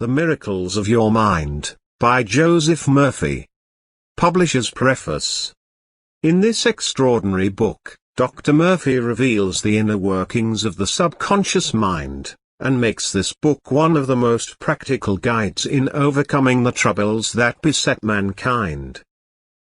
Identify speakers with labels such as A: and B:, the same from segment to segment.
A: The Miracles of Your Mind, by Joseph Murphy. Publisher's Preface. In this extraordinary book, Dr. Murphy reveals the inner workings of the subconscious mind, and makes this book one of the most practical guides in overcoming the troubles that beset mankind.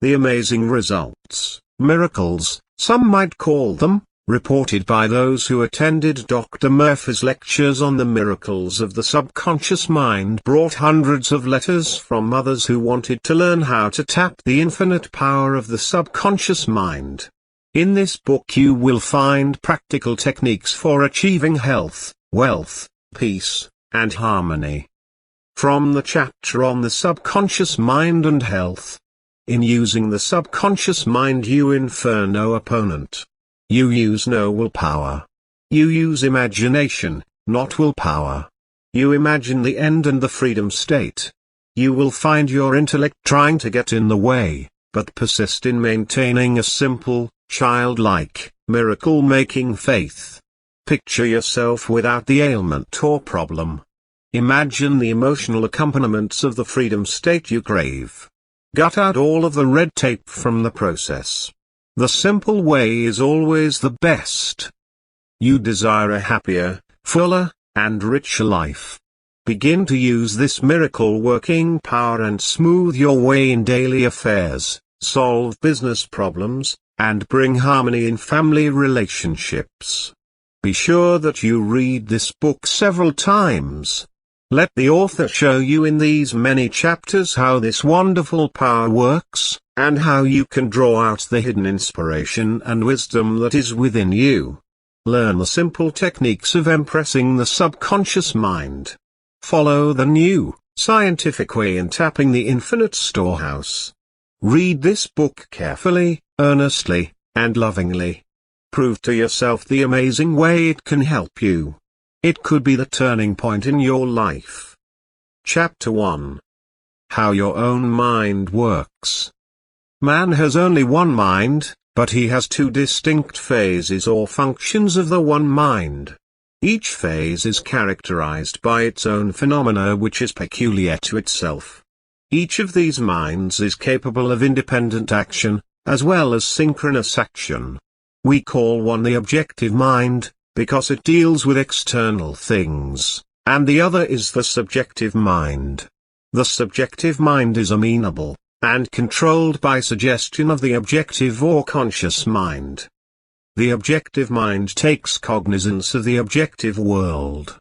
A: The amazing results, miracles, some might call them, reported by those who attended Dr. Murphy's lectures on the miracles of the subconscious mind brought hundreds of letters from others who wanted to learn how to tap the infinite power of the subconscious mind. In this book you will find practical techniques for achieving health, wealth, peace, and harmony. From the chapter on the subconscious mind and health. In using the subconscious mind you infer no opponent. You use no willpower. You use imagination, not willpower. You imagine the end and the freedom state. You will find your intellect trying to get in the way, but persist in maintaining a simple, childlike, miracle-making faith. Picture yourself without the ailment or problem. Imagine the emotional accompaniments of the freedom state you crave. Gut out all of the red tape from the process. The simple way is always the best. You desire a happier, fuller, and richer life. Begin to use this miracle working power and smooth your way in daily affairs, solve business problems, and bring harmony in family relationships. Be sure that you read this book several times. Let the author show you in these many chapters how this wonderful power works, and how you can draw out the hidden inspiration and wisdom that is within you. Learn the simple techniques of impressing the subconscious mind. Follow the new, scientific way in tapping the infinite storehouse. Read this book carefully, earnestly, and lovingly. Prove to yourself the amazing way it can help you. It could be the turning point in your life. Chapter 1. How your own mind works. Man has only one mind, but he has two distinct phases or functions of the one mind. Each phase is characterized by its own phenomena which is peculiar to itself. Each of these minds is capable of independent action, as well as synchronous action. We call one the objective mind, because it deals with external things, and the other is the subjective mind. The subjective mind is amenable, and controlled by suggestion of the objective or conscious mind. The objective mind takes cognizance of the objective world.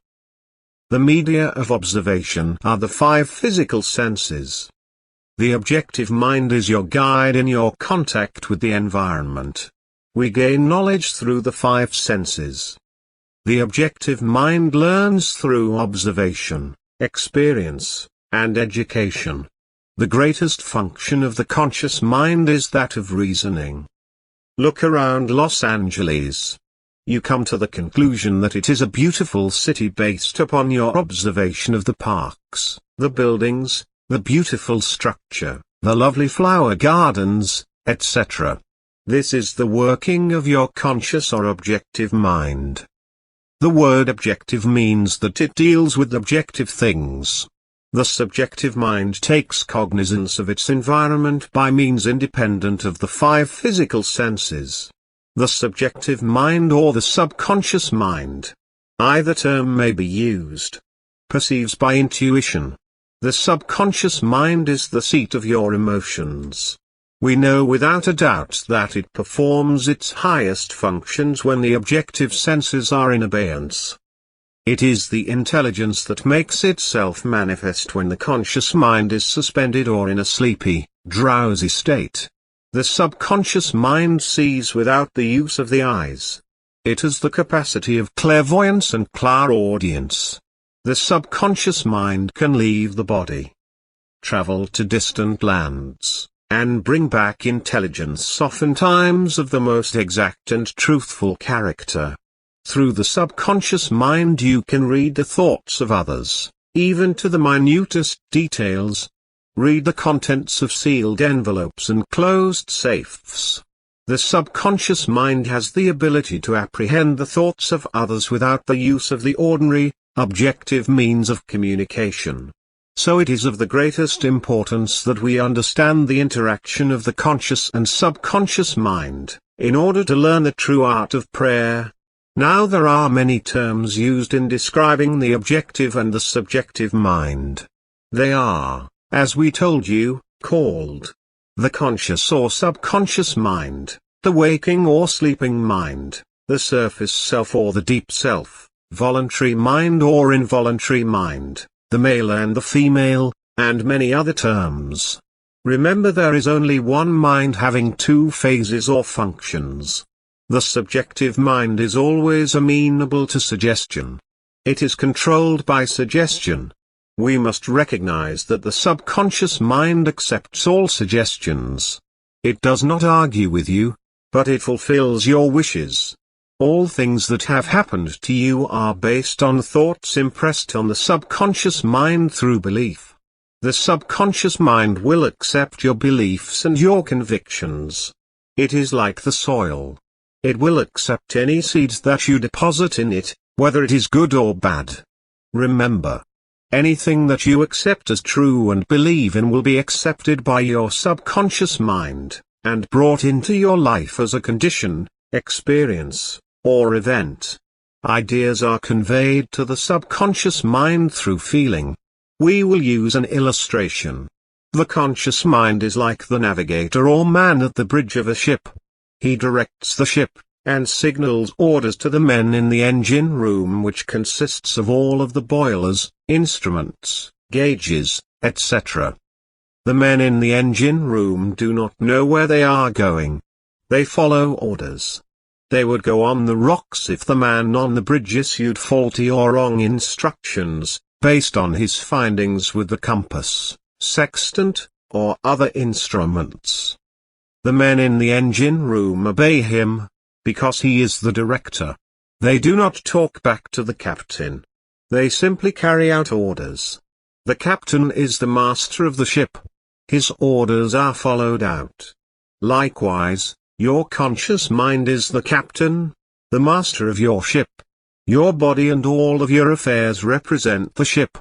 A: The media of observation are the five physical senses. The objective mind is your guide in your contact with the environment. We gain knowledge through the five senses. The objective mind learns through observation, experience, and education. The greatest function of the conscious mind is that of reasoning. Look around Los Angeles. You come to the conclusion that it is a beautiful city based upon your observation of the parks, the buildings, the beautiful structure, the lovely flower gardens, etc. This is the working of your conscious or objective mind. The word objective means that it deals with objective things. The subjective mind takes cognizance of its environment by means independent of the five physical senses. The subjective mind or the subconscious mind, either term may be used, perceives by intuition. The subconscious mind is the seat of your emotions. We know without a doubt that it performs its highest functions when the objective senses are in abeyance. It is the intelligence that makes itself manifest when the conscious mind is suspended or in a sleepy, drowsy state. The subconscious mind sees without the use of the eyes. It has the capacity of clairvoyance and clairaudience. The subconscious mind can leave the body, travel to distant lands, and bring back intelligence oftentimes of the most exact and truthful character. Through the subconscious mind you can read the thoughts of others, even to the minutest details. Read the contents of sealed envelopes and closed safes. The subconscious mind has the ability to apprehend the thoughts of others without the use of the ordinary, objective means of communication. So it is of the greatest importance that we understand the interaction of the conscious and subconscious mind, in order to learn the true art of prayer. Now there are many terms used in describing the objective and the subjective mind. They are, as we told you, called the conscious or subconscious mind, the waking or sleeping mind, the surface self or the deep self, voluntary mind or involuntary mind, the male and the female, and many other terms. Remember, there is only one mind having two phases or functions. The subjective mind is always amenable to suggestion. It is controlled by suggestion. We must recognize that the subconscious mind accepts all suggestions. It does not argue with you, but it fulfills your wishes. All things that have happened to you are based on thoughts impressed on the subconscious mind through belief. The subconscious mind will accept your beliefs and your convictions. It is like the soil. It will accept any seeds that you deposit in it, whether it is good or bad. Remember, anything that you accept as true and believe in will be accepted by your subconscious mind, and brought into your life as a condition, experience, or event. Ideas are conveyed to the subconscious mind through feeling. We will use an illustration. The conscious mind is like the navigator or man at the bridge of a ship. He directs the ship, and signals orders to the men in the engine room, which consists of all of the boilers, instruments, gauges, etc. The men in the engine room do not know where they are going. They follow orders. They would go on the rocks if the man on the bridge issued faulty or wrong instructions, based on his findings with the compass, sextant, or other instruments. The men in the engine room obey him, because he is the director. They do not talk back to the captain. They simply carry out orders. The captain is the master of the ship. His orders are followed out. Likewise, your conscious mind is the captain, the master of your ship. Your body and all of your affairs represent the ship.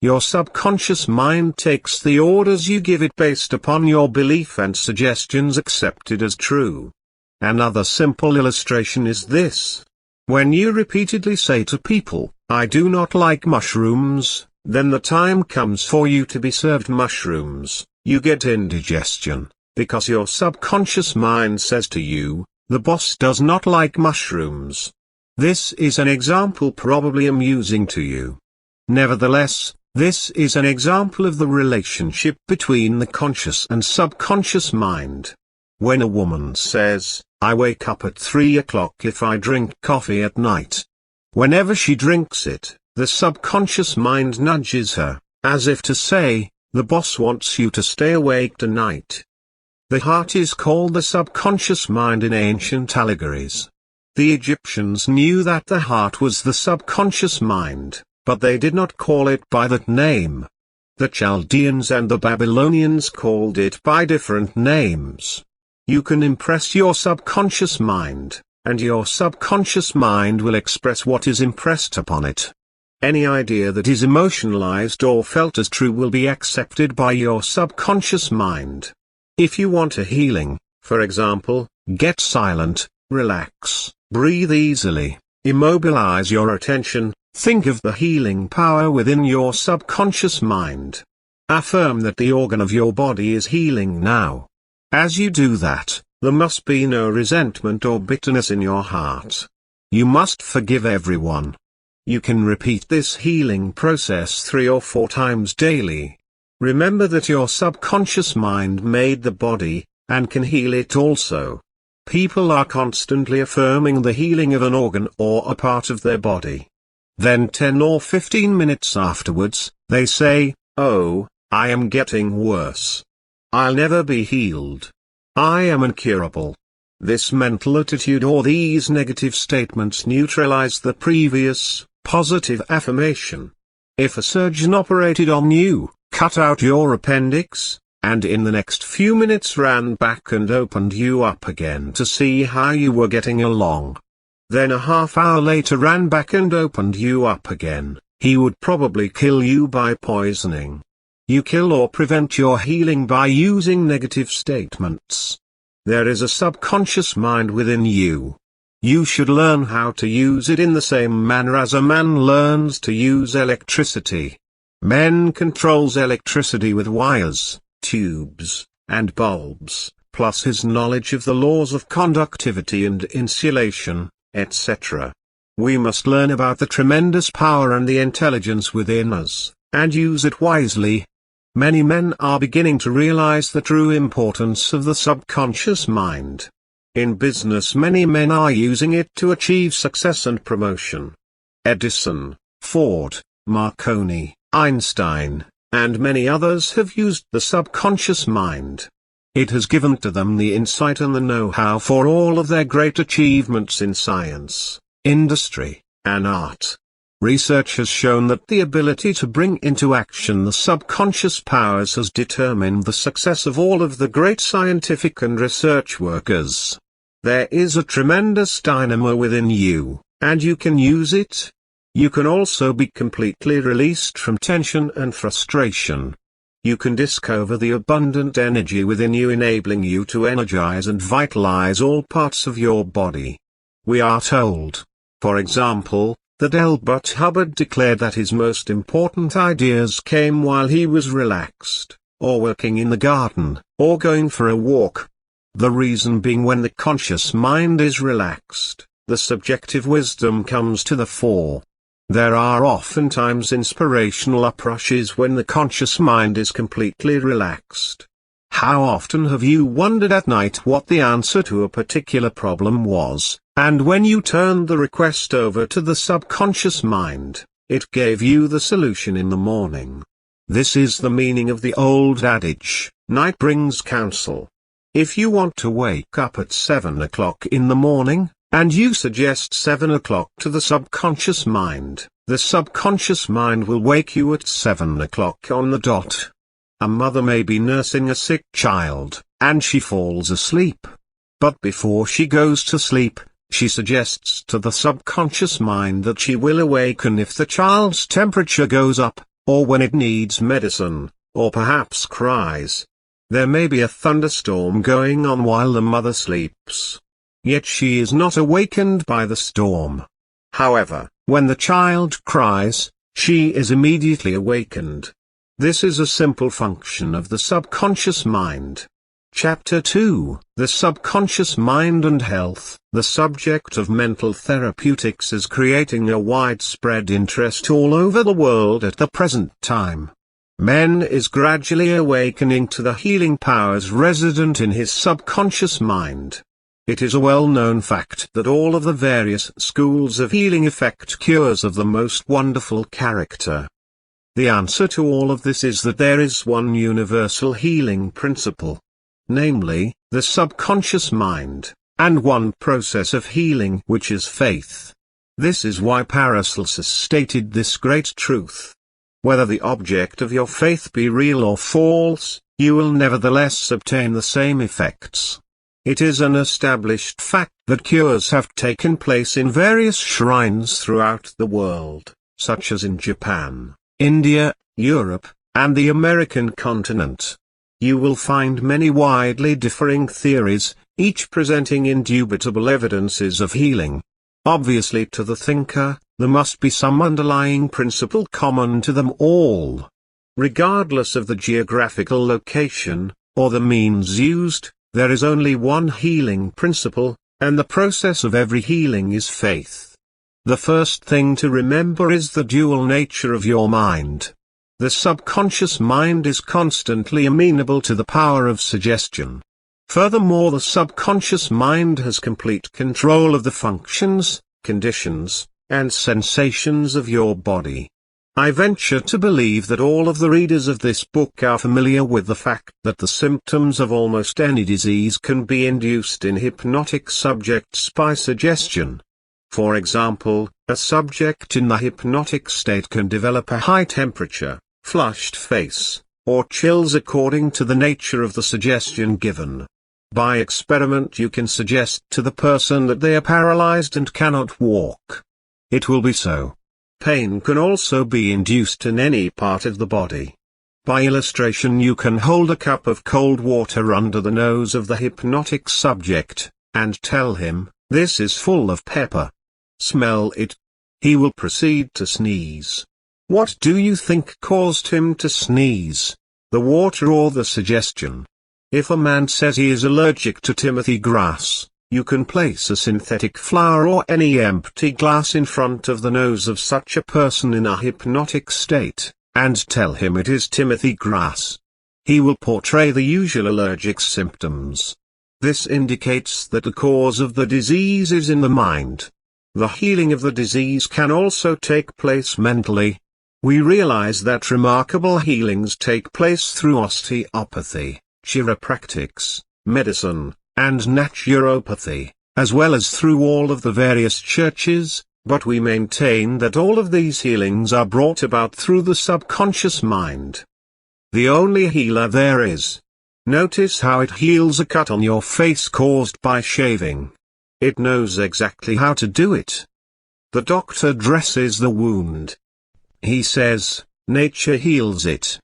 A: Your subconscious mind takes the orders you give it based upon your belief and suggestions accepted as true. Another simple illustration is this. When you repeatedly say to people, "I do not like mushrooms," then the time comes for you to be served mushrooms, you get indigestion, because your subconscious mind says to you, "The boss does not like mushrooms." This is an example probably amusing to you. Nevertheless, this is an example of the relationship between the conscious and subconscious mind. When a woman says, "I wake up at 3 o'clock if I drink coffee at night," whenever she drinks it, the subconscious mind nudges her, as if to say, "The boss wants you to stay awake tonight." The heart is called the subconscious mind in ancient allegories. The Egyptians knew that the heart was the subconscious mind, but they did not call it by that name. The Chaldeans and the Babylonians called it by different names. You can impress your subconscious mind, and your subconscious mind will express what is impressed upon it. Any idea that is emotionalized or felt as true will be accepted by your subconscious mind. If you want a healing, for example, get silent, relax, breathe easily, immobilize your attention, think of the healing power within your subconscious mind. Affirm that the organ of your body is healing now. As you do that, there must be no resentment or bitterness in your heart. You must forgive everyone. You can repeat this healing process 3 or 4 times daily. Remember that your subconscious mind made the body, and can heal it also. People are constantly affirming the healing of an organ or a part of their body. Then 10 or 15 minutes afterwards, they say, "Oh, I am getting worse. I'll never be healed. I am incurable." This mental attitude or these negative statements neutralize the previous, positive affirmation. If a surgeon operated on you, cut out your appendix, and in the next few minutes ran back and opened you up again to see how you were getting along, then a half-hour later ran back and opened you up again, he would probably kill you by poisoning. You kill or prevent your healing by using negative statements. There is a subconscious mind within you. You should learn how to use it in the same manner as a man learns to use electricity. Man controls electricity with wires, tubes, and bulbs, plus his knowledge of the laws of conductivity and insulation, etc. We must learn about the tremendous power and the intelligence within us, and use it wisely. Many men are beginning to realize the true importance of the subconscious mind. In business, many men are using it to achieve success and promotion. Edison, Ford, Marconi, Einstein, and many others have used the subconscious mind. It has given to them the insight and the know-how for all of their great achievements in science, industry, and art. Research has shown that the ability to bring into action the subconscious powers has determined the success of all of the great scientific and research workers. There is a tremendous dynamo within you, and you can use it. You can also be completely released from tension and frustration. You can discover the abundant energy within you, enabling you to energize and vitalize all parts of your body. We are told, for example, that Elbert Hubbard declared that his most important ideas came while he was relaxed, or working in the garden, or going for a walk. The reason being, when the conscious mind is relaxed, the subjective wisdom comes to the fore. There are oftentimes inspirational uprushes when the conscious mind is completely relaxed. How often have you wondered at night what the answer to a particular problem was, and when you turned the request over to the subconscious mind, it gave you the solution in the morning? This is the meaning of the old adage, night brings counsel. If you want to wake up at 7 o'clock in the morning, and you suggest 7 o'clock to the subconscious mind, the subconscious mind will wake you at 7 o'clock on the dot. A mother may be nursing a sick child, and she falls asleep. But before she goes to sleep, she suggests to the subconscious mind that she will awaken if the child's temperature goes up, or when it needs medicine, or perhaps cries. There may be a thunderstorm going on while the mother sleeps. Yet she is not awakened by the storm. However, when the child cries, she is immediately awakened. This is a simple function of the subconscious mind. Chapter 2, The Subconscious Mind and Health. The subject of mental therapeutics is creating a widespread interest all over the world at the present time. Man is gradually awakening to the healing powers resident in his subconscious mind. It is a well-known fact that all of the various schools of healing effect cures of the most wonderful character. The answer to all of this is that there is one universal healing principle. Namely, the subconscious mind, and one process of healing, which is faith. This is why Paracelsus stated this great truth. Whether the object of your faith be real or false, you will nevertheless obtain the same effects. It is an established fact that cures have taken place in various shrines throughout the world, such as in Japan, India, Europe, and the American continent. You will find many widely differing theories, each presenting indubitable evidences of healing. Obviously, to the thinker, there must be some underlying principle common to them all. Regardless of the geographical location, or the means used, there is only one healing principle, and the process of every healing is faith. The first thing to remember is the dual nature of your mind. The subconscious mind is constantly amenable to the power of suggestion. Furthermore, the subconscious mind has complete control of the functions, conditions, and sensations of your body. I venture to believe that all of the readers of this book are familiar with the fact that the symptoms of almost any disease can be induced in hypnotic subjects by suggestion. For example, a subject in the hypnotic state can develop a high temperature, flushed face, or chills according to the nature of the suggestion given. By experiment, you can suggest to the person that they are paralyzed and cannot walk. It will be so. Pain can also be induced in any part of the body. By illustration, you can hold a cup of cold water under the nose of the hypnotic subject, and tell him, "This is full of pepper. Smell it." He will proceed to sneeze. What do you think caused him to sneeze? The water or the suggestion? If a man says he is allergic to Timothy grass, you can place a synthetic flower or any empty glass in front of the nose of such a person in a hypnotic state, and tell him it is Timothy grass. He will portray the usual allergic symptoms. This indicates that the cause of the disease is in the mind. The healing of the disease can also take place mentally. We realize that remarkable healings take place through osteopathy, chiropractics, medicine, and naturopathy, as well as through all of the various churches, but we maintain that all of these healings are brought about through the subconscious mind. The only healer there is. Notice how it heals a cut on your face caused by shaving. It knows exactly how to do it. The doctor dresses the wound. He says, nature heals it.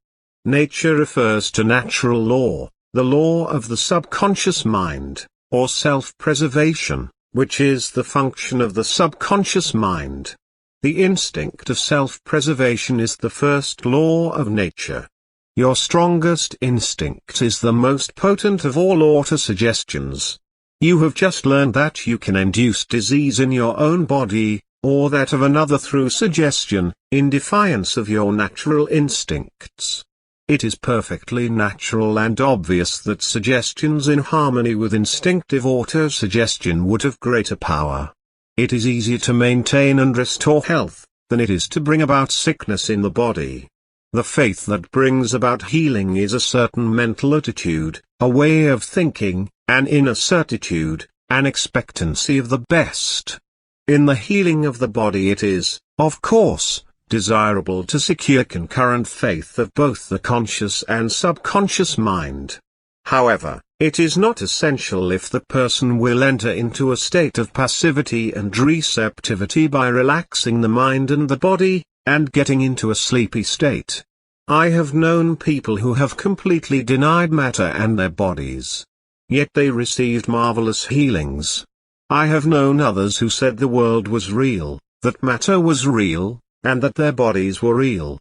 A: Nature refers to natural law, the law of the subconscious mind, or self-preservation, which is the function of the subconscious mind. The instinct of self-preservation is the first law of nature. Your strongest instinct is the most potent of all autosuggestions. You have just learned that you can induce disease in your own body, or that of another through suggestion, in defiance of your natural instincts. It is perfectly natural and obvious that suggestions in harmony with instinctive autosuggestion would have greater power. It is easier to maintain and restore health, than it is to bring about sickness in the body. The faith that brings about healing is a certain mental attitude, a way of thinking, an inner certitude, an expectancy of the best. In the healing of the body it is, of course, desirable to secure concurrent faith of both the conscious and subconscious mind. However, it is not essential if the person will enter into a state of passivity and receptivity by relaxing the mind and the body, and getting into a sleepy state. I have known people who have completely denied matter and their bodies. Yet they received marvelous healings. I have known others who said the world was real, that matter was real, and that their bodies were real.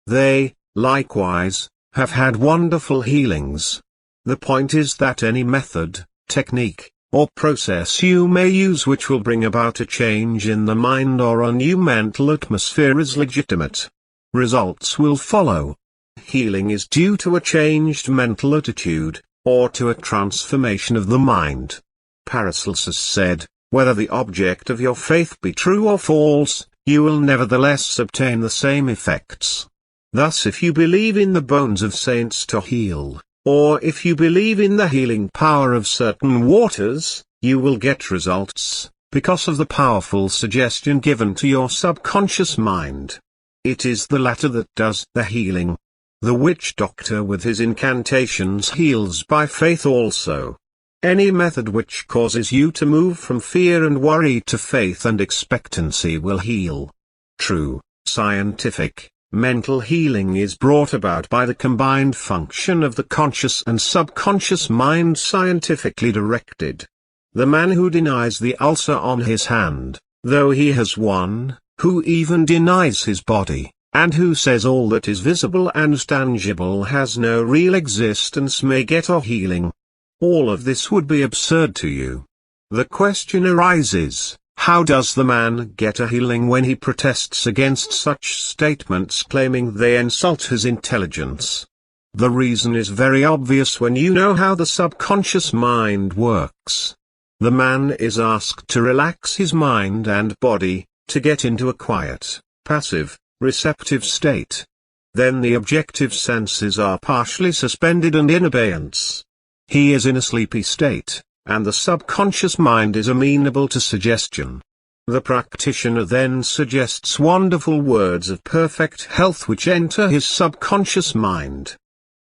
A: They, likewise, have had wonderful healings. The point is that any method, technique, or process you may use which will bring about a change in the mind or a new mental atmosphere is legitimate. Results will follow. Healing is due to a changed mental attitude, or to a transformation of the mind. Paracelsus said, "Whether the object of your faith be true or false, you will nevertheless obtain the same effects." Thus if you believe in the bones of saints to heal, or if you believe in the healing power of certain waters, you will get results, because of the powerful suggestion given to your subconscious mind. It is the latter that does the healing. The witch doctor with his incantations heals by faith also. Any method which causes you to move from fear and worry to faith and expectancy will heal. True, scientific, mental healing is brought about by the combined function of the conscious and subconscious mind scientifically directed. The man who denies the ulcer on his hand, though he has one, who even denies his body, and who says all that is visible and tangible has no real existence may get a healing. All of this would be absurd to you. The question arises, how does the man get a healing when he protests against such statements claiming they insult his intelligence? The reason is very obvious when you know how the subconscious mind works. The man is asked to relax his mind and body, to get into a quiet, passive, receptive state. Then the objective senses are partially suspended and in abeyance. He is in a sleepy state, and the subconscious mind is amenable to suggestion. The practitioner then suggests wonderful words of perfect health which enter his subconscious mind.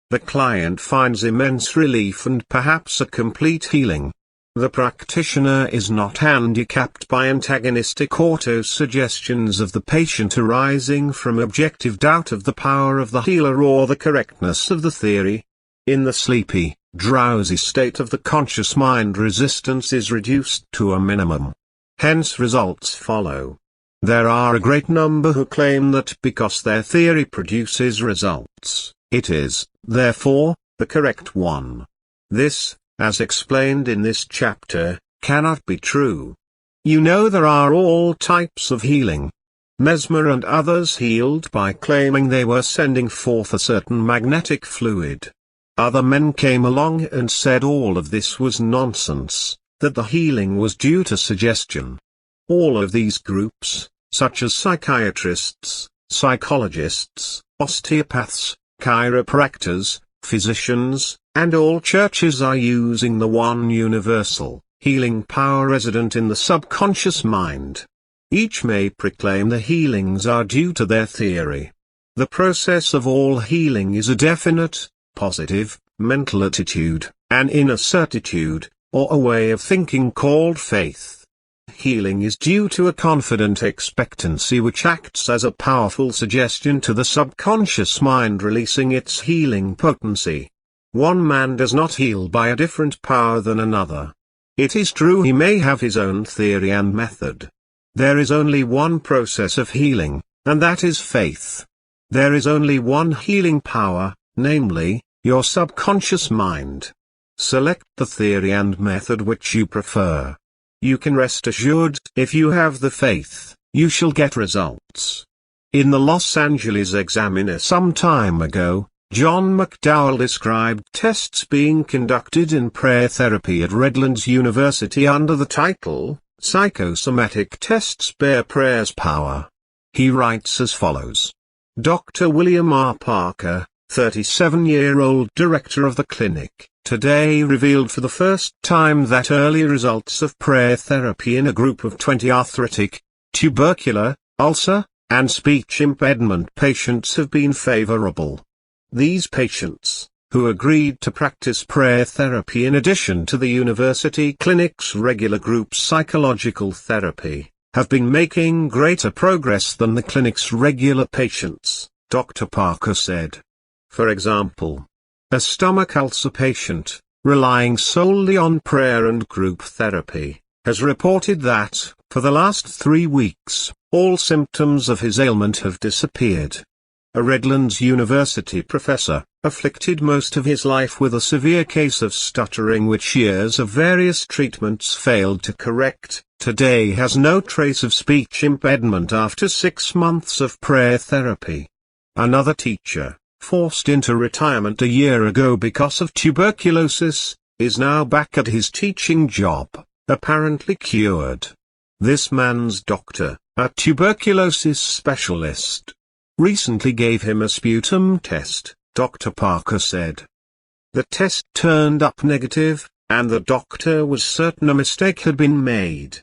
A: The client finds immense relief and perhaps a complete healing. The practitioner is not handicapped by antagonistic auto-suggestions of the patient arising from objective doubt of the power of the healer or the correctness of the theory. In the sleepy, drowsy state of the conscious mind, resistance is reduced to a minimum. Hence results follow. There are a great number who claim that because their theory produces results, it is, therefore, the correct one. This, as explained in this chapter, cannot be true. You know there are all types of healing. Mesmer and others healed by claiming they were sending forth a certain magnetic fluid. Other men came along and said all of this was nonsense, that the healing was due to suggestion. All of these groups, such as psychiatrists, psychologists, osteopaths, chiropractors, physicians, and all churches are using the one universal, healing power resident in the subconscious mind. Each may proclaim the healings are due to their theory. The process of all healing is a definite, positive, mental attitude, an inner certitude, or a way of thinking called faith. Healing is due to a confident expectancy which acts as a powerful suggestion to the subconscious mind, releasing its healing potency. One man does not heal by a different power than another. It is true he may have his own theory and method. There is only one process of healing, and that is faith. There is only one healing power, namely, your subconscious mind. Select the theory and method which you prefer. You can rest assured, if you have the faith, you shall get results. In the Los Angeles Examiner some time ago, John McDowell described tests being conducted in prayer therapy at Redlands University under the title, Psychosomatic Tests Bear Prayer's Power. He writes as follows. Dr. William R. Parker, 37-year-old director of the clinic, today revealed for the first time that early results of prayer therapy in a group of 20 arthritic, tubercular, ulcer, and speech impediment patients have been favorable. These patients, who agreed to practice prayer therapy in addition to the university clinic's regular group psychological therapy, have been making greater progress than the clinic's regular patients, Dr. Parker said. For example, a stomach ulcer patient, relying solely on prayer and group therapy, has reported that, for the last 3 weeks, all symptoms of his ailment have disappeared. A Redlands University professor, afflicted most of his life with a severe case of stuttering which years of various treatments failed to correct, today has no trace of speech impediment after 6 months of prayer therapy. Another teacher, forced into retirement a year ago because of tuberculosis, is now back at his teaching job, apparently cured. This man's doctor, a tuberculosis specialist, recently gave him a sputum test, Dr. Parker said. The test turned up negative, and the doctor was certain a mistake had been made.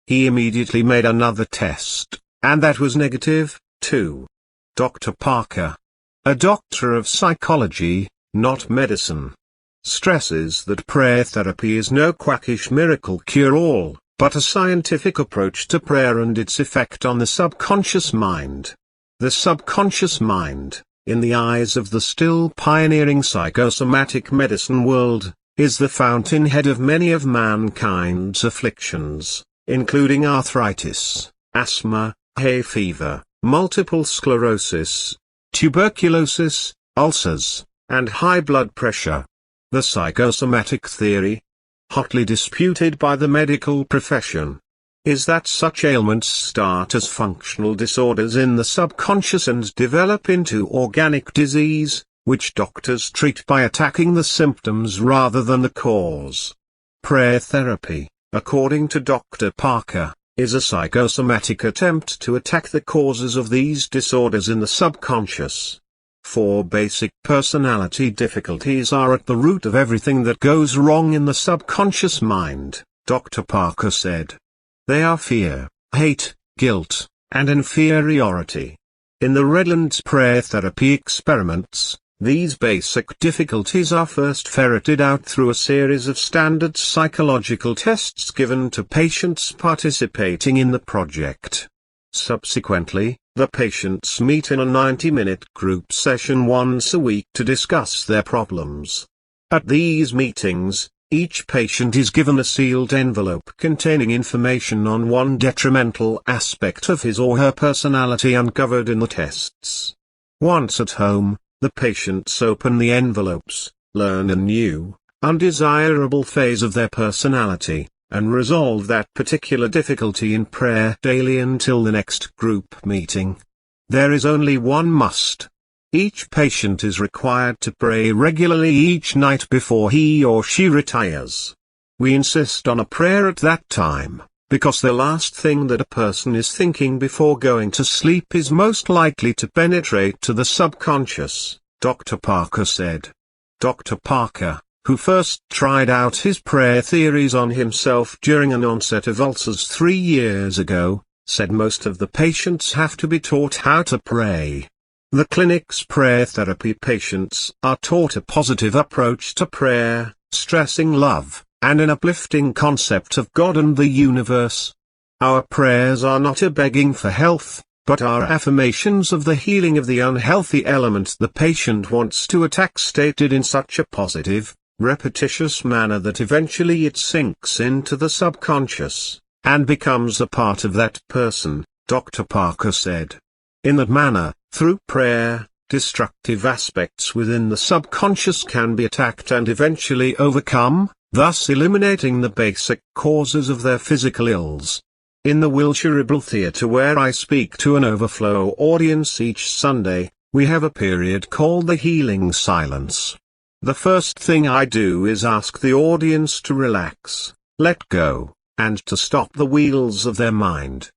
A: He immediately made another test, and that was negative, too. Dr. Parker, a doctor of psychology, not medicine, stresses that prayer therapy is no quackish miracle cure-all, but a scientific approach to prayer and its effect on the subconscious mind. The subconscious mind, in the eyes of the still pioneering psychosomatic medicine world, is the fountainhead of many of mankind's afflictions, including arthritis, asthma, hay fever, multiple sclerosis, tuberculosis, ulcers, and high blood pressure. The psychosomatic theory, hotly disputed by the medical profession, is that such ailments start as functional disorders in the subconscious and develop into organic disease, which doctors treat by attacking the symptoms rather than the cause. Prayer therapy, according to Dr. Parker, is a psychosomatic attempt to attack the causes of these disorders in the subconscious. 4 basic personality difficulties are at the root of everything that goes wrong in the subconscious mind, Dr. Parker said. They are fear, hate, guilt, and inferiority. In the Redlands prayer therapy experiments, These basic difficulties are first ferreted out through a series of standard psychological tests given to patients participating in the project. Subsequently, the patients meet in a 90-minute group session once a week to discuss their problems. At these meetings, each patient is given a sealed envelope containing information on one detrimental aspect of his or her personality uncovered in the tests. Once at home, the patients open the envelopes, learn a new, undesirable phase of their personality, and resolve that particular difficulty in prayer daily until the next group meeting. There is only one must. Each patient is required to pray regularly each night before he or she retires. We insist on a prayer at that time, because the last thing that a person is thinking before going to sleep is most likely to penetrate to the subconscious, Dr. Parker said. Dr. Parker, who first tried out his prayer theories on himself during an onset of ulcers 3 years ago, said most of the patients have to be taught how to pray. The clinic's prayer therapy patients are taught a positive approach to prayer, stressing love, and an uplifting concept of God and the universe. Our prayers are not a begging for health, but are affirmations of the healing of the unhealthy element the patient wants to attack, stated in such a positive, repetitious manner that eventually it sinks into the subconscious, and becomes a part of that person, Dr. Parker said. In that manner, through prayer, destructive aspects within the subconscious can be attacked and eventually overcome, thus eliminating the basic causes of their physical ills. In the Wilshire Theatre, where I speak to an overflow audience each Sunday, we have a period called the Healing Silence. The first thing I do is ask the audience to relax, let go, and to stop the wheels of their mind.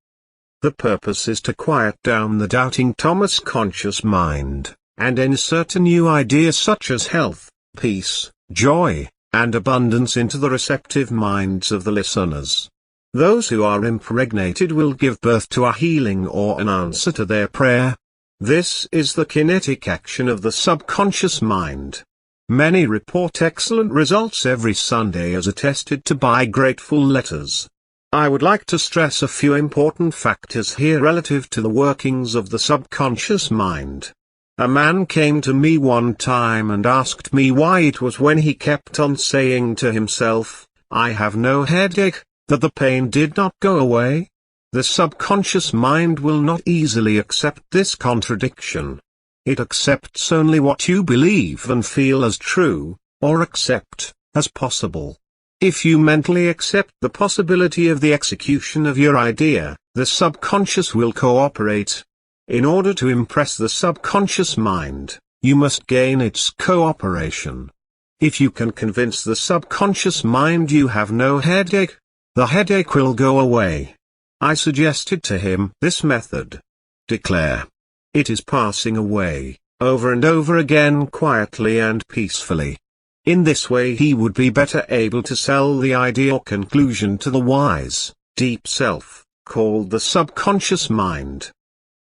A: The purpose is to quiet down the doubting Thomas conscious mind, and insert a new idea such as health, peace, joy, and abundance into the receptive minds of the listeners. Those who are impregnated will give birth to a healing or an answer to their prayer. This is the kinetic action of the subconscious mind. Many report excellent results every Sunday as attested to by grateful letters. I would like to stress a few important factors here relative to the workings of the subconscious mind. A man came to me one time and asked me why it was when he kept on saying to himself, "I have no headache," that the pain did not go away. The subconscious mind will not easily accept this contradiction. It accepts only what you believe and feel as true, or accept, as possible. If you mentally accept the possibility of the execution of your idea, the subconscious will cooperate. In order to impress the subconscious mind, you must gain its cooperation. If you can convince the subconscious mind you have no headache, the headache will go away. I suggested to him this method. Declare. It is passing away, over and over again quietly and peacefully. In this way he would be better able to sell the idea or conclusion to the wise, deep self, called the subconscious mind.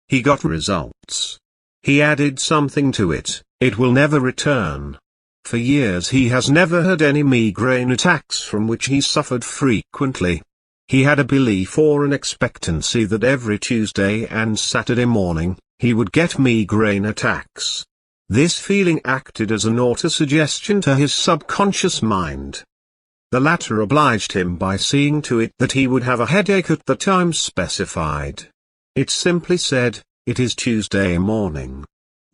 A: He got results. He added something to it, it will never return. For years he has never had any migraine attacks from which he suffered frequently. He had a belief or an expectancy that every Tuesday and Saturday morning, he would get migraine attacks. This feeling acted as an autosuggestion to his subconscious mind. The latter obliged him by seeing to it that he would have a headache at the time specified. It simply said, "It is Tuesday morning.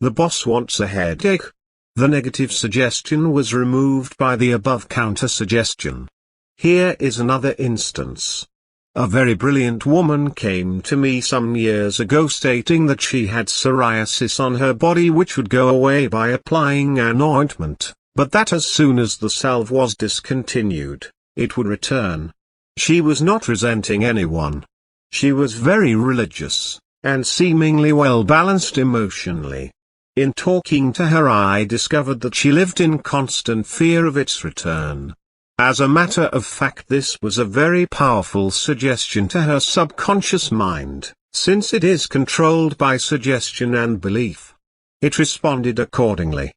A: The boss wants a headache." The negative suggestion was removed by the above counter-suggestion. Here is another instance. A very brilliant woman came to me some years ago stating that she had psoriasis on her body which would go away by applying an ointment, but that as soon as the salve was discontinued, it would return. She was not resenting anyone. She was very religious, and seemingly well balanced emotionally. In talking to her I discovered that she lived in constant fear of its return. As a matter of fact, this was a very powerful suggestion to her subconscious mind, since it is controlled by suggestion and belief. It responded accordingly,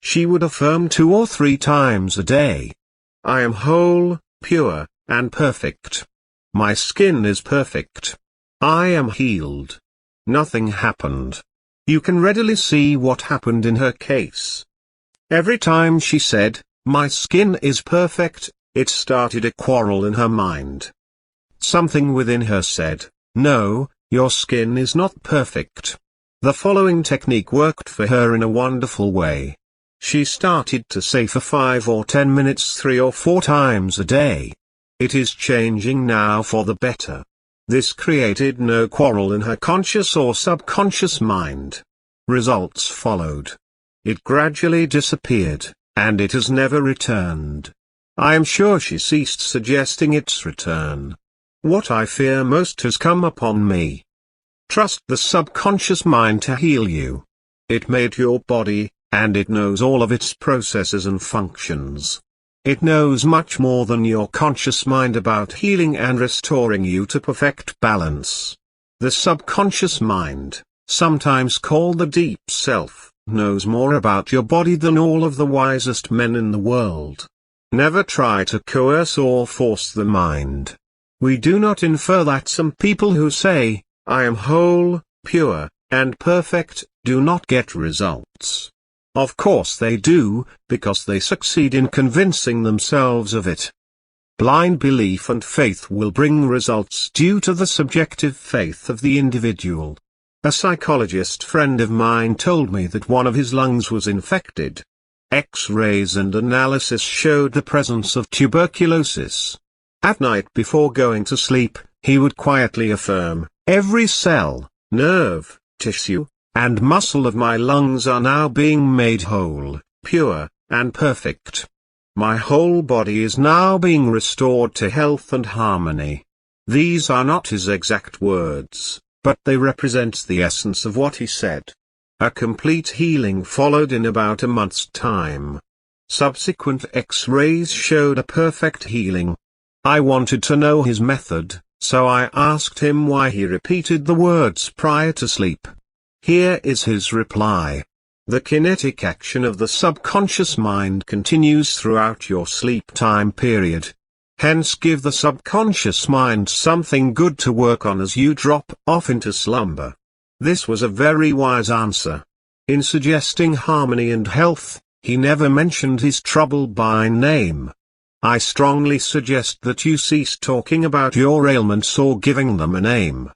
A: she would affirm 2 or 3 times a day. I am whole, pure, and perfect. My skin is perfect. I am healed. Nothing happened. You can readily see what happened in her case. Every time she said, "My skin is perfect," it started a quarrel in her mind. Something within her said, "No, your skin is not perfect." The following technique worked for her in a wonderful way. She started to say for 5 or 10 minutes 3 or 4 times a day. It is changing now for the better. This created no quarrel in her conscious or subconscious mind. Results followed. It gradually disappeared, and it has never returned. I am sure she ceased suggesting its return. What I fear most has come upon me. Trust the subconscious mind to heal you. It made your body, and it knows all of its processes and functions. It knows much more than your conscious mind about healing and restoring you to perfect balance. The subconscious mind, sometimes called the deep self, knows more about your body than all of the wisest men in the world. Never try to coerce or force the mind. We do not infer that some people who say, "I am whole, pure, and perfect," do not get results. Of course they do, because they succeed in convincing themselves of it. Blind belief and faith will bring results due to the subjective faith of the individual. A psychologist friend of mine told me that one of his lungs was infected. X-rays and analysis showed the presence of tuberculosis. At night before going to sleep, he would quietly affirm, "Every cell, nerve, tissue, and muscle of my lungs are now being made whole, pure, and perfect. My whole body is now being restored to health and harmony." These are not his exact words, but they represent the essence of what he said. A complete healing followed in about a month's time. Subsequent X-rays showed a perfect healing. I wanted to know his method, so I asked him why he repeated the words prior to sleep. Here is his reply. The kinetic action of the subconscious mind continues throughout your sleep time period. Hence give the subconscious mind something good to work on as you drop off into slumber. This was a very wise answer. In suggesting harmony and health, he never mentioned his trouble by name. I strongly suggest that you cease talking about your ailments or giving them a name.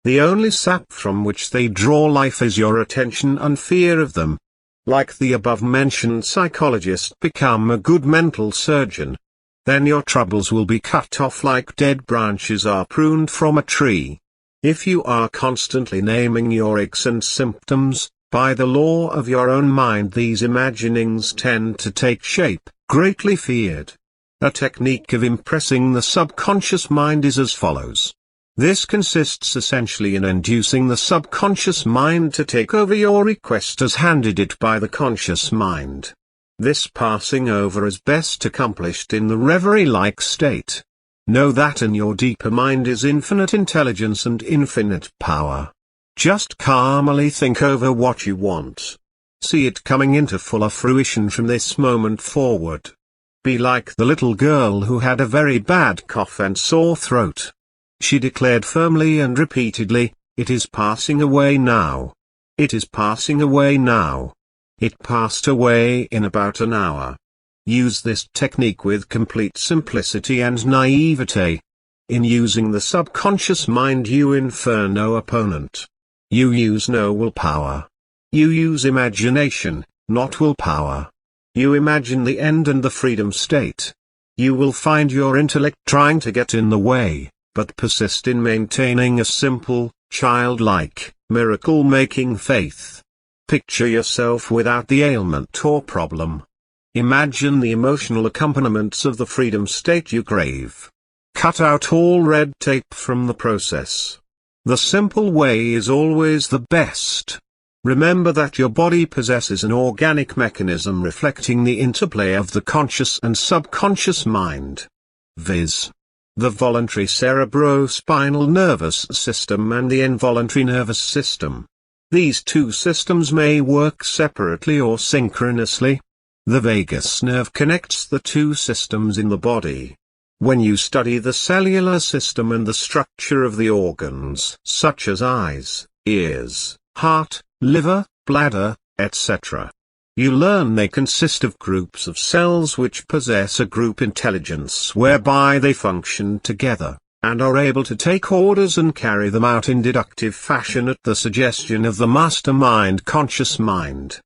A: The only sap from which they draw life is your attention and fear of them. Like the above-mentioned psychologist, become a good mental surgeon. Then your troubles will be cut off like dead branches are pruned from a tree. If you are constantly naming your aches and symptoms, by the law of your own mind these imaginings tend to take shape, greatly feared. A technique of impressing the subconscious mind is as follows. This consists essentially in inducing the subconscious mind to take over your request as handed it by the conscious mind. This passing over is best accomplished in the reverie-like state. Know that in your deeper mind is infinite intelligence and infinite power. Just calmly think over what you want. See it coming into fuller fruition from this moment forward. Be like the little girl who had a very bad cough and sore throat. She declared firmly and repeatedly, "It is passing away now. It is passing away now." It passed away in about an hour. Use this technique with complete simplicity and naivete. In using the subconscious mind you infer no opponent. You use no willpower. You use imagination, not willpower. You imagine the end and the freedom state. You will find your intellect trying to get in the way, but persist in maintaining a simple, childlike, miracle-making faith. Picture yourself without the ailment or problem. Imagine the emotional accompaniments of the freedom state you crave. Cut out all red tape from the process. The simple way is always the best. Remember that your body possesses an organic mechanism reflecting the interplay of the conscious and subconscious mind. Viz. The voluntary cerebrospinal nervous system and the involuntary nervous system. These two systems may work separately or synchronously. The vagus nerve connects the two systems in the body. When you study the cellular system and the structure of the organs such as eyes, ears, heart, liver, bladder, etc., you learn they consist of groups of cells which possess a group intelligence whereby they function together, and are able to take orders and carry them out in deductive fashion at the suggestion of the mastermind conscious mind.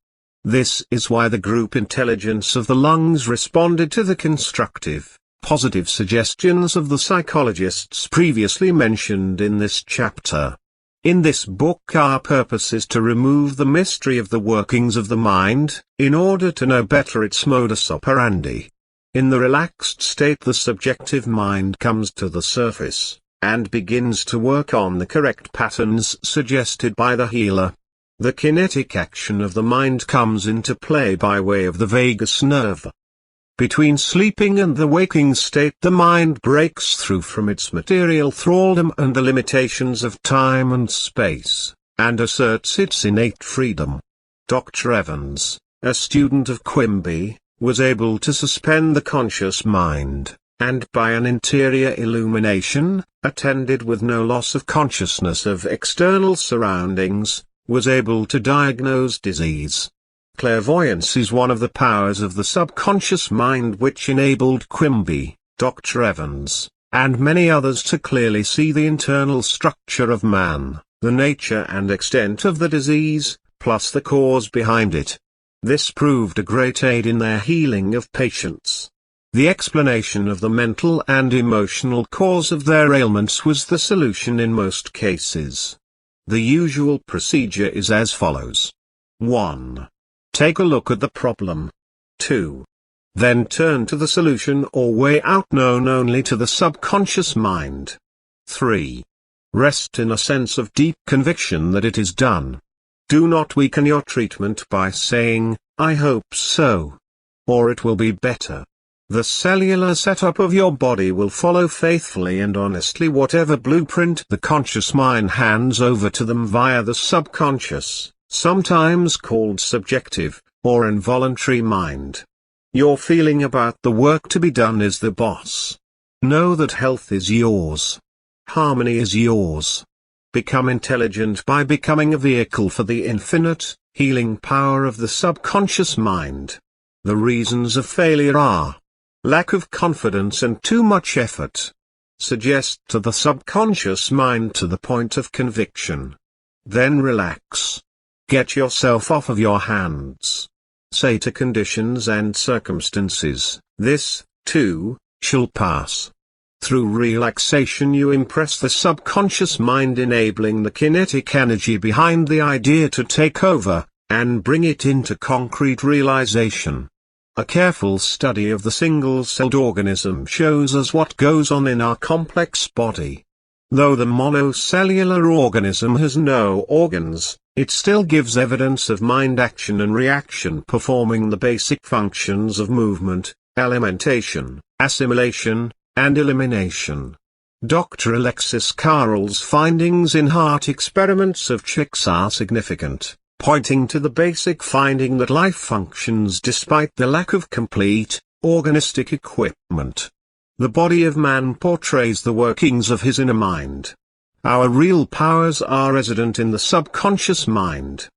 A: This is why the group intelligence of the lungs responded to the constructive, positive suggestions of the psychologists previously mentioned in this chapter. In this book our purpose is to remove the mystery of the workings of the mind, in order to know better its modus operandi. In the relaxed state the subjective mind comes to the surface, and begins to work on the correct patterns suggested by the healer. The kinetic action of the mind comes into play by way of the vagus nerve. Between sleeping and the waking state the mind breaks through from its material thraldom and the limitations of time and space, and asserts its innate freedom. Dr. Evans, a student of Quimby, was able to suspend the conscious mind, and by an interior illumination, attended with no loss of consciousness of external surroundings, was able to diagnose disease. Clairvoyance is one of the powers of the subconscious mind which enabled Quimby, Dr. Evans, and many others to clearly see the internal structure of man, the nature and extent of the disease, plus the cause behind it. This proved a great aid in their healing of patients. The explanation of the mental and emotional cause of their ailments was the solution in most cases. The usual procedure is as follows. 1. Take a look at the problem. 2. Then turn to the solution or way out known only to the subconscious mind. 3. Rest in a sense of deep conviction that it is done. Do not weaken your treatment by saying, "I hope so," or "it will be better." The cellular setup of your body will follow faithfully and honestly whatever blueprint the conscious mind hands over to them via the subconscious, sometimes called subjective, or involuntary mind. Your feeling about the work to be done is the boss. Know that health is yours. Harmony is yours. Become intelligent by becoming a vehicle for the infinite, healing power of the subconscious mind. The reasons of failure are lack of confidence and too much effort. Suggest to the subconscious mind to the point of conviction. Then relax. Get yourself off of your hands. Say to conditions and circumstances, "This, too, shall pass." Through relaxation you impress the subconscious mind, enabling the kinetic energy behind the idea to take over, and bring it into concrete realization. A careful study of the single-celled organism shows us what goes on in our complex body. Though the monocellular organism has no organs, it still gives evidence of mind action and reaction performing the basic functions of movement, alimentation, assimilation, and elimination. Dr. Alexis Carrel's findings in heart experiments of chicks are significant, pointing to the basic finding that life functions despite the lack of complete, organistic equipment. The body of man portrays the workings of his inner mind. Our real powers are resident in the subconscious mind.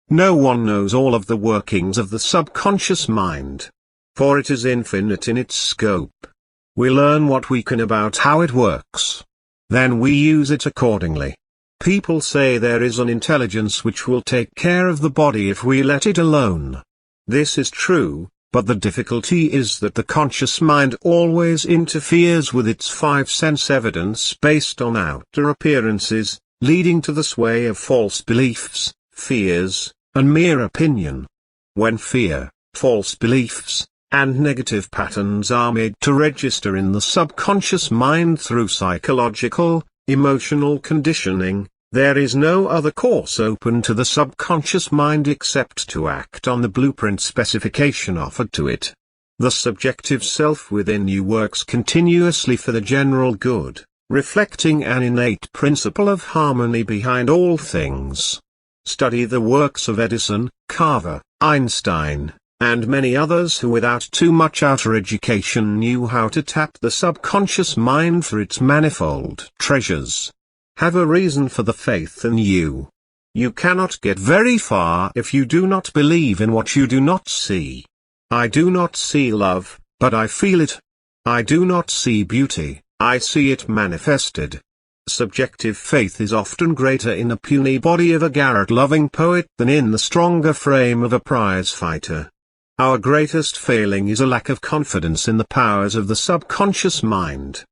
A: No one knows all of the workings of the subconscious mind, for it is infinite in its scope. We learn what we can about how it works. Then we use it accordingly. People say there is an intelligence which will take care of the body if we let it alone. This is true, but the difficulty is that the conscious mind always interferes with its five-sense evidence based on outer appearances, leading to the sway of false beliefs, fears, and mere opinion. When fear, false beliefs, and negative patterns are made to register in the subconscious mind through psychological, emotional conditioning, there is no other course open to the subconscious mind except to act on the blueprint specification offered to it. The subjective self within you works continuously for the general good, reflecting an innate principle of harmony behind all things. Study the works of Edison, Carver, Einstein, and many others who without too much outer education knew how to tap the subconscious mind for its manifold treasures, have a reason for the faith in you. You cannot get very far if you do not believe in what you do not see. I do not see love, but I feel it. I do not see beauty, I see it manifested. Subjective faith is often greater in the puny body of a garret-loving poet than in the stronger frame of a prize fighter. Our greatest failing is a lack of confidence in the powers of the subconscious mind.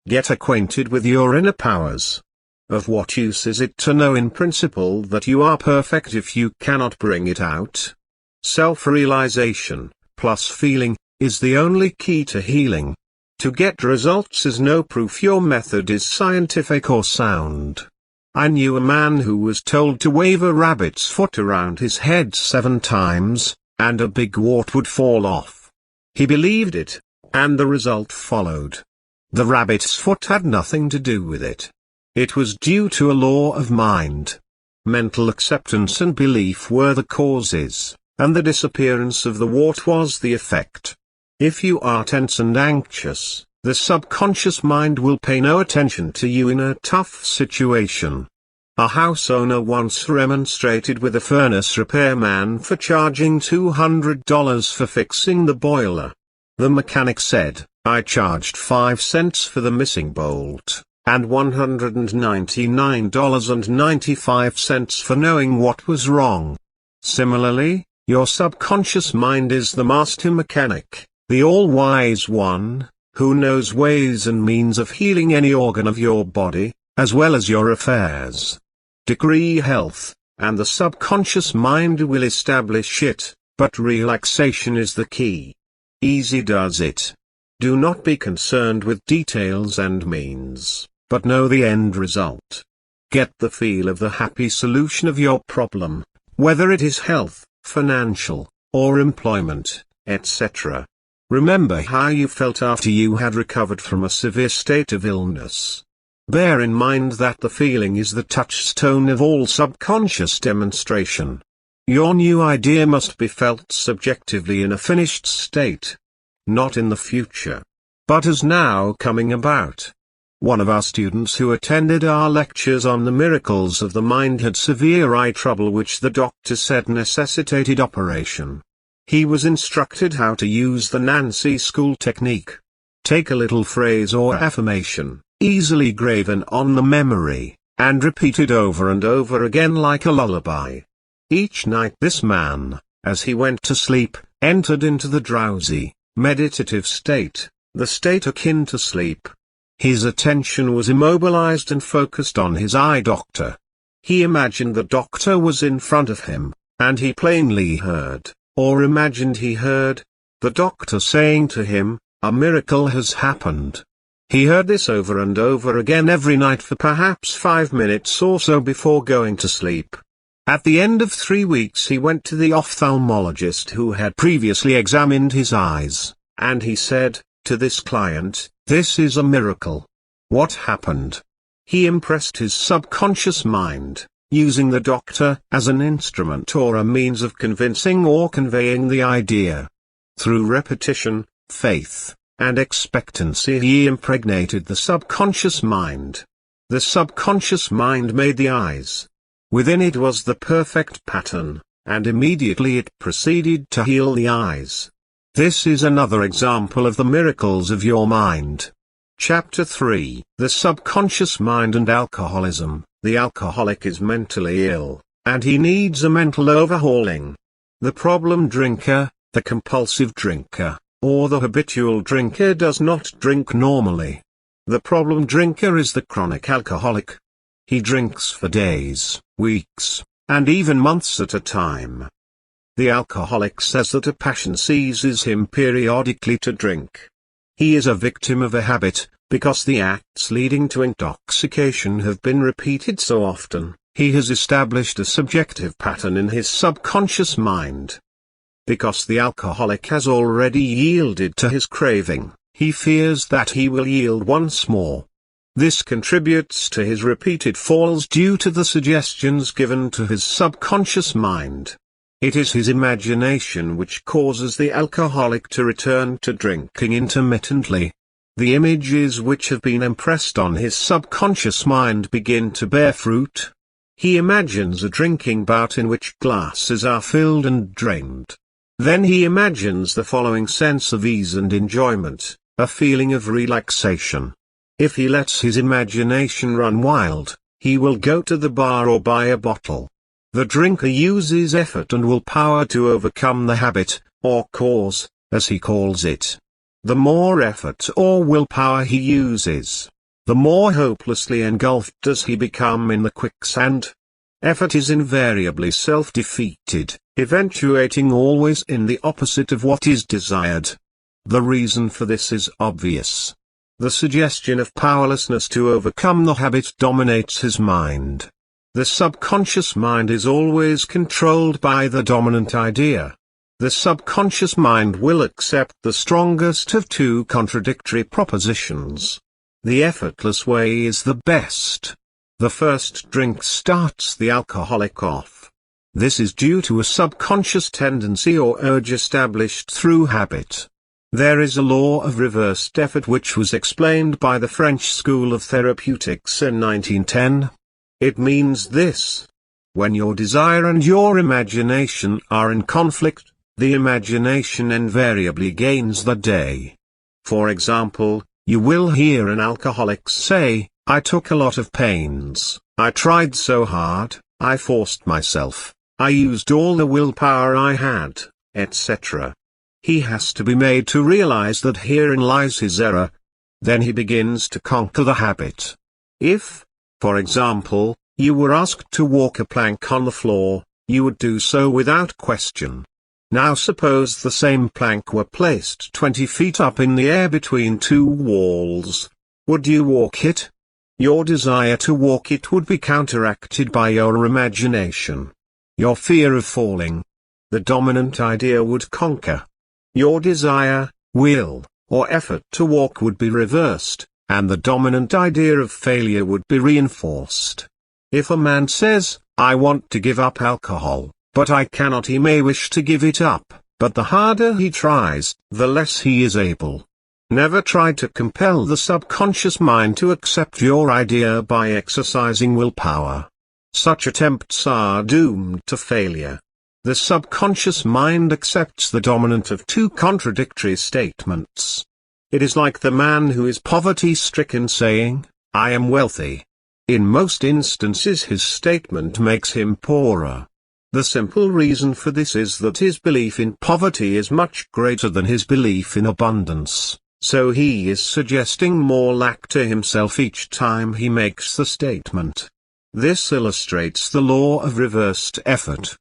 A: Get acquainted with your inner powers. Of what use is it to know in principle that you are perfect if you cannot bring it out? Self-realization, plus feeling, is the only key to healing. To get results is no proof your method is scientific or sound. I knew a man who was told to wave a rabbit's foot around his head 7 times, and a big wart would fall off. He believed it, and the result followed. The rabbit's foot had nothing to do with it. It was due to a law of mind. Mental acceptance and belief were the causes, and the disappearance of the wart was the effect. If you are tense and anxious, the subconscious mind will pay no attention to you in a tough situation. A house owner once remonstrated with a furnace repairman for charging $200 for fixing the boiler. The mechanic said, "I charged 5 cents for the missing bolt, and $199.95 for knowing what was wrong." Similarly, your subconscious mind is the master mechanic, the all-wise one, who knows ways and means of healing any organ of your body, as well as your affairs. Decree health, and the subconscious mind will establish it, but relaxation is the key. Easy does it. Do not be concerned with details and means, but know the end result. Get the feel of the happy solution of your problem, whether it is health, financial, or employment, etc. Remember how you felt after you had recovered from a severe state of illness. Bear in mind that the feeling is the touchstone of all subconscious demonstration. Your new idea must be felt subjectively in a finished state, not in the future, but as now coming about. One of our students who attended our lectures on the miracles of the mind had severe eye trouble which the doctor said necessitated operation. He was instructed how to use the Nancy School technique. Take a little phrase or affirmation, easily graven on the memory, and repeat it over and over again like a lullaby. Each night this man, as he went to sleep, entered into the drowsy, meditative state, the state akin to sleep. His attention was immobilized and focused on his eye doctor. He imagined the doctor was in front of him, and he plainly heard, or imagined he heard, the doctor saying to him, "A miracle has happened." He heard this over and over again every night for perhaps 5 minutes or so before going to sleep. At the end of 3 weeks he went to the ophthalmologist who had previously examined his eyes, and he said, to this client, "This is a miracle." What happened? He impressed his subconscious mind, using the doctor as an instrument or a means of convincing or conveying the idea. Through repetition, faith, and expectancy he impregnated the subconscious mind. The subconscious mind made the eyes. Within it was the perfect pattern, and immediately it proceeded to heal the eyes. This is another example of the miracles of your mind. Chapter 3: The Subconscious Mind and Alcoholism. The alcoholic is mentally ill, and he needs a mental overhauling. The problem drinker, the compulsive drinker, or the habitual drinker does not drink normally. The problem drinker is the chronic alcoholic. He drinks for days, weeks, and even months at a time. The alcoholic says that a passion seizes him periodically to drink. He is a victim of a habit, because the acts leading to intoxication have been repeated so often. He has established a subjective pattern in his subconscious mind. Because the alcoholic has already yielded to his craving, he fears that he will yield once more. This contributes to his repeated falls due to the suggestions given to his subconscious mind. It is his imagination which causes the alcoholic to return to drinking intermittently. The images which have been impressed on his subconscious mind begin to bear fruit. He imagines a drinking bout in which glasses are filled and drained. Then he imagines the following sense of ease and enjoyment, a feeling of relaxation. If he lets his imagination run wild, he will go to the bar or buy a bottle. The drinker uses effort and willpower to overcome the habit, or cause, as he calls it. The more effort or willpower he uses, the more hopelessly engulfed does he become in the quicksand. Effort is invariably self-defeated, eventuating always in the opposite of what is desired. The reason for this is obvious. The suggestion of powerlessness to overcome the habit dominates his mind. The subconscious mind is always controlled by the dominant idea. The subconscious mind will accept the strongest of two contradictory propositions. The effortless way is the best. The first drink starts the alcoholic off. This is due to a subconscious tendency or urge established through habit. There is a law of reversed effort which was explained by the French School of Therapeutics in 1910. It means this. When your desire and your imagination are in conflict, the imagination invariably gains the day. For example, you will hear an alcoholic say, "I took a lot of pains, I tried so hard, I forced myself, I used all the willpower I had," etc. He has to be made to realize that herein lies his error. Then he begins to conquer the habit. If, for example, you were asked to walk a plank on the floor, you would do so without question. Now suppose the same plank were placed 20 feet up in the air between two walls. Would you walk it? Your desire to walk it would be counteracted by your imagination. Your fear of falling. The dominant idea would conquer. Your desire, will, or effort to walk would be reversed, and the dominant idea of failure would be reinforced. If a man says, "I want to give up alcohol, but I cannot," he may wish to give it up, but the harder he tries, the less he is able. Never try to compel the subconscious mind to accept your idea by exercising willpower. Such attempts are doomed to failure. The subconscious mind accepts the dominant of two contradictory statements. It is like the man who is poverty-stricken saying, "I am wealthy." In most instances his statement makes him poorer. The simple reason for this is that his belief in poverty is much greater than his belief in abundance, so he is suggesting more lack to himself each time he makes the statement. This illustrates the law of reversed effort.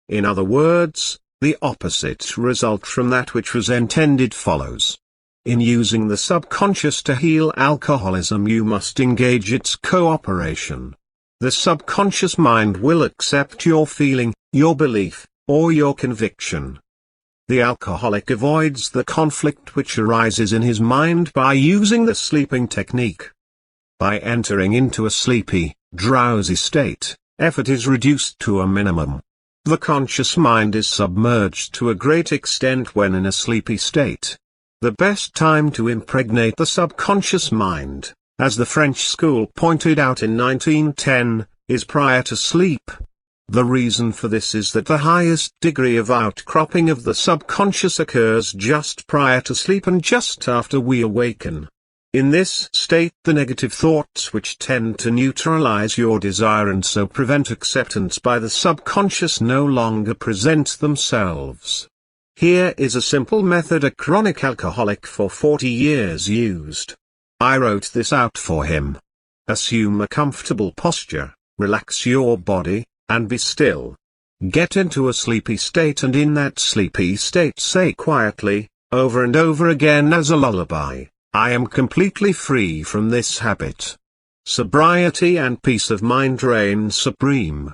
A: In other words, the opposite result from that which was intended follows. In using the subconscious to heal alcoholism, you must engage its cooperation. The subconscious mind will accept your feeling, your belief, or your conviction. The alcoholic avoids the conflict which arises in his mind by using the sleeping technique. By entering into a sleepy, drowsy state, effort is reduced to a minimum. The conscious mind is submerged to a great extent when in a sleepy state. The best time to impregnate the subconscious mind, as the French school pointed out in 1910, is prior to sleep. The reason for this is that the highest degree of outcropping of the subconscious occurs just prior to sleep and just after we awaken. In this state, the negative thoughts which tend to neutralize your desire and so prevent acceptance by the subconscious no longer present themselves. Here is a simple method a chronic alcoholic for 40 years used. I wrote this out for him. Assume a comfortable posture, relax your body, and be still. Get into a sleepy state, and in that sleepy state say quietly, over and over again as a lullaby, "I am completely free from this habit. Sobriety and peace of mind reign supreme."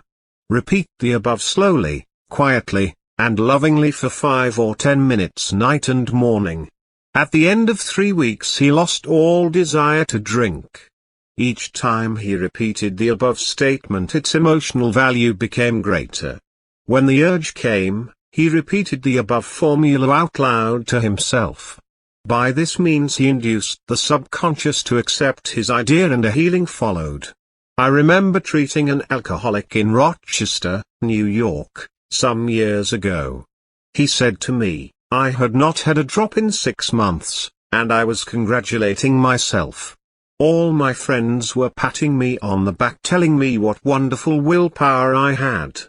A: Repeat the above slowly, quietly, and lovingly for 5 or 10 minutes night and morning. At the end of 3 weeks he lost all desire to drink. Each time he repeated the above statement, its emotional value became greater. When the urge came, he repeated the above formula out loud to himself. By this means he induced the subconscious to accept his idea and a healing followed. I remember treating an alcoholic in Rochester, New York, some years ago. He said to me, I had not had a drop in 6 months, and I was congratulating myself. All my friends were patting me on the back, telling me what wonderful willpower I had.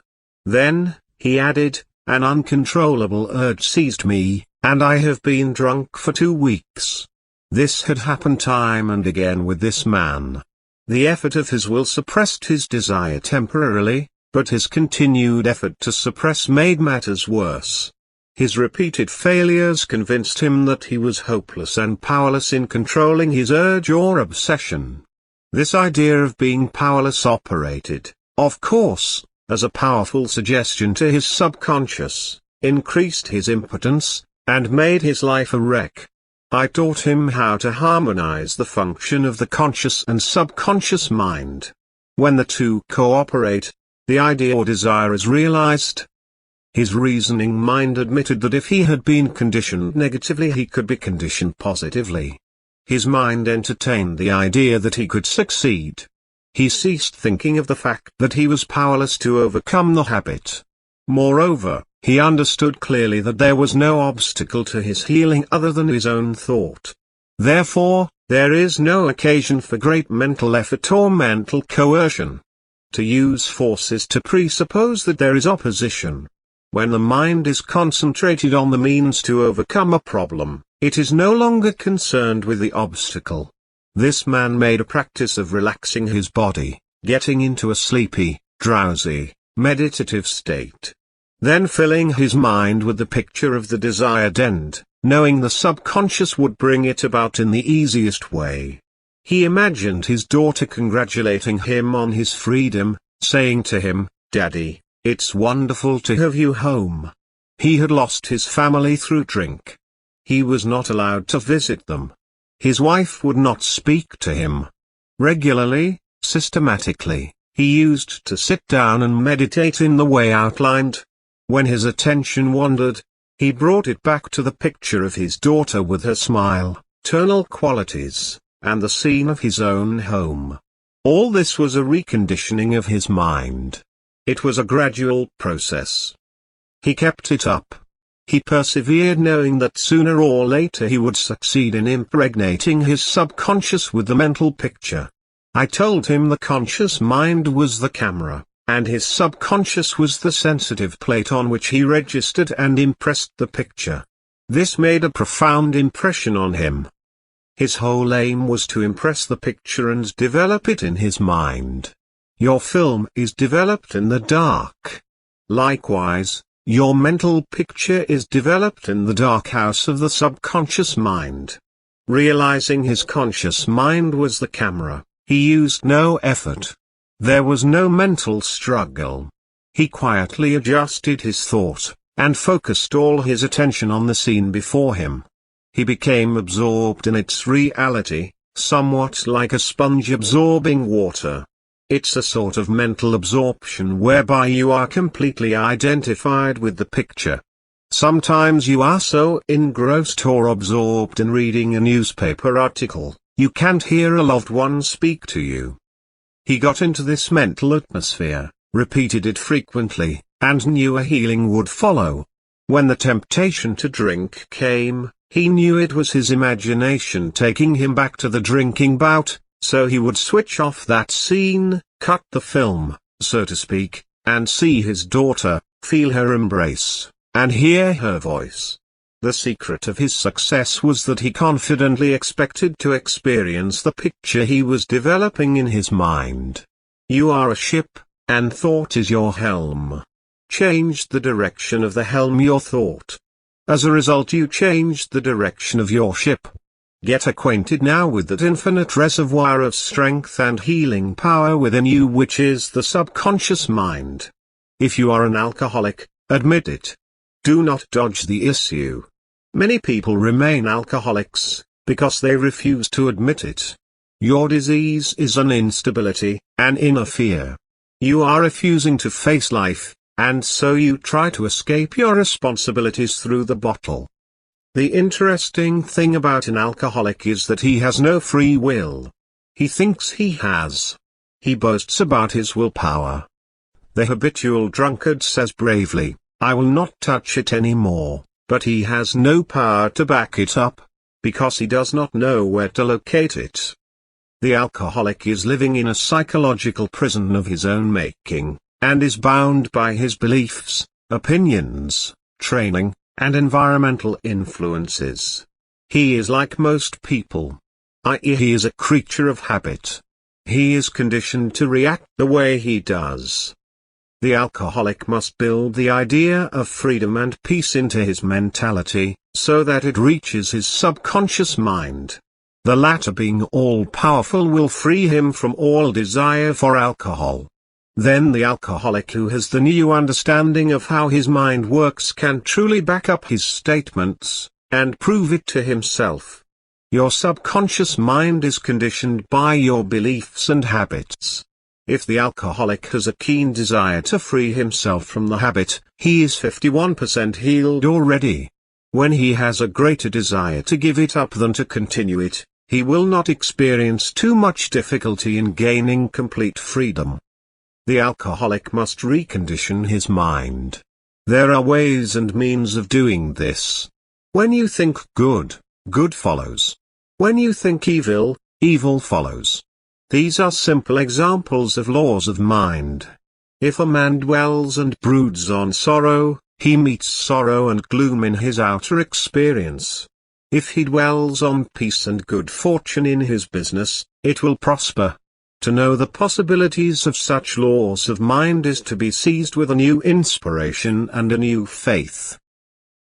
A: Then, he added, an uncontrollable urge seized me, and I have been drunk for 2 weeks. This had happened time and again with this man. The effort of his will suppressed his desire temporarily, but his continued effort to suppress made matters worse. His repeated failures convinced him that he was hopeless and powerless in controlling his urge or obsession. This idea of being powerless operated, of course, as a powerful suggestion to his subconscious, increased his impotence, and made his life a wreck. I taught him how to harmonize the function of the conscious and subconscious mind. When the two cooperate, the idea or desire is realized. His reasoning mind admitted that if he had been conditioned negatively, he could be conditioned positively. His mind entertained the idea that he could succeed. He ceased thinking of the fact that he was powerless to overcome the habit. Moreover, he understood clearly that there was no obstacle to his healing other than his own thought. Therefore, there is no occasion for great mental effort or mental coercion. To use force is to presuppose that there is opposition. When the mind is concentrated on the means to overcome a problem, it is no longer concerned with the obstacle. This man made a practice of relaxing his body, getting into a sleepy, drowsy, meditative state. Then filling his mind with the picture of the desired end, knowing the subconscious would bring it about in the easiest way. He imagined his daughter congratulating him on his freedom, saying to him, "Daddy, it's wonderful to have you home." He had lost his family through drink. He was not allowed to visit them. His wife would not speak to him. Regularly, systematically, he used to sit down and meditate in the way outlined. When his attention wandered, he brought it back to the picture of his daughter with her smile, eternal qualities, and the scene of his own home. All this was a reconditioning of his mind. It was a gradual process. He kept it up. He persevered, knowing that sooner or later he would succeed in impregnating his subconscious with the mental picture. I told him the conscious mind was the camera, and his subconscious was the sensitive plate on which he registered and impressed the picture. This made a profound impression on him. His whole aim was to impress the picture and develop it in his mind. Your film is developed in the dark. Likewise, your mental picture is developed in the dark house of the subconscious mind. Realizing his conscious mind was the camera, he used no effort. There was no mental struggle. He quietly adjusted his thought, and focused all his attention on the scene before him. He became absorbed in its reality, somewhat like a sponge absorbing water. It's a sort of mental absorption whereby you are completely identified with the picture. Sometimes you are so engrossed or absorbed in reading a newspaper article, you can't hear a loved one speak to you. He got into this mental atmosphere, repeated it frequently, and knew a healing would follow. When the temptation to drink came, he knew it was his imagination taking him back to the drinking bout, so he would switch off that scene, cut the film, so to speak, and see his daughter, feel her embrace, and hear her voice. The secret of his success was that he confidently expected to experience the picture he was developing in his mind. You are a ship, and thought is your helm. Change the direction of the helm, your thought. As a result, you changed the direction of your ship. Get acquainted now with that infinite reservoir of strength and healing power within you, which is the subconscious mind. If you are an alcoholic, admit it. Do not dodge the issue. Many people remain alcoholics, because they refuse to admit it. Your disease is an instability, an inner fear. You are refusing to face life, and so you try to escape your responsibilities through the bottle. The interesting thing about an alcoholic is that he has no free will. He thinks he has. He boasts about his willpower. The habitual drunkard says bravely, "I will not touch it anymore," but he has no power to back it up, because he does not know where to locate it. The alcoholic is living in a psychological prison of his own making, and is bound by his beliefs, opinions, training, and environmental influences. He is like most people. I.e., he is a creature of habit. He is conditioned to react the way he does. The alcoholic must build the idea of freedom and peace into his mentality, so that it reaches his subconscious mind. The latter, being all-powerful, will free him from all desire for alcohol. Then the alcoholic who has the new understanding of how his mind works can truly back up his statements, and prove it to himself. Your subconscious mind is conditioned by your beliefs and habits. If the alcoholic has a keen desire to free himself from the habit, he is 51% healed already. When he has a greater desire to give it up than to continue it, he will not experience too much difficulty in gaining complete freedom. The alcoholic must recondition his mind. There are ways and means of doing this. When you think good, good follows. When you think evil, evil follows. These are simple examples of laws of mind. If a man dwells and broods on sorrow, he meets sorrow and gloom in his outer experience. If he dwells on peace and good fortune in his business, it will prosper. To know the possibilities of such laws of mind is to be seized with a new inspiration and a new faith.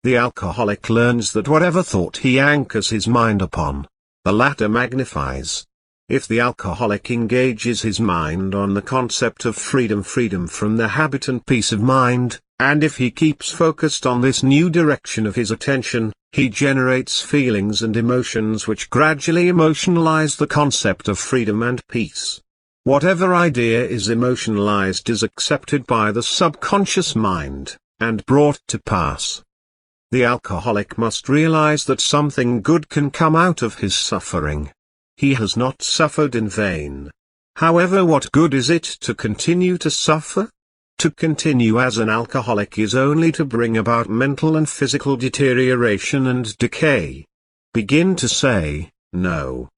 A: The alcoholic learns that whatever thought he anchors his mind upon, the latter magnifies. If the alcoholic engages his mind on the concept of freedom from the habit and peace of mind, and if he keeps focused on this new direction of his attention, he generates feelings and emotions which gradually emotionalize the concept of freedom and peace. Whatever idea is emotionalized is accepted by the subconscious mind, and brought to pass. The alcoholic must realize that something good can come out of his suffering. He has not suffered in vain. However, what good is it to continue to suffer? To continue as an alcoholic is only to bring about mental and physical deterioration and decay. Begin to say, no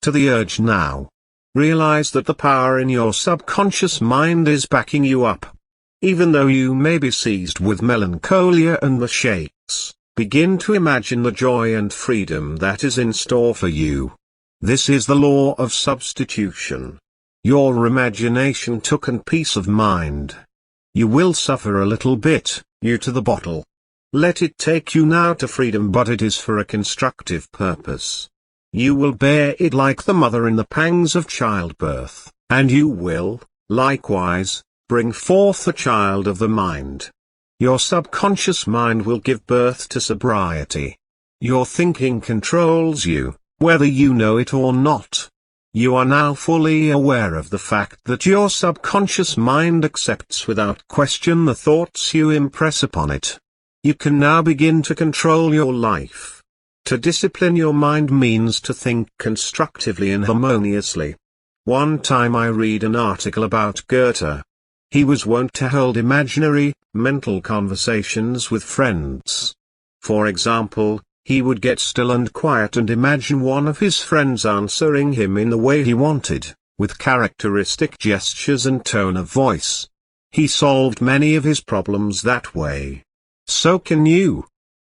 A: to the urge now. Realize that the power in your subconscious mind is backing you up. Even though you may be seized with melancholia and the shakes, begin to imagine the joy and freedom that is in store for you. This is the law of substitution. Your imagination took an peace of mind. You will suffer a little bit, you to the bottle. Let it take you now to freedom, but it is for a constructive purpose. You will bear it like the mother in the pangs of childbirth, and you will, likewise, bring forth a child of the mind. Your subconscious mind will give birth to sobriety. Your thinking controls you, whether you know it or not. You are now fully aware of the fact that your subconscious mind accepts without question the thoughts you impress upon it. You can now begin to control your life. To discipline your mind means to think constructively and harmoniously. One time I read an article about Goethe. He was wont to hold imaginary, mental conversations with friends. For example, he would get still and quiet and imagine one of his friends answering him in the way he wanted, with characteristic gestures and tone of voice. He solved many of his problems that way. So can you.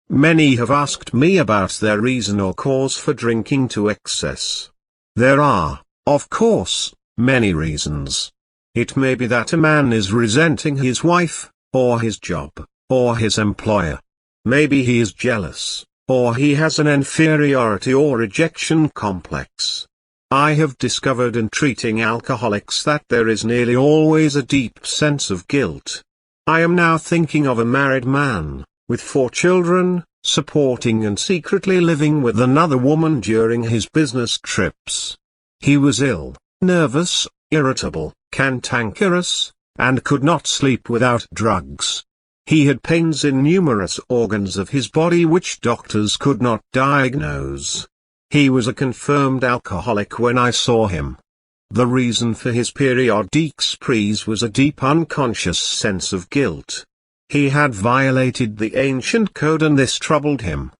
A: Many have asked me about their reason or cause for drinking to excess. There are, of course, many reasons. It may be that a man is resenting his wife, or his job, or his employer. Maybe he is jealous, or he has an inferiority or rejection complex. I have discovered in treating alcoholics that there is nearly always a deep sense of guilt. I am now thinking of a married man, with 4 children, supporting and secretly living with another woman during his business trips. He was ill, nervous, irritable, cantankerous, and could not sleep without drugs. He had pains in numerous organs of his body which doctors could not diagnose. He was a confirmed alcoholic when I saw him. The reason for his periodic sprees was a deep unconscious sense of guilt. He had violated the ancient code and this troubled him.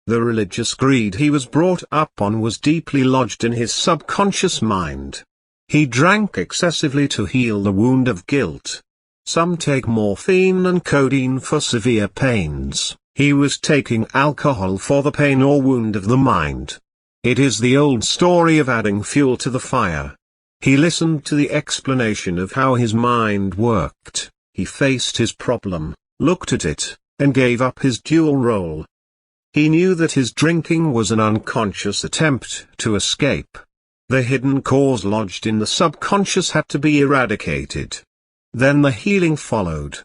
A: The religious creed he was brought up on was deeply lodged in his subconscious mind. He drank excessively to heal the wound of guilt. Some take morphine and codeine for severe pains. He was taking alcohol for the pain or wound of the mind. It is the old story of adding fuel to the fire. He listened to the explanation of how his mind worked. He faced his problem, looked at it, and gave up his dual role. He knew that his drinking was an unconscious attempt to escape. The hidden cause lodged in the subconscious had to be eradicated. Then the healing followed.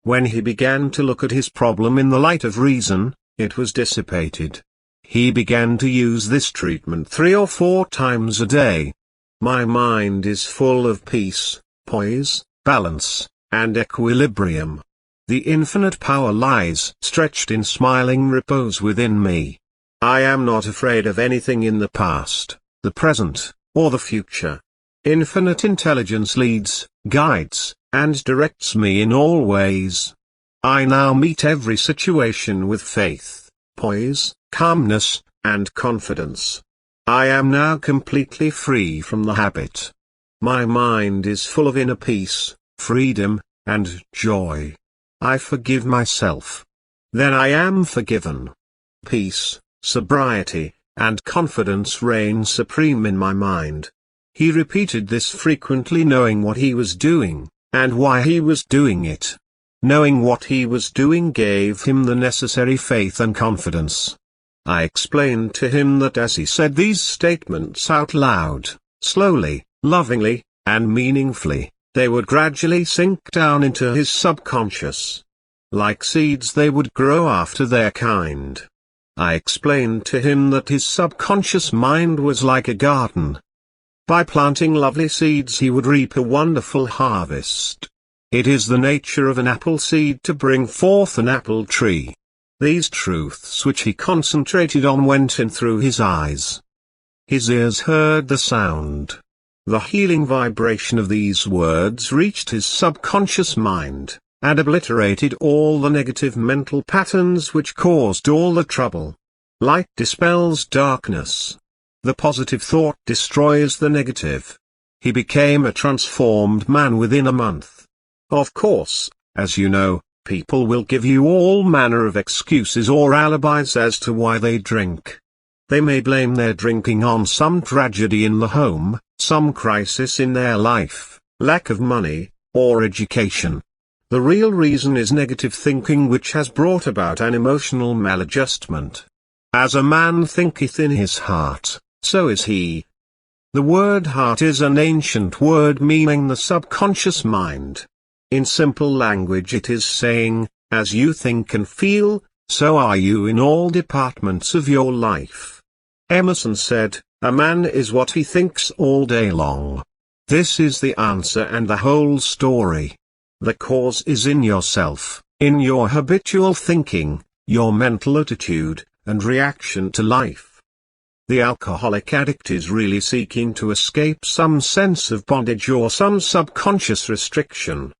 A: When he began to look at his problem in the light of reason, it was dissipated. He began to use this treatment 3 or 4 times a day. My mind is full of peace, poise, balance, and equilibrium. The infinite power lies stretched in smiling repose within me. I am not afraid of anything in the past, the present, or the future. Infinite intelligence leads, guides, and directs me in all ways. I now meet every situation with faith, poise, calmness, and confidence. I am now completely free from the habit. My mind is full of inner peace, freedom, and joy. I forgive myself. Then I am forgiven. Peace, sobriety, and confidence reign supreme in my mind. He repeated this frequently, knowing what he was doing, and why he was doing it. Knowing what he was doing gave him the necessary faith and confidence. I explained to him that as he said these statements out loud, slowly, lovingly, and meaningfully, they would gradually sink down into his subconscious. Like seeds, they would grow after their kind. I explained to him that his subconscious mind was like a garden. By planting lovely seeds he would reap a wonderful harvest. It is the nature of an apple seed to bring forth an apple tree. These truths which he concentrated on went in through his eyes. His ears heard the sound. The healing vibration of these words reached his subconscious mind, and obliterated all the negative mental patterns which caused all the trouble. Light dispels darkness. The positive thought destroys the negative. He became a transformed man within a month. Of course, as you know, people will give you all manner of excuses or alibis as to why they drink. They may blame their drinking on some tragedy in the home, some crisis in their life, lack of money, or education. The real reason is negative thinking, which has brought about an emotional maladjustment. As a man thinketh in his heart, so is he. The word heart is an ancient word meaning the subconscious mind. In simple language it is saying, as you think and feel, so are you in all departments of your life. Emerson said, a man is what he thinks all day long. This is the answer and the whole story. The cause is in yourself, in your habitual thinking, your mental attitude, and reaction to life. The alcoholic addict is really seeking to escape some sense of bondage or some subconscious restriction.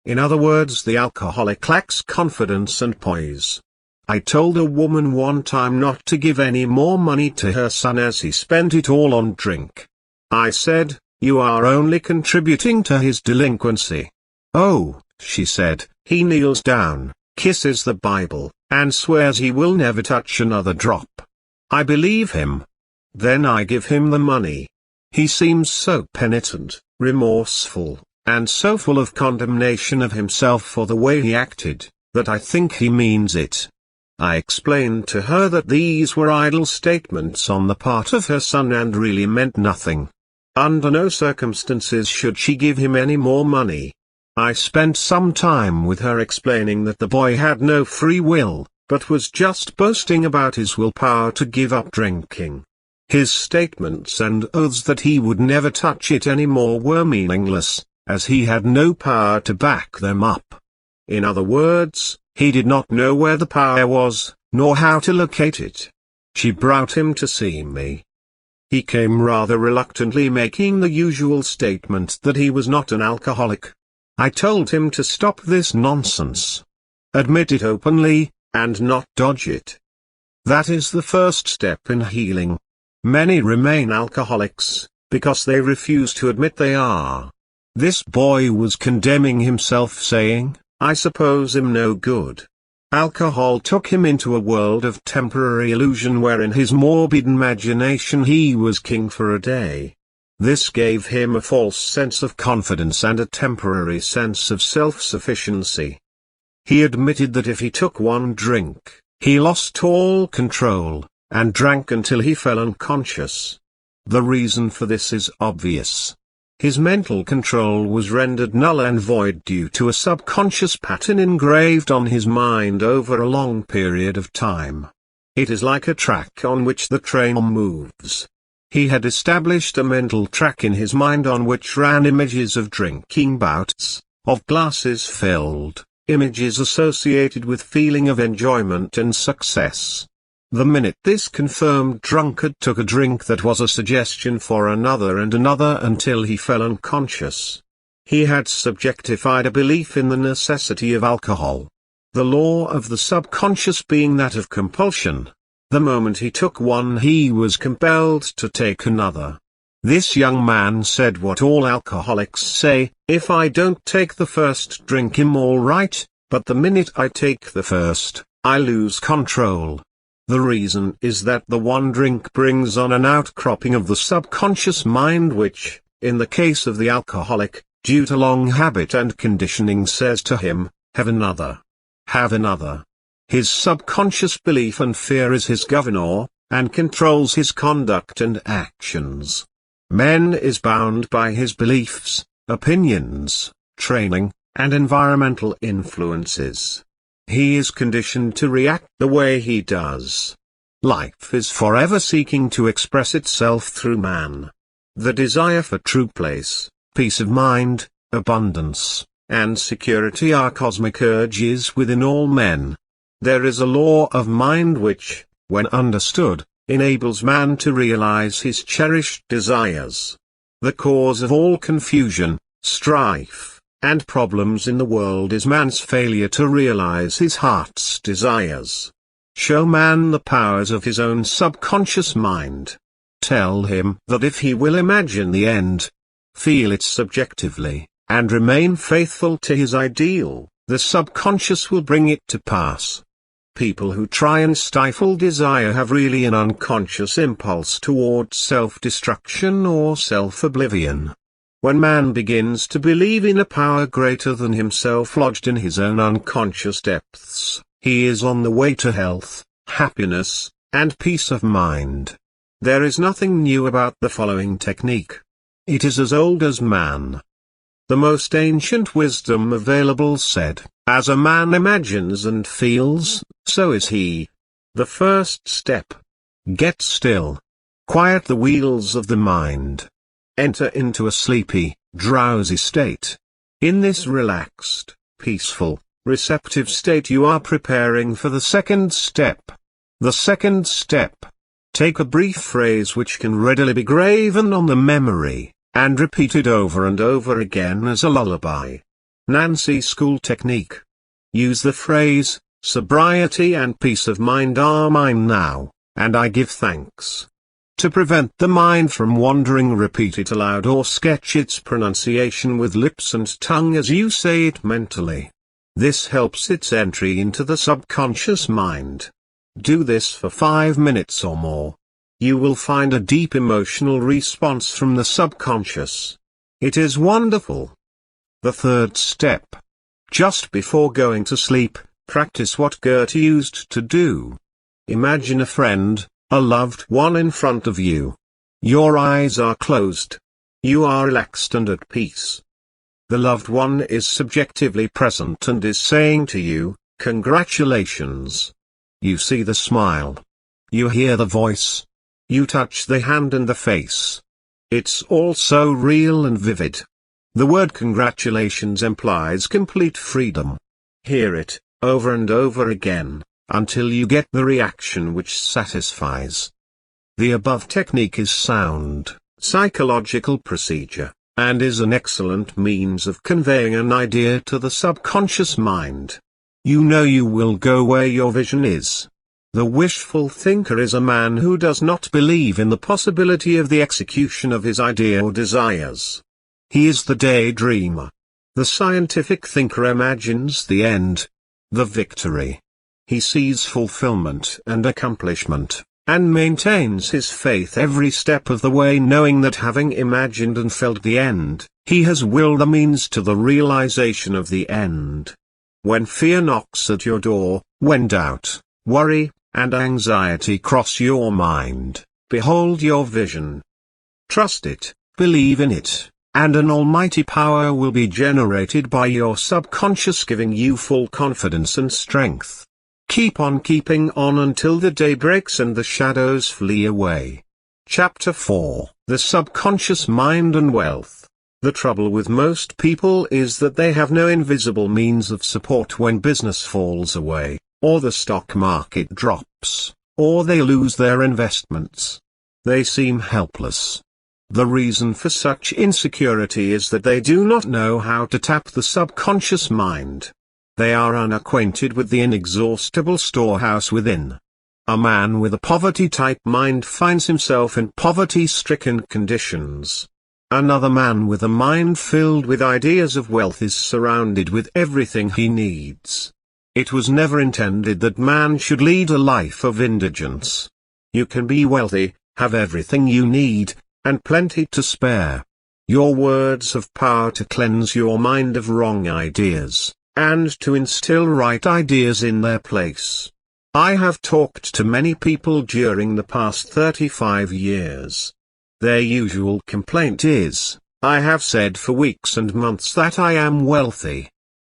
A: In other words, the alcoholic lacks confidence and poise. I told a woman one time not to give any more money to her son as he spent it all on drink. I said, you are only contributing to his delinquency. Oh, she said, he kneels down, kisses the Bible, and swears he will never touch another drop. I believe him. Then I give him the money. He seems so penitent, remorseful, and so full of condemnation of himself for the way he acted, that I think he means it. I explained to her that these were idle statements on the part of her son and really meant nothing. Under no circumstances should she give him any more money. I spent some time with her explaining that the boy had no free will, but was just boasting about his willpower to give up drinking. His statements and oaths that he would never touch it any more were meaningless. as he had no power to back them up. In other words, he did not know where the power was, nor how to locate it. She brought him to see me. He came rather reluctantly, making the usual statement that he was not an alcoholic. I told him to stop this nonsense. Admit it openly, and not dodge it. That is the first step in healing. Many remain alcoholics, because they refuse to admit they are. This boy was condemning himself, saying, "I suppose I'm no good." Alcohol took him into a world of temporary illusion where in his morbid imagination he was king for a day. This gave him a false sense of confidence and a temporary sense of self-sufficiency. He admitted that if he took one drink, he lost all control, and drank until he fell unconscious. The reason for this is obvious. His mental control was rendered null and void due to a subconscious pattern engraved on his mind over a long period of time. It is like a track on which the train moves. He had established a mental track in his mind on which ran images of drinking bouts, of glasses filled, images associated with feeling of enjoyment and success. The minute this confirmed drunkard took a drink, that was a suggestion for another and another until he fell unconscious. He had subjectified a belief in the necessity of alcohol. The law of the subconscious being that of compulsion. The moment he took one, he was compelled to take another. This young man said what all alcoholics say: "If I don't take the first drink, I'm all right, but the minute I take the first, I lose control." The reason is that the one drink brings on an outcropping of the subconscious mind which, in the case of the alcoholic, due to long habit and conditioning, says to him, "Have another. Have another." His subconscious belief and fear is his governor, and controls his conduct and actions. Man is bound by his beliefs, opinions, training, and environmental influences. He is conditioned to react the way he does. Life is forever seeking to express itself through man. The desire for true place, peace of mind, abundance, and security are cosmic urges within all men. There is a law of mind which, when understood, enables man to realize his cherished desires. The cause of all confusion, strife, and problems in the world is man's failure to realize his heart's desires. Show man the powers of his own subconscious mind. Tell him that if he will imagine the end, feel it subjectively, and remain faithful to his ideal, the subconscious will bring it to pass. People who try and stifle desire have really an unconscious impulse towards self-destruction or self-oblivion. When man begins to believe in a power greater than himself lodged in his own unconscious depths, he is on the way to health, happiness, and peace of mind. There is nothing new about the following technique. It is as old as man. The most ancient wisdom available said, "As a man imagines and feels, so is he." The first step. Get still. Quiet the wheels of the mind. Enter into a sleepy, drowsy state. In this relaxed, peaceful, receptive state you are preparing for the second step. The second step. Take a brief phrase which can readily be graven on the memory, and repeat it over and over again as a lullaby. Nancy School technique. Use the phrase, "Sobriety and peace of mind are mine now, and I give thanks." To prevent the mind from wandering, repeat it aloud or sketch its pronunciation with lips and tongue as you say it mentally. This helps its entry into the subconscious mind. Do this for 5 minutes or more. You will find a deep emotional response from the subconscious. It is wonderful. The third step. Just before going to sleep, practice what Goethe used to do. Imagine a friend, a loved one in front of you. Your eyes are closed. You are relaxed and at peace. The loved one is subjectively present and is saying to you, "Congratulations." You see the smile. You hear the voice. You touch the hand and the face. It's all so real and vivid. The word congratulations implies complete freedom. Hear it, over and over again, until you get the reaction which satisfies. The above technique is sound, psychological procedure, and is an excellent means of conveying an idea to the subconscious mind. You know you will go where your vision is. The wishful thinker is a man who does not believe in the possibility of the execution of his idea or desires. He is the daydreamer. The scientific thinker imagines the end, the victory. He sees fulfillment and accomplishment, and maintains his faith every step of the way, knowing that having imagined and felt the end, he has willed the means to the realization of the end. When fear knocks at your door, when doubt, worry, and anxiety cross your mind, behold your vision. Trust it, believe in it, and an almighty power will be generated by your subconscious, giving you full confidence and strength. Keep on keeping on until the day breaks and the shadows flee away. Chapter 4: The Subconscious Mind and Wealth. The trouble with most people is that they have no invisible means of support when business falls away, or the stock market drops, or they lose their investments. They seem helpless. The reason for such insecurity is that they do not know how to tap the subconscious mind. They are unacquainted with the inexhaustible storehouse within. A man with a poverty-type mind finds himself in poverty-stricken conditions. Another man with a mind filled with ideas of wealth is surrounded with everything he needs. It was never intended that man should lead a life of indigence. You can be wealthy, have everything you need, and plenty to spare. Your words have power to cleanse your mind of wrong ideas, and to instill right ideas in their place. I have talked to many people during the past 35 years. Their usual complaint is, I have said for weeks and months that I am wealthy.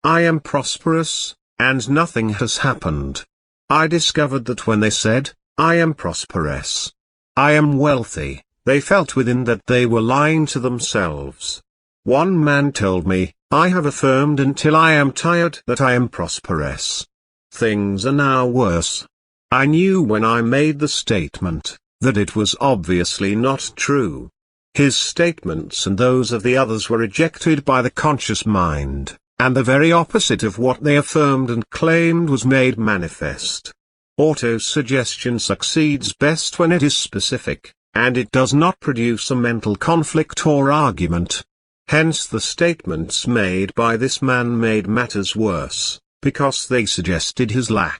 A: I am prosperous, and nothing has happened. I discovered that when they said, I am prosperous, I am wealthy, they felt within that they were lying to themselves. One man told me, I have affirmed until I am tired that I am prosperous. Things are now worse. I knew when I made the statement, that it was obviously not true. His statements and those of the others were rejected by the conscious mind, and the very opposite of what they affirmed and claimed was made manifest. Autosuggestion succeeds best when it is specific, and it does not produce a mental conflict or argument. Hence the statements made by this man made matters worse, because they suggested his lack.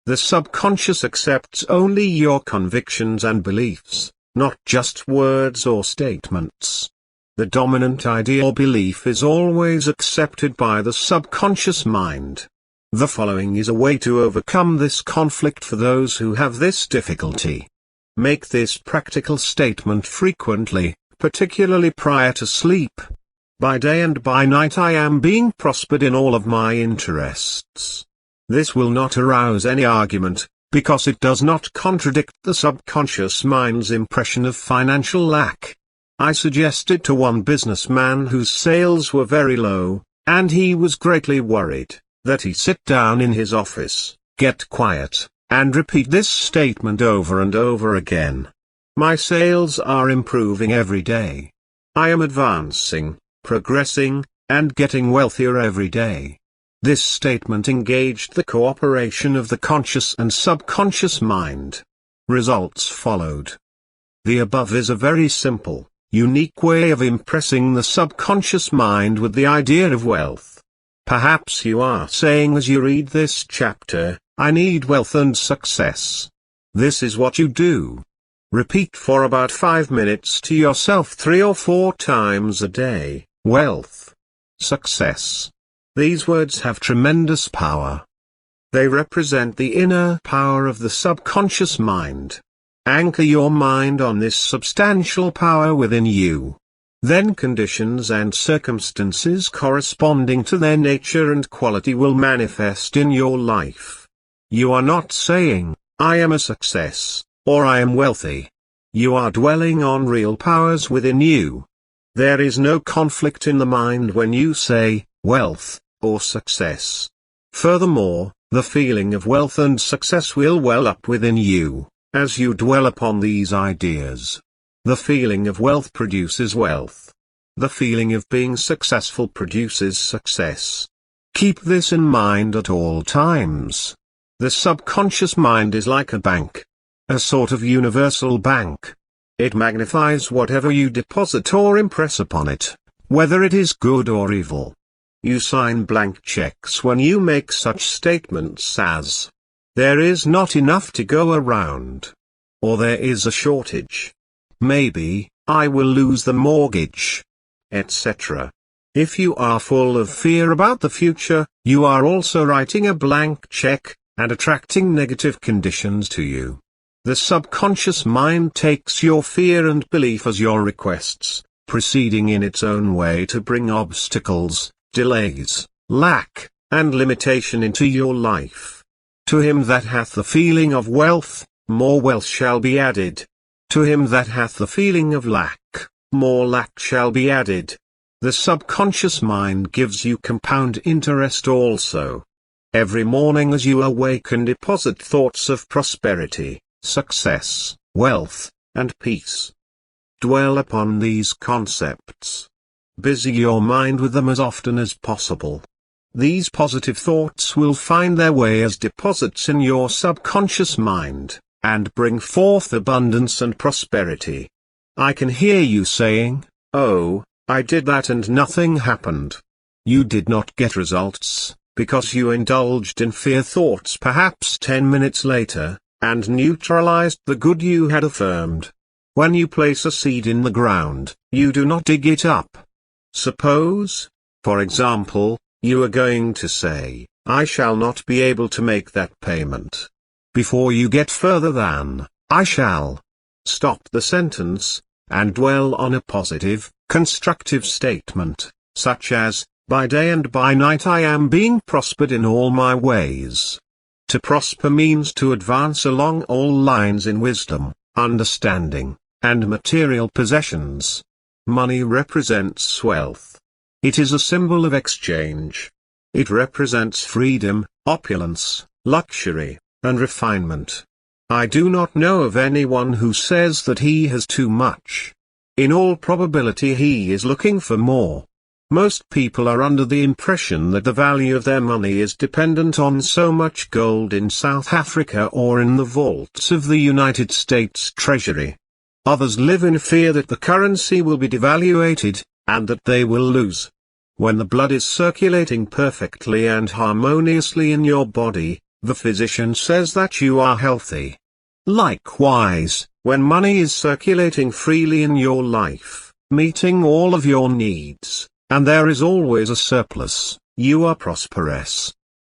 A: The subconscious accepts only your convictions and beliefs, not just words or statements. The dominant idea or belief is always accepted by the subconscious mind. The following is a way to overcome this conflict for those who have this difficulty. Make this practical statement frequently, particularly prior to sleep. By day and by night I am being prospered in all of my interests. This will not arouse any argument, because it does not contradict the subconscious mind's impression of financial lack. I suggested to one businessman whose sales were very low, and he was greatly worried, that he sit down in his office, get quiet, and repeat this statement over and over again. My sales are improving every day. I am advancing, progressing, and getting wealthier every day. This statement engaged the cooperation of the conscious and subconscious mind. Results followed. The above is a very simple, unique way of impressing the subconscious mind with the idea of wealth. Perhaps you are saying as you read this chapter, I need wealth and success. This is what you do. Repeat for about 5 minutes to yourself 3 or 4 times a day, wealth, success. These words have tremendous power. They represent the inner power of the subconscious mind. Anchor your mind on this substantial power within you. Then conditions and circumstances corresponding to their nature and quality will manifest in your life. You are not saying, I am a success, or I am wealthy. You are dwelling on real powers within you. There is no conflict in the mind when you say, wealth, or success. Furthermore, the feeling of wealth and success will well up within you, as you dwell upon these ideas. The feeling of wealth produces wealth. The feeling of being successful produces success. Keep this in mind at all times. The subconscious mind is like a bank. A sort of universal bank. It magnifies whatever you deposit or impress upon it, whether it is good or evil. You sign blank checks when you make such statements as, "There is not enough to go around," or "There is a shortage," "Maybe, I will lose the mortgage," etc. If you are full of fear about the future, you are also writing a blank check, and attracting negative conditions to you. The subconscious mind takes your fear and belief as your requests, proceeding in its own way to bring obstacles, delays, lack, and limitation into your life. To him that hath the feeling of wealth, more wealth shall be added. To him that hath the feeling of lack, more lack shall be added. The subconscious mind gives you compound interest also. Every morning as you awaken, deposit thoughts of prosperity, success, wealth, and peace. Dwell upon these concepts. Busy your mind with them as often as possible. These positive thoughts will find their way as deposits in your subconscious mind, and bring forth abundance and prosperity. I can hear you saying, "Oh, I did that and nothing happened." You did not get results, because you indulged in fear thoughts perhaps 10 minutes later, and neutralized the good you had affirmed. When you place a seed in the ground, you do not dig it up. Suppose, for example, you are going to say, "I shall not be able to make that payment." Before you get further than, "I shall," stop the sentence, and dwell on a positive, constructive statement, such as, "By day and by night I am being prospered in all my ways." To prosper means to advance along all lines in wisdom, understanding, and material possessions. Money represents wealth. It is a symbol of exchange. It represents freedom, opulence, luxury, and refinement. I do not know of anyone who says that he has too much. In all probability he is looking for more. Most people are under the impression that the value of their money is dependent on so much gold in South Africa or in the vaults of the United States Treasury. Others live in fear that the currency will be devaluated, and that they will lose. When the blood is circulating perfectly and harmoniously in your body, the physician says that you are healthy. Likewise, when money is circulating freely in your life, meeting all of your needs, and there is always a surplus, you are prosperous.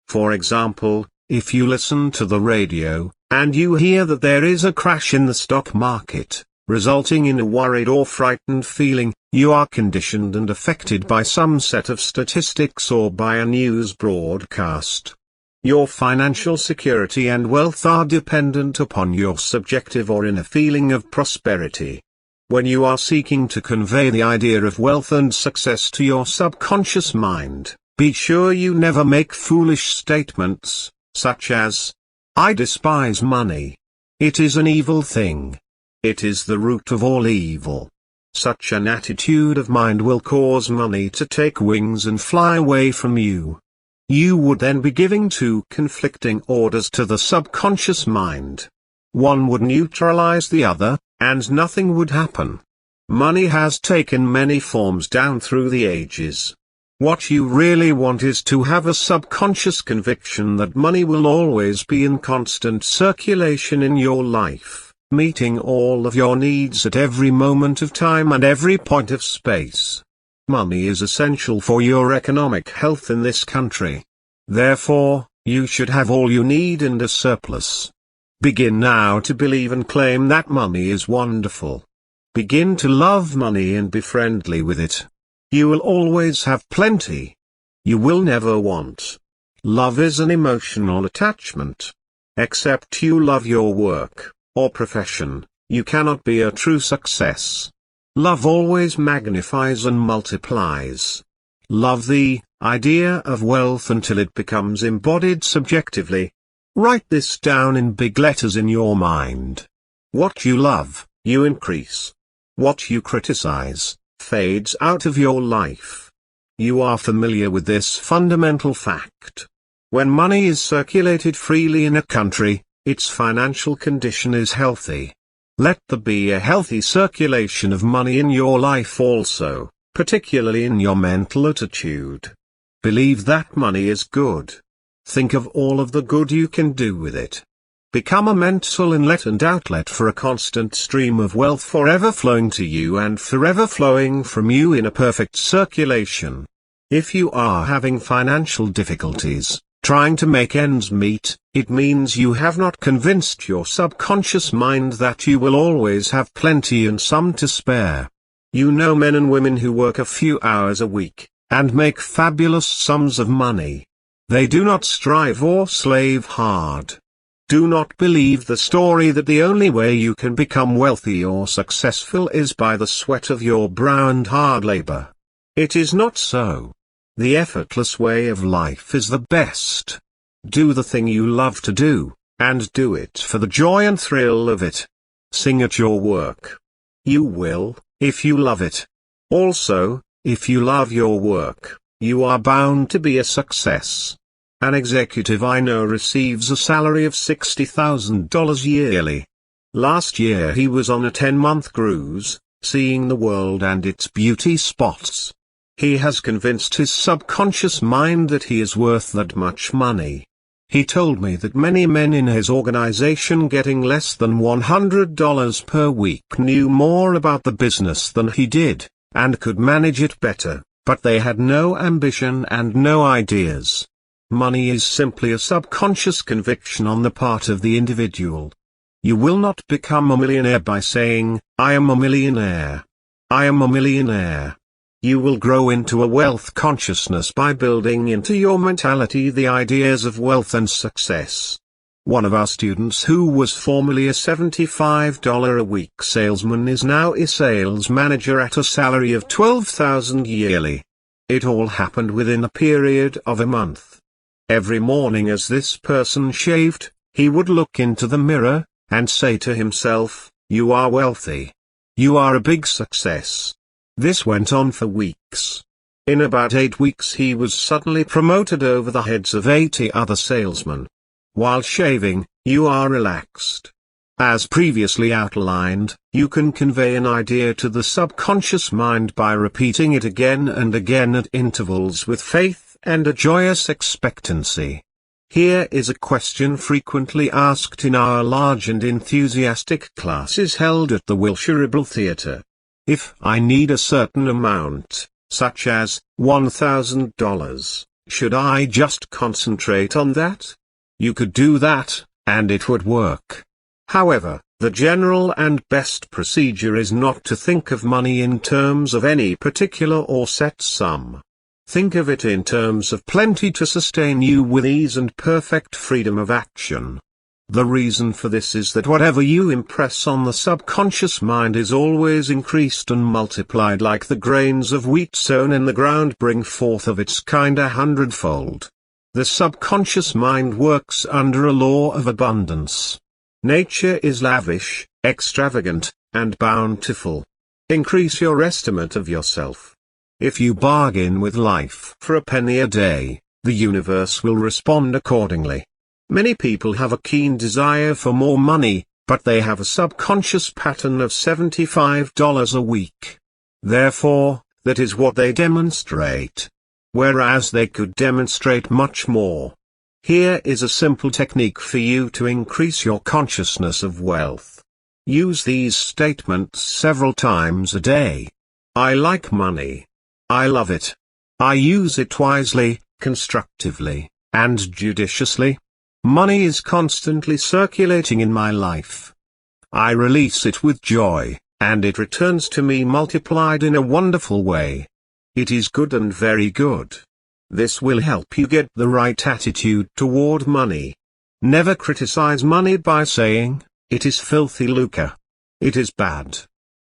A: For example, if you listen to the radio, and you hear that there is a crash in the stock market, resulting in a worried or frightened feeling, you are conditioned and affected by some set of statistics or by a news broadcast. Your financial security and wealth are dependent upon your subjective or inner feeling of prosperity. When you are seeking to convey the idea of wealth and success to your subconscious mind, be sure you never make foolish statements, such as, "I despise money. It is an evil thing. It is the root of all evil." Such an attitude of mind will cause money to take wings and fly away from you. You would then be giving two conflicting orders to the subconscious mind. One would neutralize the other, and nothing would happen. Money has taken many forms down through the ages. What you really want is to have a subconscious conviction that money will always be in constant circulation in your life, meeting all of your needs at every moment of time and every point of space. Money is essential for your economic health in this country. Therefore, you should have all you need and a surplus. Begin now to believe and claim that money is wonderful. Begin to love money and be friendly with it. You will always have plenty. You will never want. Love is an emotional attachment. Except you love your work, or profession, you cannot be a true success. Love always magnifies and multiplies. Love the idea of wealth until it becomes embodied subjectively. Write this down in big letters in your mind. What you love, you increase. What you criticize, fades out of your life. You are familiar with this fundamental fact. When money is circulated freely in a country, its financial condition is healthy. Let there be a healthy circulation of money in your life also, particularly in your mental attitude. Believe that money is good. Think of all of the good you can do with it. Become a mental inlet and outlet for a constant stream of wealth forever flowing to you and forever flowing from you in a perfect circulation. If you are having financial difficulties, trying to make ends meet, it means you have not convinced your subconscious mind that you will always have plenty and some to spare. You know men and women who work a few hours a week, and make fabulous sums of money. They do not strive or slave hard. Do not believe the story that the only way you can become wealthy or successful is by the sweat of your brow and hard labor. It is not so. The effortless way of life is the best. Do the thing you love to do, and do it for the joy and thrill of it. Sing at your work. You will, if you love it. Also, if you love your work, you are bound to be a success. An executive I know receives a salary of $60,000 yearly. Last year he was on a 10-month cruise, seeing the world and its beauty spots. He has convinced his subconscious mind that he is worth that much money. He told me that many men in his organization getting less than $100 per week knew more about the business than he did, and could manage it better, but they had no ambition and no ideas. Money is simply a subconscious conviction on the part of the individual. You will not become a millionaire by saying, "I am a millionaire. I am a millionaire." You will grow into a wealth consciousness by building into your mentality the ideas of wealth and success. One of our students who was formerly a $75 a week salesman is now a sales manager at a salary of $12,000 yearly. It all happened within a period of a month. Every morning as this person shaved, he would look into the mirror, and say to himself, "You are wealthy. You are a big success." This went on for weeks. In about 8 weeks he was suddenly promoted over the heads of 80 other salesmen. While shaving, you are relaxed. As previously outlined, you can convey an idea to the subconscious mind by repeating it again and again at intervals with faith and a joyous expectancy. Here is a question frequently asked in our large and enthusiastic classes held at the Wilshire Theatre. If I need a certain amount, such as $1,000, should I just concentrate on that? You could do that, and it would work. However, the general and best procedure is not to think of money in terms of any particular or set sum. Think of it in terms of plenty to sustain you with ease and perfect freedom of action. The reason for this is that whatever you impress on the subconscious mind is always increased and multiplied, like the grains of wheat sown in the ground bring forth of its kind 100-fold. The subconscious mind works under a law of abundance. Nature is lavish, extravagant, and bountiful. Increase your estimate of yourself. If you bargain with life for a penny a day, the universe will respond accordingly. Many people have a keen desire for more money, but they have a subconscious pattern of $75 a week. Therefore, that is what they demonstrate. Whereas they could demonstrate much more. Here is a simple technique for you to increase your consciousness of wealth. Use these statements several times a day. I like money. I love it. I use it wisely, constructively, and judiciously. Money is constantly circulating in my life. I release it with joy, and it returns to me multiplied in a wonderful way. It is good and very good. This will help you get the right attitude toward money. Never criticize money by saying, "It is filthy lucre. It is bad.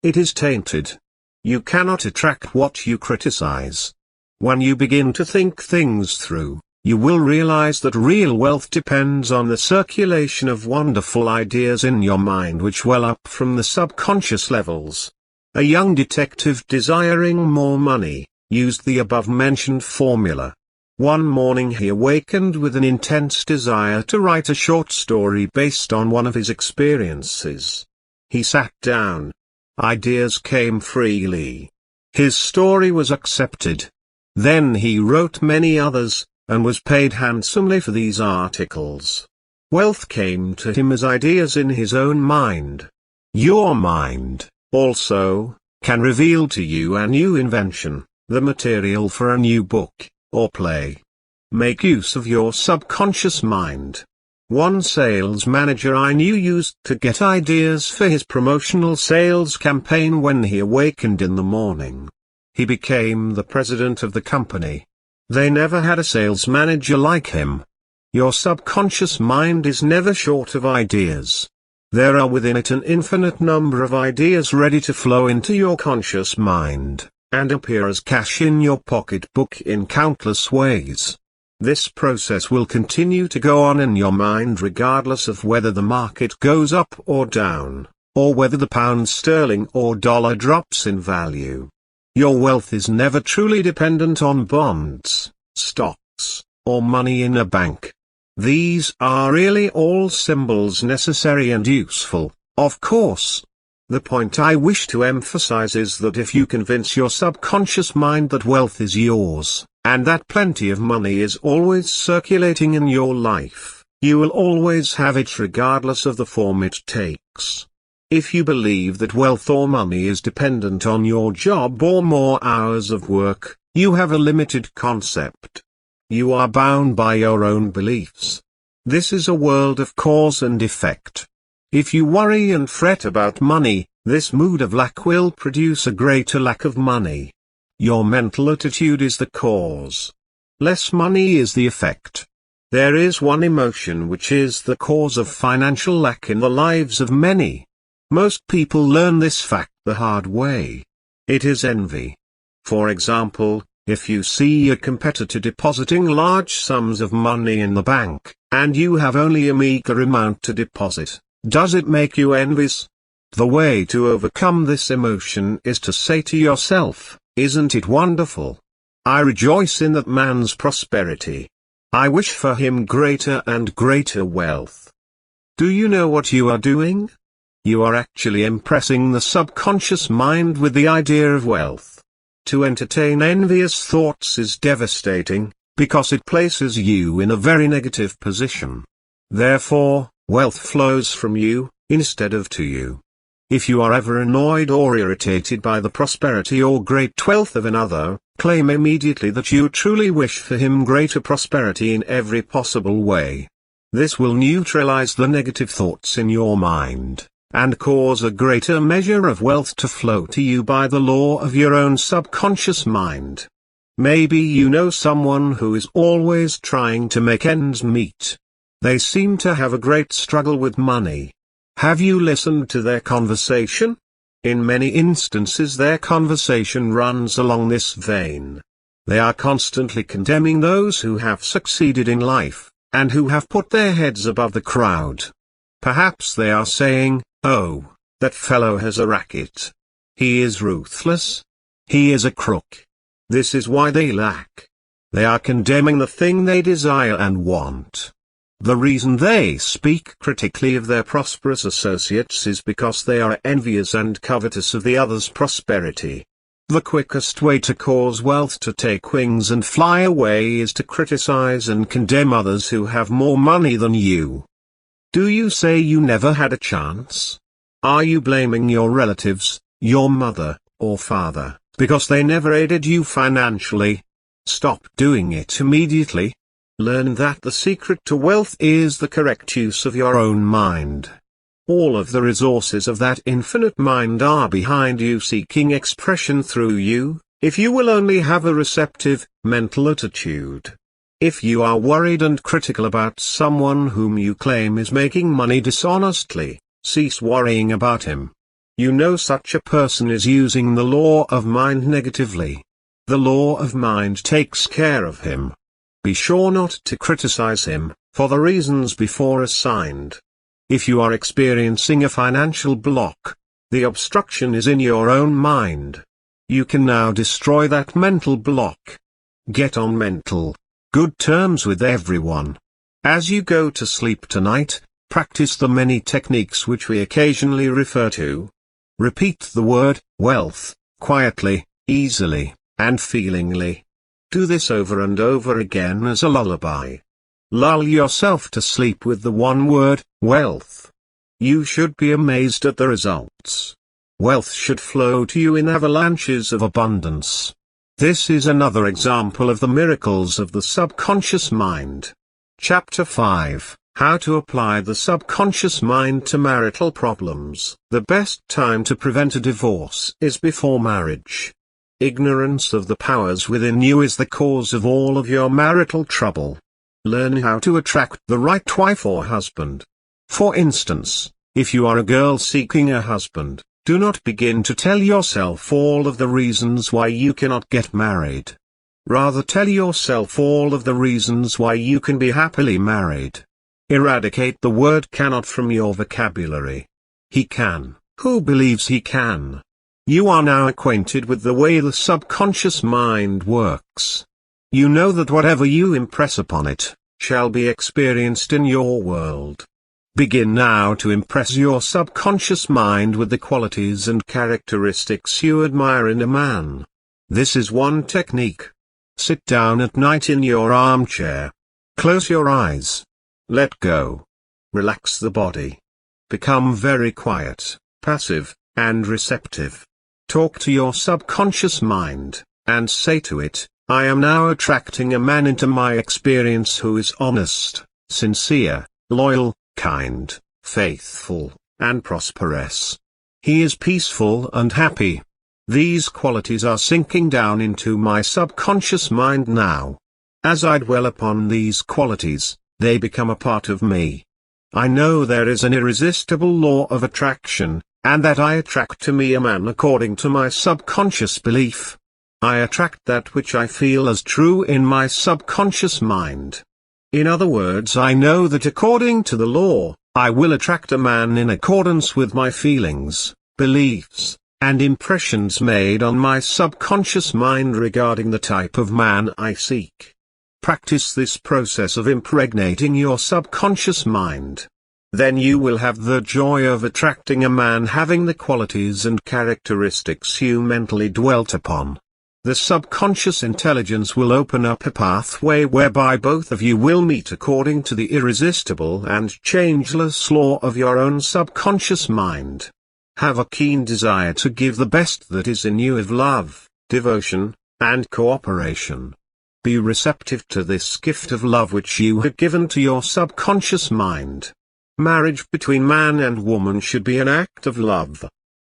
A: It is tainted. You cannot attract what you criticize. When you begin to think things through, you will realize that real wealth depends on the circulation of wonderful ideas in your mind which well up from the subconscious levels. A young detective desiring more money used the above-mentioned formula. One morning he awakened with an intense desire to write a short story based on one of his experiences. He sat down. Ideas came freely. His story was accepted. Then he wrote many others, and was paid handsomely for these articles. Wealth came to him as ideas in his own mind. Your mind, also, can reveal to you a new invention, the material for a new book, or play. Make use of your subconscious mind. One sales manager I knew used to get ideas for his promotional sales campaign when he awakened in the morning. He became the president of the company. They never had a sales manager like him. Your subconscious mind is never short of ideas. There are within it an infinite number of ideas ready to flow into your conscious mind, and appear as cash in your pocketbook in countless ways. This process will continue to go on in your mind regardless of whether the market goes up or down, or whether the pound sterling or dollar drops in value. Your wealth is never truly dependent on bonds, stocks, or money in a bank. These are really all symbols necessary and useful, of course. The point I wish to emphasize is that if you convince your subconscious mind that wealth is yours, and that plenty of money is always circulating in your life, you will always have it regardless of the form it takes. If you believe that wealth or money is dependent on your job or more hours of work, you have a limited concept. You are bound by your own beliefs. This is a world of cause and effect. If you worry and fret about money, this mood of lack will produce a greater lack of money. Your mental attitude is the cause. Less money is the effect. There is one emotion which is the cause of financial lack in the lives of many. Most people learn this fact the hard way. It is envy. For example, if you see a competitor depositing large sums of money in the bank, and you have only a meager amount to deposit, does it make you envious? The way to overcome this emotion is to say to yourself, "Isn't it wonderful? I rejoice in that man's prosperity. I wish for him greater and greater wealth." Do you know what you are doing? You are actually impressing the subconscious mind with the idea of wealth. To entertain envious thoughts is devastating, because it places you in a very negative position. Therefore, wealth flows from you, instead of to you. If you are ever annoyed or irritated by the prosperity or great wealth of another, claim immediately that you truly wish for him greater prosperity in every possible way. This will neutralize the negative thoughts in your mind, and cause a greater measure of wealth to flow to you by the law of your own subconscious mind. Maybe you know someone who is always trying to make ends meet. They seem to have a great struggle with money. Have you listened to their conversation? In many instances their conversation runs along this vein. They are constantly condemning those who have succeeded in life, and who have put their heads above the crowd. Perhaps they are saying, "Oh, that fellow has a racket. He is ruthless. He is a crook." This is why they lack. They are condemning the thing they desire and want. The reason they speak critically of their prosperous associates is because they are envious and covetous of the other's prosperity. The quickest way to cause wealth to take wings and fly away is to criticize and condemn others who have more money than you. Do you say you never had a chance? Are you blaming your relatives, your mother, or father, because they never aided you financially? Stop doing it immediately. Learn that the secret to wealth is the correct use of your own mind. All of the resources of that infinite mind are behind you, seeking expression through you, if you will only have a receptive, mental attitude. If you are worried and critical about someone whom you claim is making money dishonestly, cease worrying about him. you know such a person is using the law of mind negatively. The law of mind takes care of him. Be sure not to criticize him, for the reasons before assigned. If you are experiencing a financial block, the obstruction is in your own mind. You can now destroy that mental block. Get on mental good terms with everyone. As you go to sleep tonight, practice the many techniques which we occasionally refer to. Repeat the word wealth quietly, easily, and feelingly. Do this over and over again as a lullaby. Lull yourself to sleep with the one word, wealth. You should be amazed at the results. Wealth should flow to you in avalanches of abundance. This is another example of the miracles of the subconscious mind. Chapter 5, How to Apply the Subconscious Mind to Marital Problems. The best time to prevent a divorce is before marriage. Ignorance of the powers within you is the cause of all of your marital trouble. Learn how to attract the right wife or husband. For instance, if you are a girl seeking a husband, do not begin to tell yourself all of the reasons why you cannot get married. Rather tell yourself all of the reasons why you can be happily married. Eradicate the word cannot from your vocabulary. He can. Who believes he can? You are now acquainted with the way the subconscious mind works. You know that whatever you impress upon it, shall be experienced in your world. Begin now to impress your subconscious mind with the qualities and characteristics you admire in a man. This is one technique. Sit down at night in your armchair. Close your eyes. Let go. Relax the body. Become very quiet, passive, and receptive. Talk to your subconscious mind, and say to it, I am now attracting a man into my experience who is honest, sincere, loyal, kind, faithful, and prosperous. He is peaceful and happy. These qualities are sinking down into my subconscious mind now. As I dwell upon these qualities, they become a part of me. I know there is an irresistible law of attraction, and that I attract to me a man according to my subconscious belief. I attract that which I feel as true in my subconscious mind. In other words, I know that according to the law, I will attract a man in accordance with my feelings, beliefs, and impressions made on my subconscious mind regarding the type of man I seek. Practice this process of impregnating your subconscious mind. Then you will have the joy of attracting a man having the qualities and characteristics you mentally dwelt upon. The subconscious intelligence will open up a pathway whereby both of you will meet according to the irresistible and changeless law of your own subconscious mind. Have a keen desire to give the best that is in you of love, devotion, and cooperation. Be receptive to this gift of love which you have given to your subconscious mind. Marriage between man and woman should be an act of love.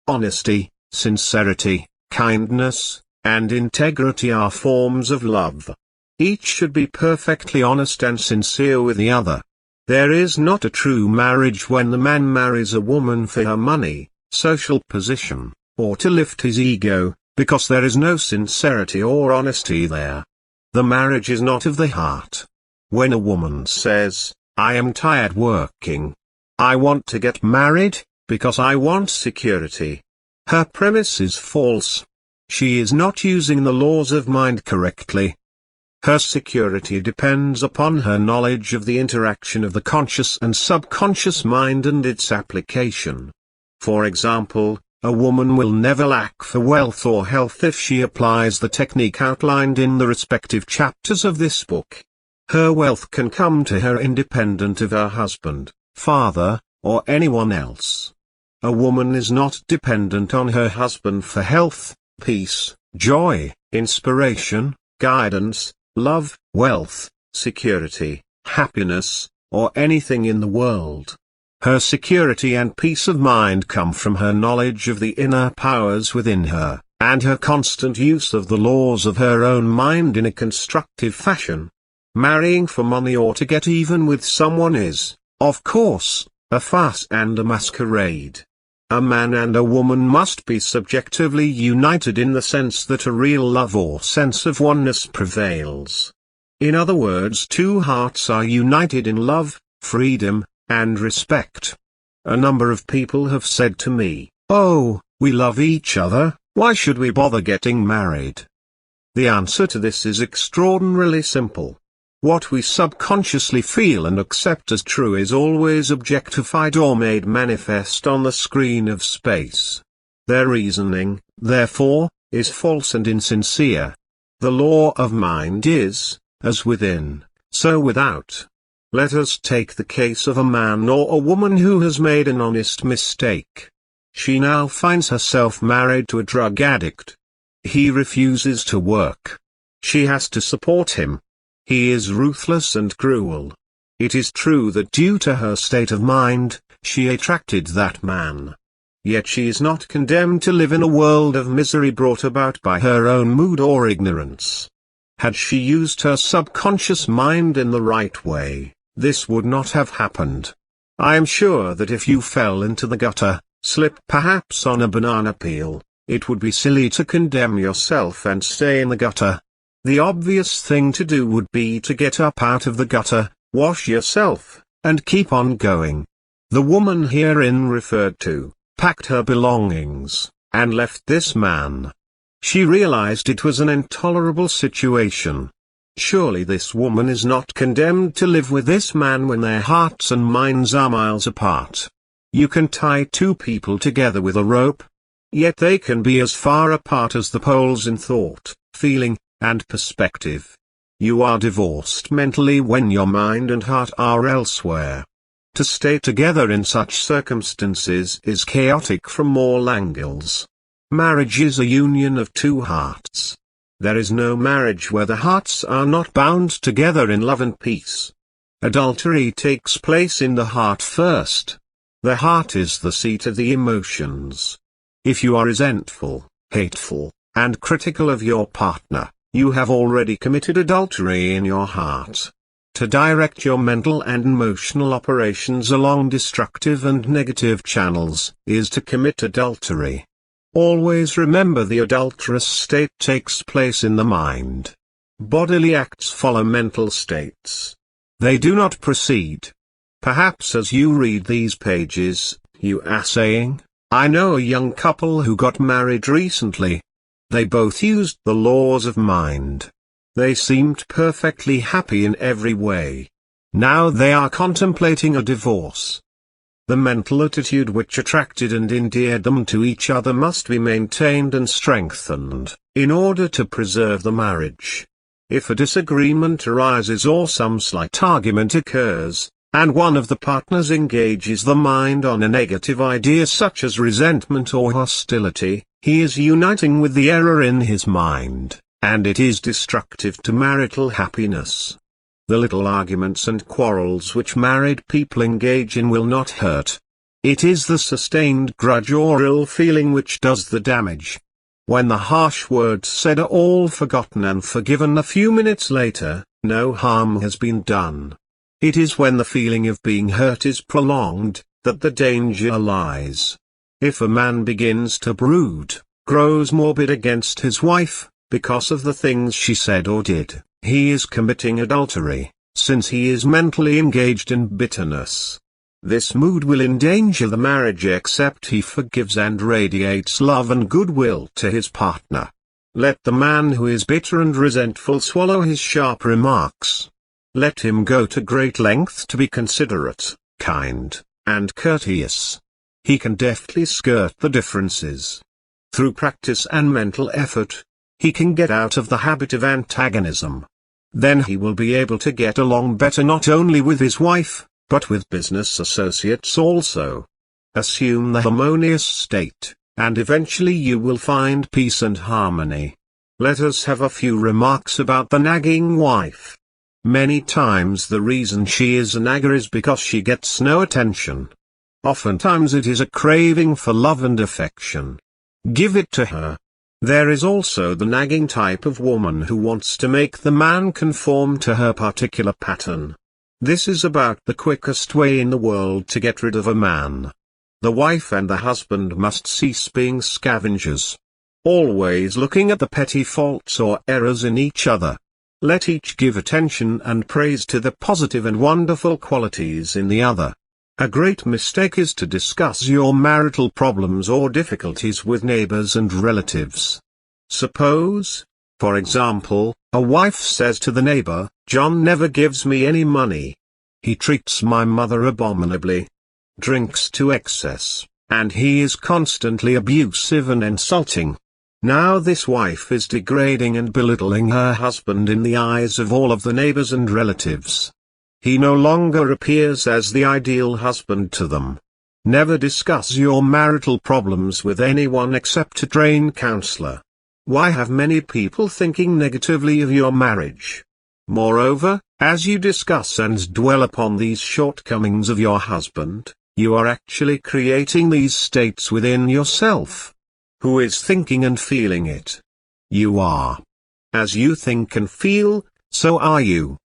A: Honesty, sincerity, kindness, and integrity are forms of love. Each should be perfectly honest and sincere with the other. There is not a true marriage when the man marries a woman for her money, social position, or to lift his ego, because there is no sincerity or honesty there. The marriage is not of the heart. When a woman says, I am tired working, I want to get married, because I want security, her premise is false. She is not using the laws of mind correctly. Her security depends upon her knowledge of the interaction of the conscious and subconscious mind and its application. For example, a woman will never lack for wealth or health if she applies the technique outlined in the respective chapters of this book. Her wealth can come to her independent of her husband, father, or anyone else. A woman is not dependent on her husband for health, peace, joy, inspiration, guidance, love, wealth, security, happiness, or anything in the world. Her security and peace of mind come from her knowledge of the inner powers within her, and her constant use of the laws of her own mind in a constructive fashion. Marrying for money or to get even with someone is, of course, a farce and a masquerade. A man and a woman must be subjectively united in the sense that a real love or sense of oneness prevails. In other words, two hearts are united in love, freedom, and respect. A number of people have said to me, "Oh, we love each other, why should we bother getting married?" The answer to this is extraordinarily simple. What we subconsciously feel and accept as true is always objectified or made manifest on the screen of space. Their reasoning, therefore, is false and insincere. The law of mind is, as within, so without. Let us take the case of a man or a woman who has made an honest mistake. She now finds herself married to a drug addict. He refuses to work. She has to support him. He is ruthless and cruel. It is true that due to her state of mind, she attracted that man. Yet she is not condemned to live in a world of misery brought about by her own mood or ignorance. Had she used her subconscious mind in the right way, this would not have happened. I am sure that if you fell into the gutter, slipped perhaps on a banana peel, it would be silly to condemn yourself and stay in the gutter. The obvious thing to do would be to get up out of the gutter, wash yourself, and keep on going. The woman herein referred to, packed her belongings, and left this man. She realized it was an intolerable situation. Surely this woman is not condemned to live with this man when their hearts and minds are miles apart. You can tie two people together with a rope, yet they can be as far apart as the poles in thought, feeling, and perspective. You are divorced mentally when your mind and heart are elsewhere. To stay together in such circumstances is chaotic from all angles. Marriage is a union of two hearts. There is no marriage where the hearts are not bound together in love and peace. Adultery takes place in the heart first. The heart is the seat of the emotions. If you are resentful, hateful, and critical of your partner, you have already committed adultery in your heart. To direct your mental and emotional operations along destructive and negative channels, is to commit adultery. Always remember the adulterous state takes place in the mind. Bodily acts follow mental states. They do not proceed. Perhaps as you read these pages, you are saying, "I know a young couple who got married recently. They both used the laws of mind. They seemed perfectly happy in every way. Now they are contemplating a divorce." The mental attitude which attracted and endeared them to each other must be maintained and strengthened, in order to preserve the marriage. If a disagreement arises or some slight argument occurs, and one of the partners engages the mind on a negative idea such as resentment or hostility, he is uniting with the error in his mind, and it is destructive to marital happiness. The little arguments and quarrels which married people engage in will not hurt. It is the sustained grudge or ill feeling which does the damage. When the harsh words said are all forgotten and forgiven a few minutes later, no harm has been done. It is when the feeling of being hurt is prolonged, that the danger lies. If a man begins to brood, grows morbid against his wife, because of the things she said or did, he is committing adultery, since he is mentally engaged in bitterness. This mood will endanger the marriage except he forgives and radiates love and goodwill to his partner. Let the man who is bitter and resentful swallow his sharp remarks. Let him go to great lengths to be considerate, kind, and courteous. He can deftly skirt the differences. Through practice and mental effort, he can get out of the habit of antagonism. Then he will be able to get along better not only with his wife, but with business associates also. Assume the harmonious state, and eventually you will find peace and harmony. Let us have a few remarks about the nagging wife. Many times the reason she is a nagger is because she gets no attention. Oftentimes it is a craving for love and affection. Give it to her. There is also the nagging type of woman who wants to make the man conform to her particular pattern. This is about the quickest way in the world to get rid of a man. The wife and the husband must cease being scavengers, always looking at the petty faults or errors in each other. Let each give attention and praise to the positive and wonderful qualities in the other. A great mistake is to discuss your marital problems or difficulties with neighbors and relatives. Suppose, for example, a wife says to the neighbor, "John never gives me any money. He treats my mother abominably, drinks to excess, and he is constantly abusive and insulting." Now this wife is degrading and belittling her husband in the eyes of all of the neighbors and relatives. He no longer appears as the ideal husband to them. Never discuss your marital problems with anyone except a trained counselor. Why have many people thinking negatively of your marriage? Moreover, as you discuss and dwell upon these shortcomings of your husband, you are actually creating these states within yourself. Who is thinking and feeling it? You are. As you think and feel, so are you.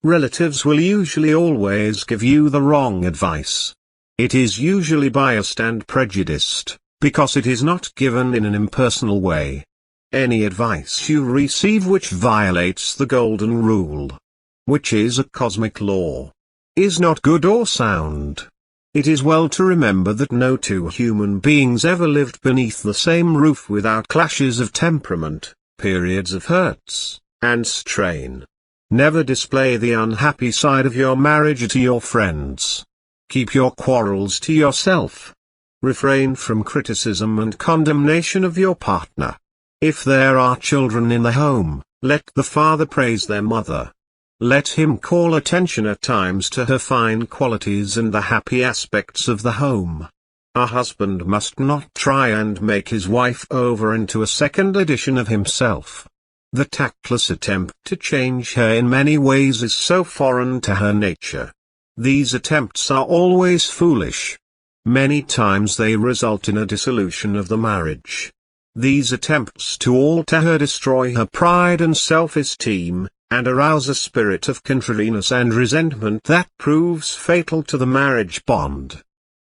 A: Relatives will usually always give you the wrong advice. It is usually biased and prejudiced, because it is not given in an impersonal way. Any advice you receive which violates the golden rule, which is a cosmic law, is not good or sound. It is well to remember that no two human beings ever lived beneath the same roof without clashes of temperament, periods of hurts and strain. Never display the unhappy side of your marriage to your friends. Keep your quarrels to yourself. Refrain from criticism and condemnation of your partner. If there are children in the home, let the father praise their mother. Let him call attention at times to her fine qualities and the happy aspects of the home. A husband must not try and make his wife over into a second edition of himself. The tactless attempt to change her in many ways is so foreign to her nature. These attempts are always foolish. Many times they result in a dissolution of the marriage. These attempts to alter her destroy her pride and self-esteem, and arouse a spirit of contrariness and resentment that proves fatal to the marriage bond.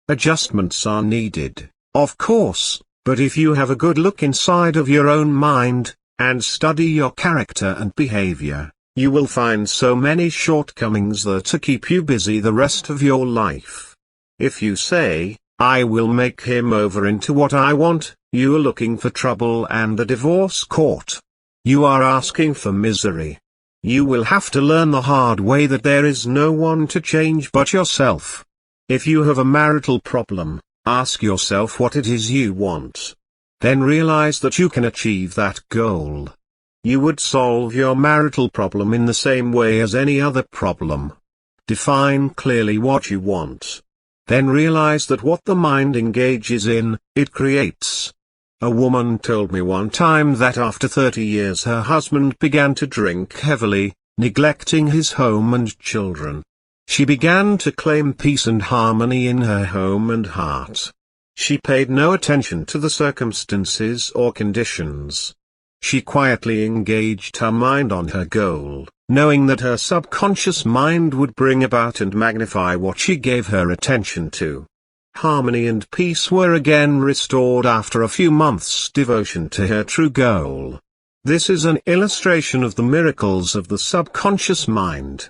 A: Adjustments are needed, of course, but if you have a good look inside of your own mind, and study your character and behavior, you will find so many shortcomings there to keep you busy the rest of your life. If you say, "I will make him over into what I want," you are looking for trouble and the divorce court. You are asking for misery. You will have to learn the hard way that there is no one to change but yourself. If you have a marital problem, ask yourself what it is you want. Then realize that you can achieve that goal. You would solve your marital problem in the same way as any other problem. Define clearly what you want. Then realize that what the mind engages in, it creates. A woman told me one time that after 30 years her husband began to drink heavily, neglecting his home and children. She began to claim peace and harmony in her home and heart. She paid no attention to the circumstances or conditions. She quietly engaged her mind on her goal, knowing that her subconscious mind would bring about and magnify what she gave her attention to. Harmony and peace were again restored after a few months' devotion to her true goal. This is an illustration of the miracles of the subconscious mind.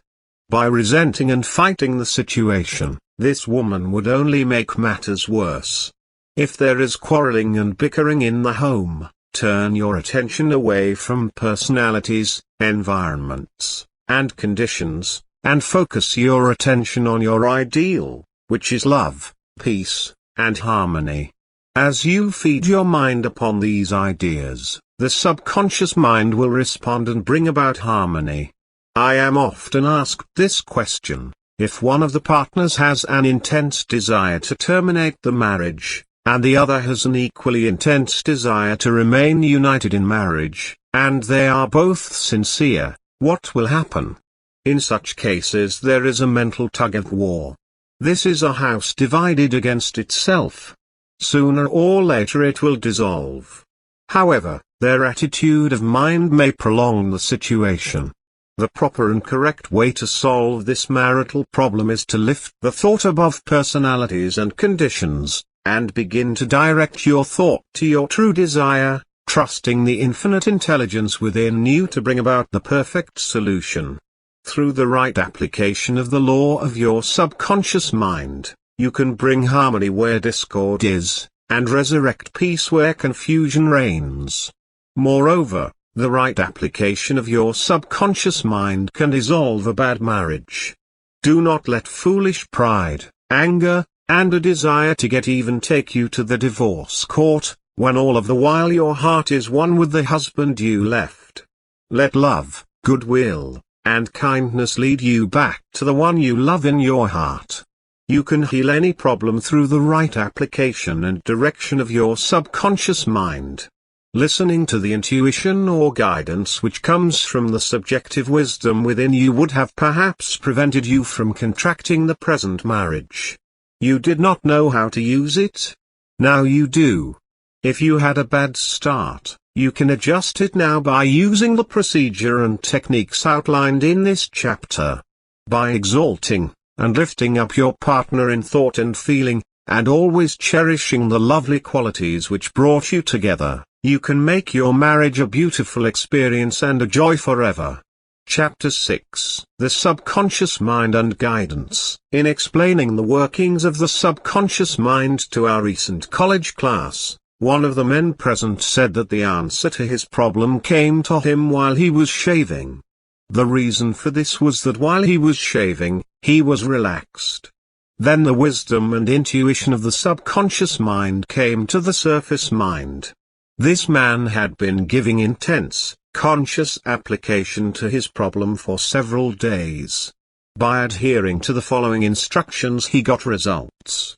A: By resenting and fighting the situation, this woman would only make matters worse. If there is quarreling and bickering in the home, turn your attention away from personalities, environments, and conditions, and focus your attention on your ideal, which is love, peace, and harmony. As you feed your mind upon these ideas, the subconscious mind will respond and bring about harmony. I am often asked this question: if one of the partners has an intense desire to terminate the marriage, and the other has an equally intense desire to remain united in marriage, and they are both sincere, what will happen? In such cases there is a mental tug-of-war. This is a house divided against itself. Sooner or later it will dissolve. However, their attitude of mind may prolong the situation. The proper and correct way to solve this marital problem is to lift the thought above personalities and conditions, and begin to direct your thought to your true desire, trusting the infinite intelligence within you to bring about the perfect solution. Through the right application of the law of your subconscious mind, you can bring harmony where discord is, and resurrect peace where confusion reigns. Moreover, the right application of your subconscious mind can dissolve a bad marriage. Do not let foolish pride, anger, and a desire to get even take you to the divorce court, when all of the while your heart is one with the husband you left. Let love, goodwill, and kindness lead you back to the one you love in your heart. You can heal any problem through the right application and direction of your subconscious mind. Listening to the intuition or guidance which comes from the subjective wisdom within you would have perhaps prevented you from contracting the present marriage. You did not know how to use it? Now you do. If you had a bad start, you can adjust it now by using the procedure and techniques outlined in this chapter. By exalting and lifting up your partner in thought and feeling, and always cherishing the lovely qualities which brought you together, you can make your marriage a beautiful experience and a joy forever. Chapter 6: The Subconscious Mind and Guidance. In explaining the workings of the subconscious mind to our recent college class, one of the men present said that the answer to his problem came to him while he was shaving. The reason for this was that while he was shaving, he was relaxed. Then the wisdom and intuition of the subconscious mind came to the surface mind. This man had been giving intense, conscious application to his problem for several days. By adhering to the following instructions he got results.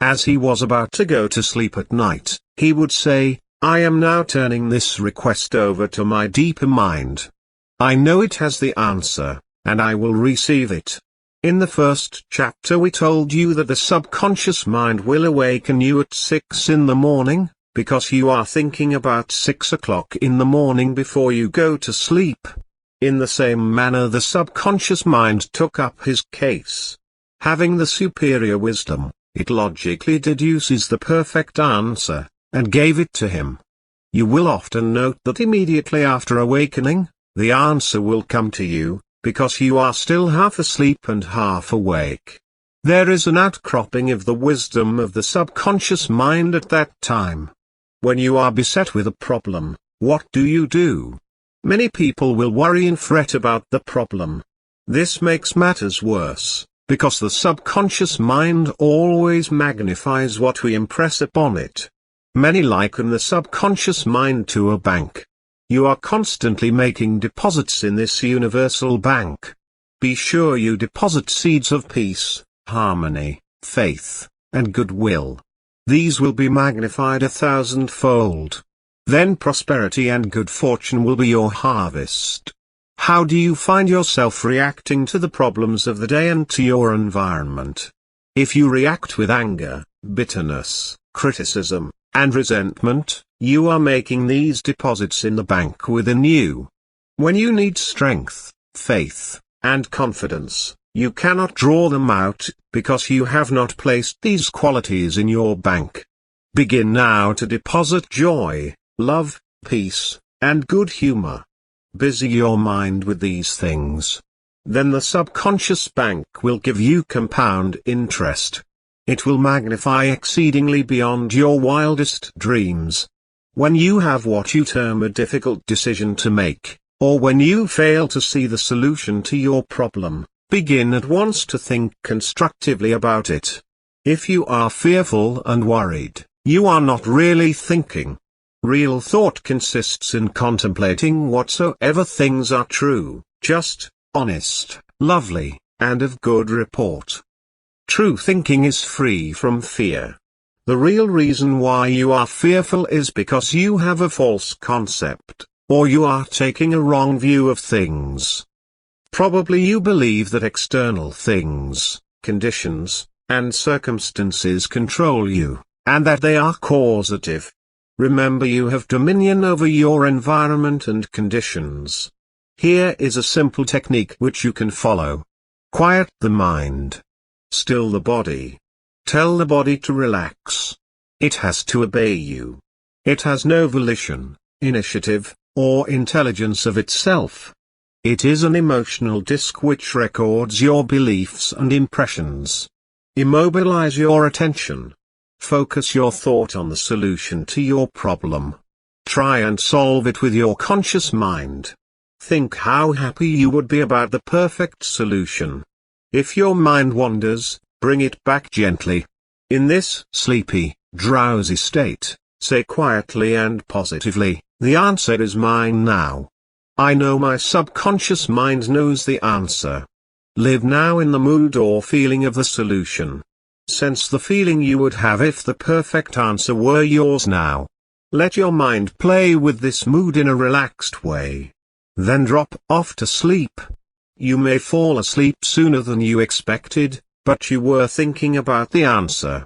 A: As he was about to go to sleep at night, he would say, "I am now turning this request over to my deeper mind. I know it has the answer, and I will receive it." In the first chapter we told you that the subconscious mind will awaken you at 6 in the morning, because you are thinking about 6 o'clock in the morning before you go to sleep. In the same manner the subconscious mind took up his case. Having the superior wisdom, it logically deduces the perfect answer, and gave it to him. You will often note that immediately after awakening, the answer will come to you, because you are still half asleep and half awake. There is an outcropping of the wisdom of the subconscious mind at that time. When you are beset with a problem, what do? Many people will worry and fret about the problem. This makes matters worse, because the subconscious mind always magnifies what we impress upon it. Many liken the subconscious mind to a bank. You are constantly making deposits in this universal bank. Be sure you deposit seeds of peace, harmony, faith, and goodwill. These will be magnified 1,000-fold. Then prosperity and good fortune will be your harvest. How do you find yourself reacting to the problems of the day and to your environment? If you react with anger, bitterness, criticism, and resentment, you are making these deposits in the bank within you. When you need strength, faith, and confidence, you cannot draw them out, because you have not placed these qualities in your bank. Begin now to deposit joy, love, peace, and good humor. Busy your mind with these things. Then the subconscious bank will give you compound interest. It will magnify exceedingly beyond your wildest dreams. When you have what you term a difficult decision to make, or when you fail to see the solution to your problem, begin at once to think constructively about it. If you are fearful and worried, you are not really thinking. Real thought consists in contemplating whatsoever things are true, just, honest, lovely, and of good report. True thinking is free from fear. The real reason why you are fearful is because you have a false concept, or you are taking a wrong view of things. Probably you believe that external things, conditions, and circumstances control you, and that they are causative. Remember, you have dominion over your environment and conditions. Here is a simple technique which you can follow. Quiet the mind. Still the body. Tell the body to relax. It has to obey you. It has no volition, initiative, or intelligence of itself. It is an emotional disk which records your beliefs and impressions. Immobilize your attention. Focus your thought on the solution to your problem. Try and solve it with your conscious mind. Think how happy you would be about the perfect solution. If your mind wanders, bring it back gently. In this sleepy, drowsy state, say quietly and positively, "The answer is mine now. I know my subconscious mind knows the answer." Live now in the mood or feeling of the solution. Sense the feeling you would have if the perfect answer were yours now. Let your mind play with this mood in a relaxed way. Then drop off to sleep. You may fall asleep sooner than you expected, but you were thinking about the answer.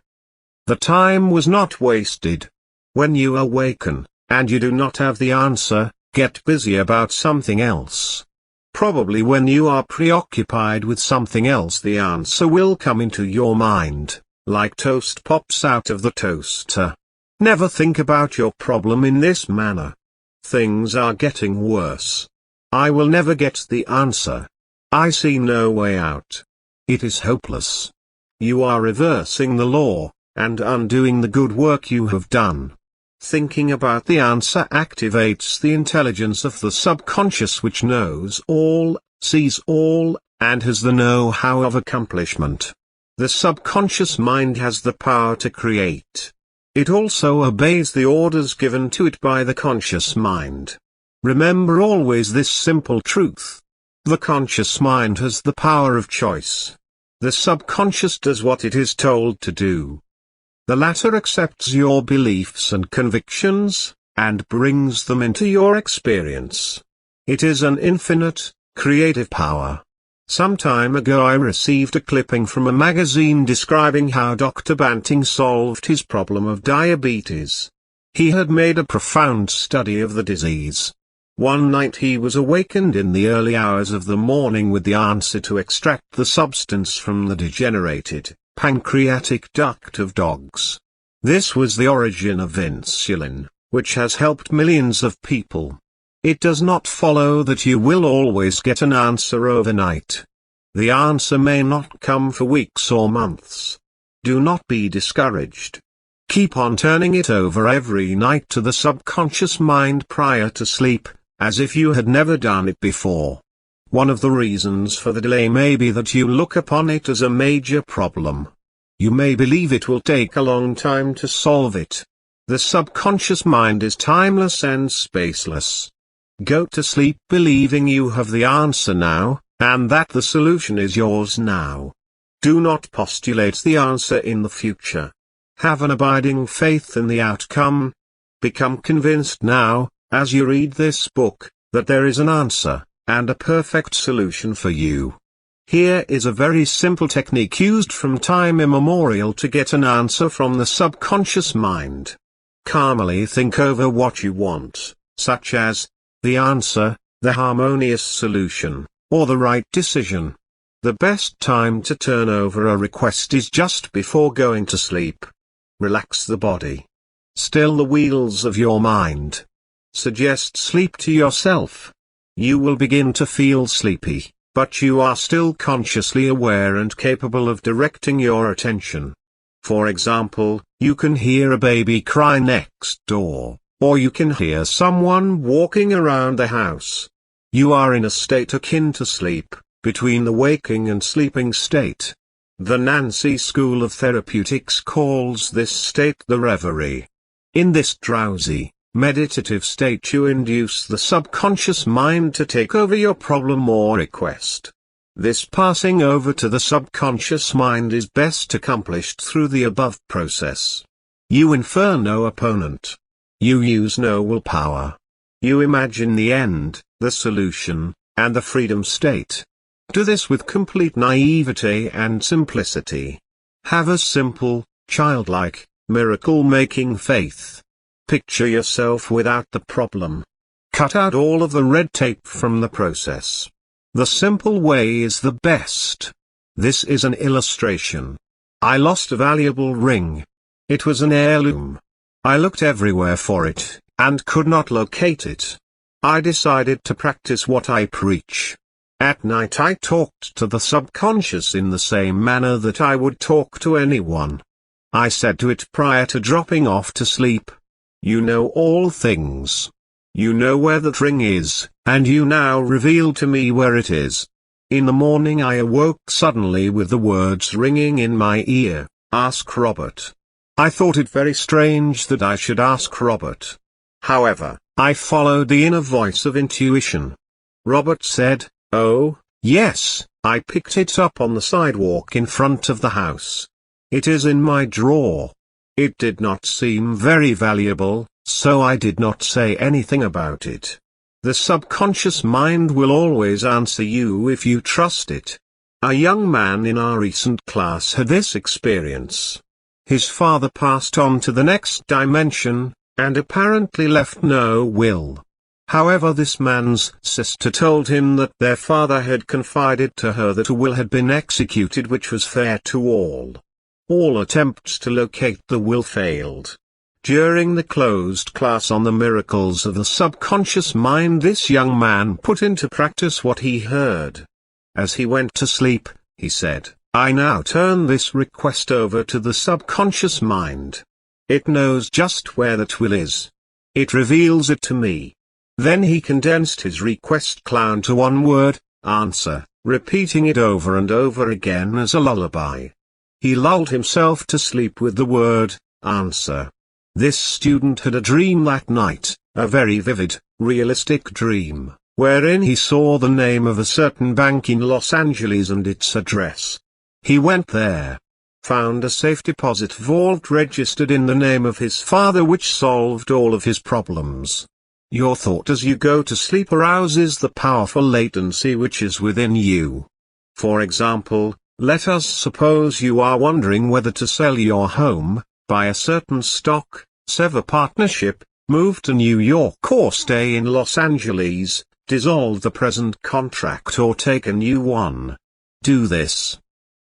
A: The time was not wasted. When you awaken, and you do not have the answer, get busy about something else. Probably when you are preoccupied with something else, the answer will come into your mind, like toast pops out of the toaster. Never think about your problem in this manner. Things are getting worse. I will never get the answer. I see no way out. It is hopeless. You are reversing the law, and undoing the good work you have done. Thinking about the answer activates the intelligence of the subconscious, which knows all, sees all, and has the know-how of accomplishment. The subconscious mind has the power to create. It also obeys the orders given to it by the conscious mind. Remember always this simple truth. The conscious mind has the power of choice. The subconscious does what it is told to do. The latter accepts your beliefs and convictions, and brings them into your experience. It is an infinite, creative power. Some time ago I received a clipping from a magazine describing how Dr. Banting solved his problem of diabetes. He had made a profound study of the disease. One night he was awakened in the early hours of the morning with the answer to extract the substance from the degenerated pancreatic duct of dogs. This was the origin of insulin, which has helped millions of people. It does not follow that you will always get an answer overnight. The answer may not come for weeks or months. Do not be discouraged. Keep on turning it over every night to the subconscious mind prior to sleep, as if you had never done it before. One of the reasons for the delay may be that you look upon it as a major problem. You may believe it will take a long time to solve it. The subconscious mind is timeless and spaceless. Go to sleep believing you have the answer now, and that the solution is yours now. Do not postulate the answer in the future. Have an abiding faith in the outcome. Become convinced now, as you read this book, that there is an answer, and a perfect solution for you. Here is a very simple technique used from time immemorial to get an answer from the subconscious mind. Calmly think over what you want, such as the answer, the harmonious solution, or the right decision. The best time to turn over a request is just before going to sleep. Relax the body. Still the wheels of your mind. Suggest sleep to yourself. You will begin to feel sleepy, but you are still consciously aware and capable of directing your attention. For example, you can hear a baby cry next door, or you can hear someone walking around the house. You are in a state akin to sleep, between the waking and sleeping state. The Nancy School of Therapeutics calls this state the reverie. In this drowsy, meditative state you induce the subconscious mind to take over your problem or request. This passing over to the subconscious mind is best accomplished through the above process. You infer no opponent. You use no willpower. You imagine the end, the solution, and the freedom state. Do this with complete naivete and simplicity. Have a simple, childlike, miracle-making faith. Picture yourself without the problem. Cut out all of the red tape from the process. The simple way is the best. This is an illustration. I lost a valuable ring. It was an heirloom. I looked everywhere for it, and could not locate it. I decided to practice what I preach. At night I talked to the subconscious in the same manner that I would talk to anyone. I said to it prior to dropping off to sleep, "You know all things. You know where that ring is, and you now reveal to me where it is." In the morning I awoke suddenly with the words ringing in my ear, "Ask Robert." I thought it very strange that I should ask Robert. However, I followed the inner voice of intuition. Robert said, "Oh, yes, I picked it up on the sidewalk in front of the house. It is in my drawer." It did not seem very valuable, so I did not say anything about it. The subconscious mind will always answer you if you trust it. A young man in our recent class had this experience. His father passed on to the next dimension, and apparently left no will. However, this man's sister told him that their father had confided to her that a will had been executed which was fair to all. All attempts to locate the will failed. During the closed class on the miracles of the subconscious mind, this young man put into practice what he heard. As he went to sleep, he said, "I now turn this request over to the subconscious mind. It knows just where that will is. It reveals it to me." Then he condensed his request down to one word, "answer," repeating it over and over again as a lullaby. He lulled himself to sleep with the word, "answer." This student had a dream that night, a very vivid, realistic dream, wherein he saw the name of a certain bank in Los Angeles and its address. He went there, found a safe deposit vault registered in the name of his father which solved all of his problems. Your thought as you go to sleep arouses the powerful latency which is within you. For example, let us suppose you are wondering whether to sell your home, buy a certain stock, sever partnership, move to New York or stay in Los Angeles, dissolve the present contract or take a new one. Do this.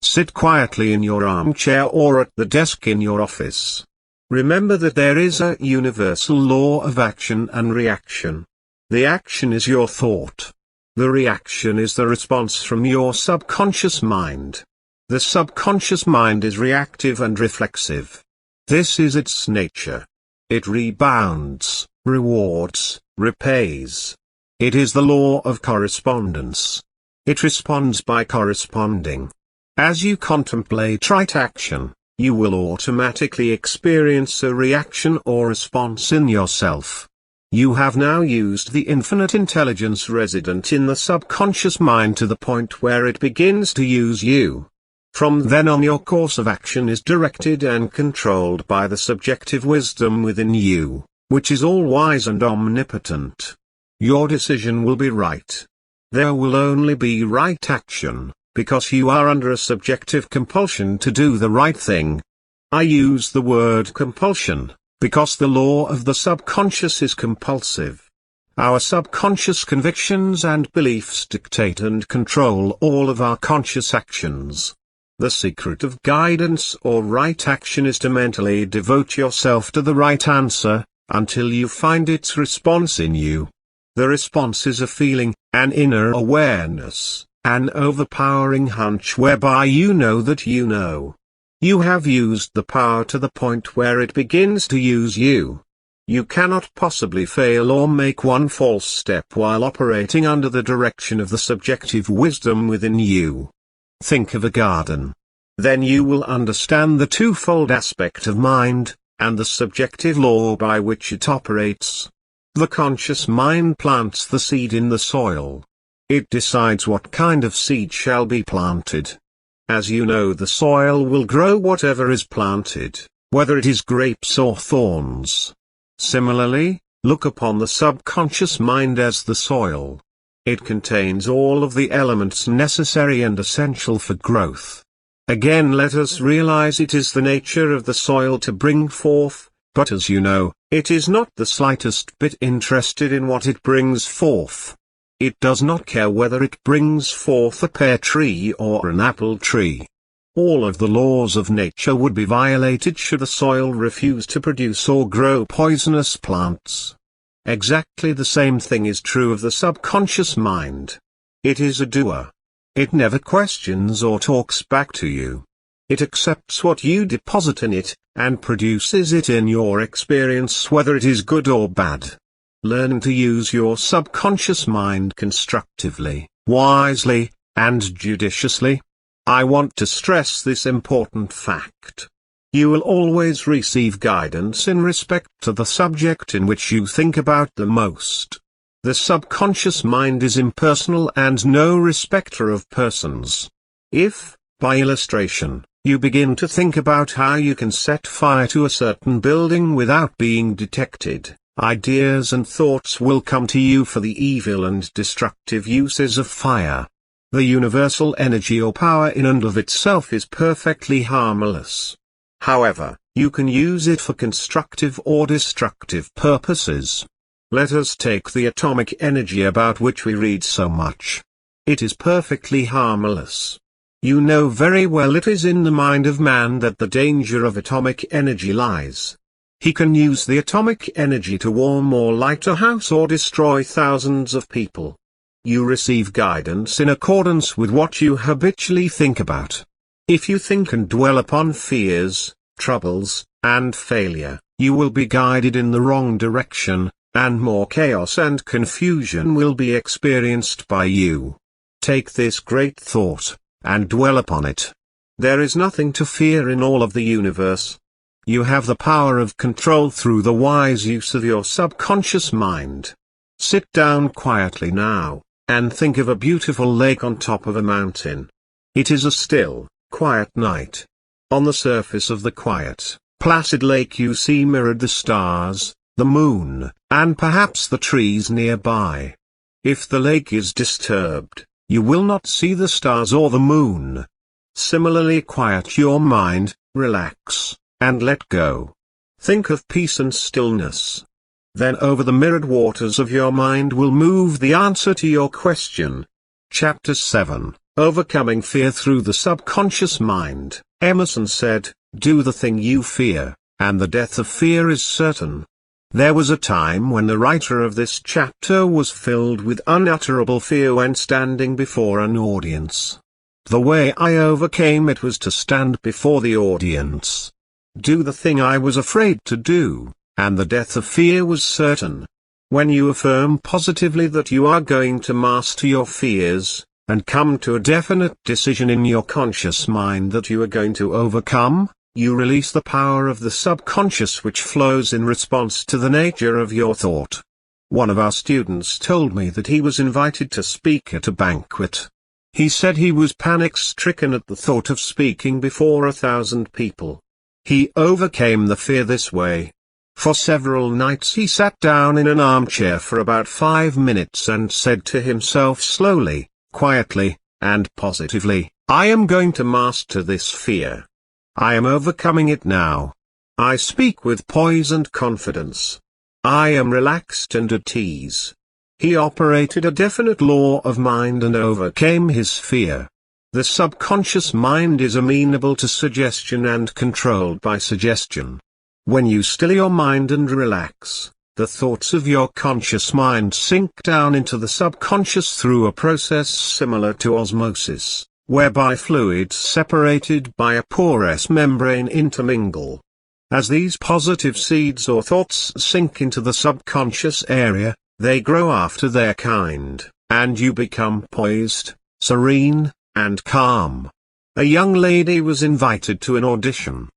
A: Sit quietly in your armchair or at the desk in your office. Remember that there is a universal law of action and reaction. The action is your thought. The reaction is the response from your subconscious mind. The subconscious mind is reactive and reflexive. This is its nature. It rebounds, rewards, repays. It is the law of correspondence. It responds by corresponding. As you contemplate right action, you will automatically experience a reaction or response in yourself. You have now used the infinite intelligence resident in the subconscious mind to the point where it begins to use you. From then on your course of action is directed and controlled by the subjective wisdom within you, which is all-wise and omnipotent. Your decision will be right. There will only be right action, because you are under a subjective compulsion to do the right thing. I use the word compulsion, because the law of the subconscious is compulsive. Our subconscious convictions and beliefs dictate and control all of our conscious actions. The secret of guidance or right action is to mentally devote yourself to the right answer, until you find its response in you. The response is a feeling, an inner awareness, an overpowering hunch whereby you know that you know. You have used the power to the point where it begins to use you. You cannot possibly fail or make one false step while operating under the direction of the subjective wisdom within you. Think of a garden. Then you will understand the twofold aspect of mind, and the subjective law by which it operates. The conscious mind plants the seed in the soil. It decides what kind of seed shall be planted. As you know, the soil will grow whatever is planted, whether it is grapes or thorns. Similarly, look upon the subconscious mind as the soil. It contains all of the elements necessary and essential for growth. Again, let us realize it is the nature of the soil to bring forth, but as you know, it is not the slightest bit interested in what it brings forth. It does not care whether it brings forth a pear tree or an apple tree. All of the laws of nature would be violated should the soil refuse to produce or grow poisonous plants. Exactly the same thing is true of the subconscious mind. It is a doer. It never questions or talks back to you. It accepts what you deposit in it, and produces it in your experience whether it is good or bad. Learn to use your subconscious mind constructively, wisely, and judiciously. I want to stress this important fact. You will always receive guidance in respect to the subject in which you think about the most. The subconscious mind is impersonal and no respecter of persons. If, by illustration, you begin to think about how you can set fire to a certain building without being detected, ideas and thoughts will come to you for the evil and destructive uses of fire. The universal energy or power in and of itself is perfectly harmless. However, you can use it for constructive or destructive purposes. Let us take the atomic energy about which we read so much. It is perfectly harmless. You know very well it is in the mind of man that the danger of atomic energy lies. He can use the atomic energy to warm or light a house or destroy thousands of people. You receive guidance in accordance with what you habitually think about. If you think and dwell upon fears, troubles, and failure, you will be guided in the wrong direction, and more chaos and confusion will be experienced by you. Take this great thought, and dwell upon it. There is nothing to fear in all of the universe. You have the power of control through the wise use of your subconscious mind. Sit down quietly now, and think of a beautiful lake on top of a mountain. It is a still, quiet night. On the surface of the quiet, placid lake you see mirrored the stars, the moon, and perhaps the trees nearby. If the lake is disturbed, you will not see the stars or the moon. Similarly, quiet your mind, relax, and let go. Think of peace and stillness. Then over the mirrored waters of your mind will move the answer to your question. Chapter 7, Overcoming Fear Through the Subconscious Mind. Emerson said, "Do the thing you fear, and the death of fear is certain." There was a time when the writer of this chapter was filled with unutterable fear when standing before an audience. The way I overcame it was to stand before the audience. Do the thing I was afraid to do, and the death of fear was certain. When you affirm positively that you are going to master your fears, and come to a definite decision in your conscious mind that you are going to overcome, you release the power of the subconscious which flows in response to the nature of your thought. One of our students told me that he was invited to speak at a banquet. He said he was panic-stricken at the thought of speaking before 1,000 people. He overcame the fear this way. For several nights he sat down in an armchair for about 5 minutes and said to himself slowly, quietly, and positively, "I am going to master this fear. I am overcoming it now. I speak with poise and confidence. I am relaxed and at ease." He operated a definite law of mind and overcame his fear. The subconscious mind is amenable to suggestion and controlled by suggestion. When you still your mind and relax, the thoughts of your conscious mind sink down into the subconscious through a process similar to osmosis, whereby fluids separated by a porous membrane intermingle. As these positive seeds or thoughts sink into the subconscious area, they grow after their kind, and you become poised, serene, and calm. A young lady was invited to an audition.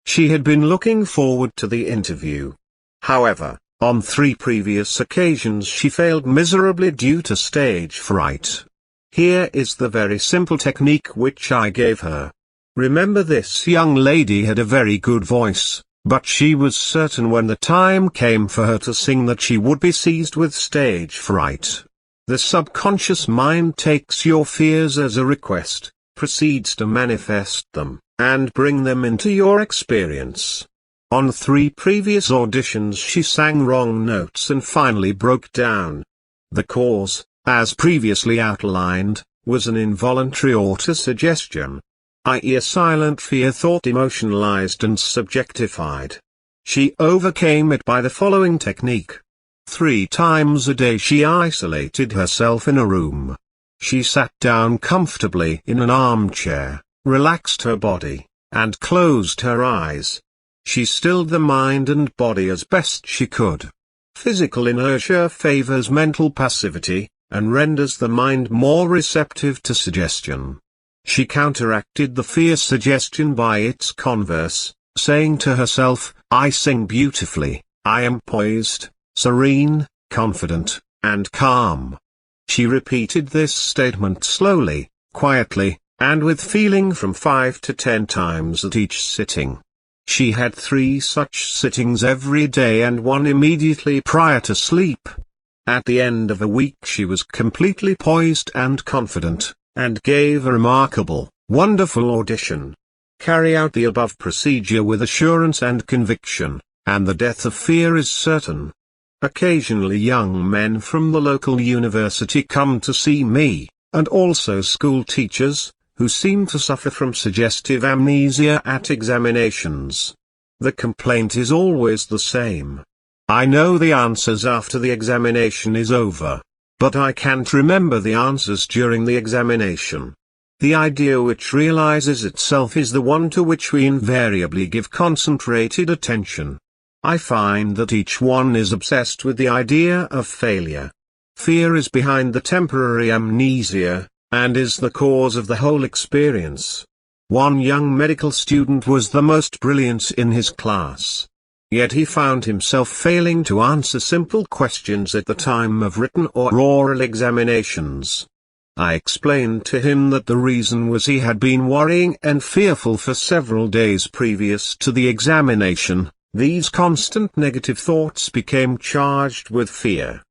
A: She had been looking forward to the interview. However, on 3 previous occasions she failed miserably due to stage fright. Here is the very simple technique which I gave her. Remember, this young lady had a very good voice, but she was certain when the time came for her to sing that she would be seized with stage fright. The subconscious mind takes your fears as a request, proceeds to manifest them, and bring them into your experience. On 3 previous auditions she sang wrong notes and finally broke down. The cause, as previously outlined, was an involuntary autosuggestion. i.e. a silent fear thought emotionalized and subjectified. She overcame it by the following technique. 3 times a day she isolated herself in a room. She sat down comfortably in an armchair, relaxed her body, and closed her eyes. She stilled the mind and body as best she could. Physical inertia favors mental passivity, and renders the mind more receptive to suggestion. She counteracted the fear suggestion by its converse, saying to herself, I sing beautifully, I am poised, serene, confident, and calm. She repeated this statement slowly, quietly, and with feeling from 5 to 10 times at each sitting. She had 3 such sittings every day and 1 immediately prior to sleep. At the end of a week she was completely poised and confident, and gave a remarkable, wonderful audition. Carry out the above procedure with assurance and conviction, and the death of fear is certain. Occasionally young men from the local university come to see me, and also school teachers, who seem to suffer from suggestive amnesia at examinations. The complaint is always the same. I know the answers after the examination is over, but I can't remember the answers during the examination. The idea which realizes itself is the one to which we invariably give concentrated attention. I find that each one is obsessed with the idea of failure. Fear is behind the temporary amnesia, and is the cause of the whole experience. One young medical student was the most brilliant in his class. Yet he found himself failing to answer simple questions at the time of written or oral examinations. I explained to him that the reason was he had been worrying and fearful for several days previous to the examination. These constant negative thoughts became charged with fear.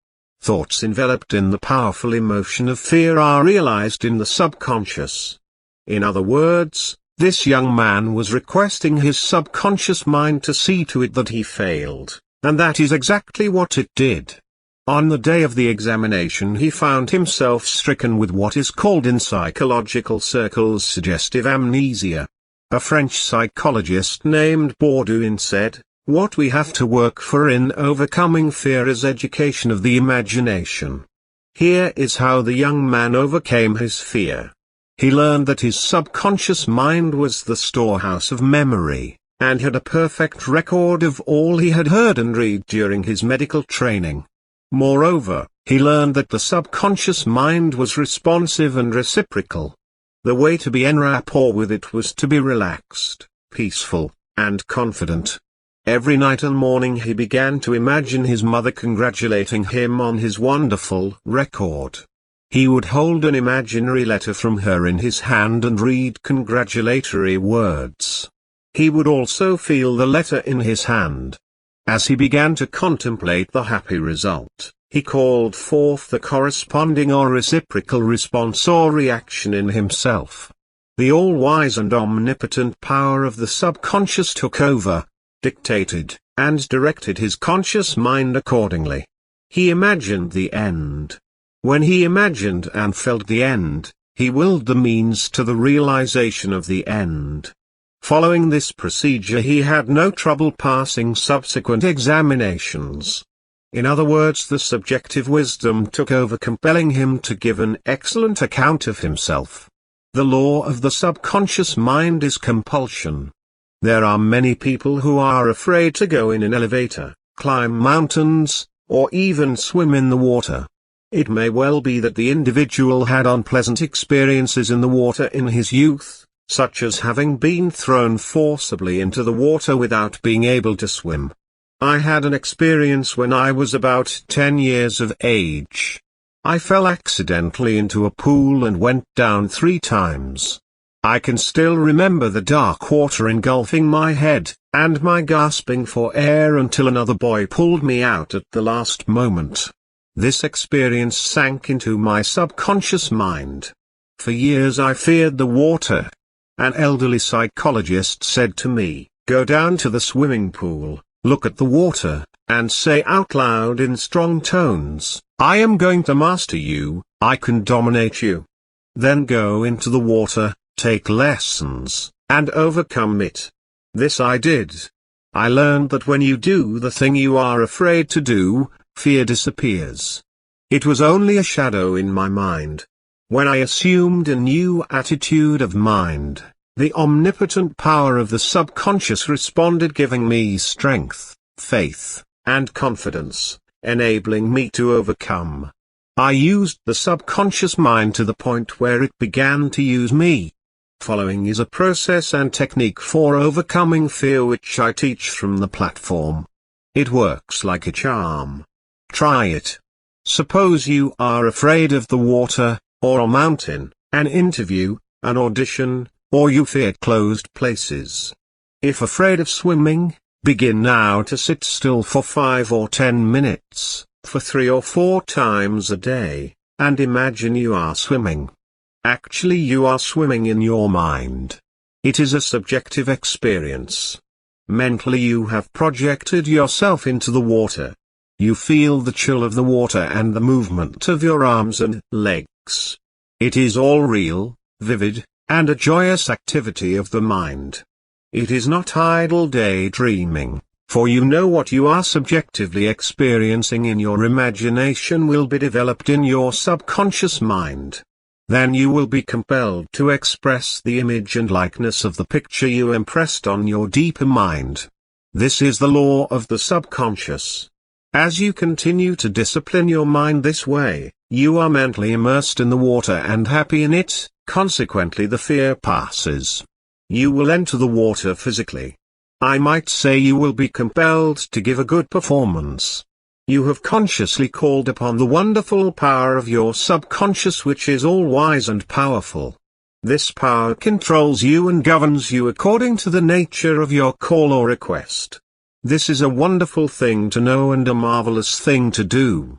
A: Thoughts enveloped in the powerful emotion of fear are realized in the subconscious. In other words, this young man was requesting his subconscious mind to see to it that he failed, and that is exactly what it did. On the day of the examination he found himself stricken with what is called in psychological circles suggestive amnesia. A French psychologist named Bourdieu said, "What we have to work for in overcoming fear is education of the imagination." Here is how the young man overcame his fear. He learned that his subconscious mind was the storehouse of memory, and had a perfect record of all he had heard and read during his medical training. Moreover, he learned that the subconscious mind was responsive and reciprocal. The way to be en rapport with it was to be relaxed, peaceful, and confident. Every night and morning he began to imagine his mother congratulating him on his wonderful record. He would hold an imaginary letter from her in his hand and read congratulatory words. He would also feel the letter in his hand. As he began to contemplate the happy result, he called forth the corresponding or reciprocal response or reaction in himself. The all-wise and omnipotent power of the subconscious took over, dictated, and directed his conscious mind accordingly. He imagined the end. When he imagined and felt the end, he willed the means to the realization of the end. Following this procedure he had no trouble passing subsequent examinations. In other words, the subjective wisdom took over, compelling him to give an excellent account of himself. The law of the subconscious mind is compulsion. There are many people who are afraid to go in an elevator, climb mountains, or even swim in the water. It may well be that the individual had unpleasant experiences in the water in his youth, such as having been thrown forcibly into the water without being able to swim. I had an experience when I was about 10 years of age. I fell accidentally into a pool and went down 3 times. I can still remember the dark water engulfing my head, and my gasping for air until another boy pulled me out at the last moment. This experience sank into my subconscious mind. For years I feared the water. An elderly psychologist said to me, "Go down to the swimming pool, look at the water, and say out loud in strong tones, 'I am going to master you, I can dominate you.' Then go into the water, take lessons, and overcome it. This I did. I learned that when you do the thing you are afraid to do, fear disappears. It was only a shadow in my mind. When I assumed a new attitude of mind, the omnipotent power of the subconscious responded, giving me strength, faith, and confidence, enabling me to overcome. I used the subconscious mind to the point where it began to use me. Following is a process and technique for overcoming fear which I teach from the platform. It works like a charm. Try it. Suppose you are afraid of the water, or a mountain, an interview, an audition, or you fear closed places. If afraid of swimming, begin now to sit still for 5 or 10 minutes, for 3 or 4 times a day, and imagine you are swimming. Actually, you are swimming in your mind. It is a subjective experience. Mentally you have projected yourself into the water. You feel the chill of the water and the movement of your arms and legs. It is all real, vivid, and a joyous activity of the mind. It is not idle daydreaming, for you know what you are subjectively experiencing in your imagination will be developed in your subconscious mind. Then you will be compelled to express the image and likeness of the picture you impressed on your deeper mind. This is the law of the subconscious. As you continue to discipline your mind this way, you are mentally immersed in the water and happy in it, consequently the fear passes. You will enter the water physically. I might say you will be compelled to give a good performance. You have consciously called upon the wonderful power of your subconscious, which is all-wise and powerful. This power controls you and governs you according to the nature of your call or request. This is a wonderful thing to know and a marvelous thing to do.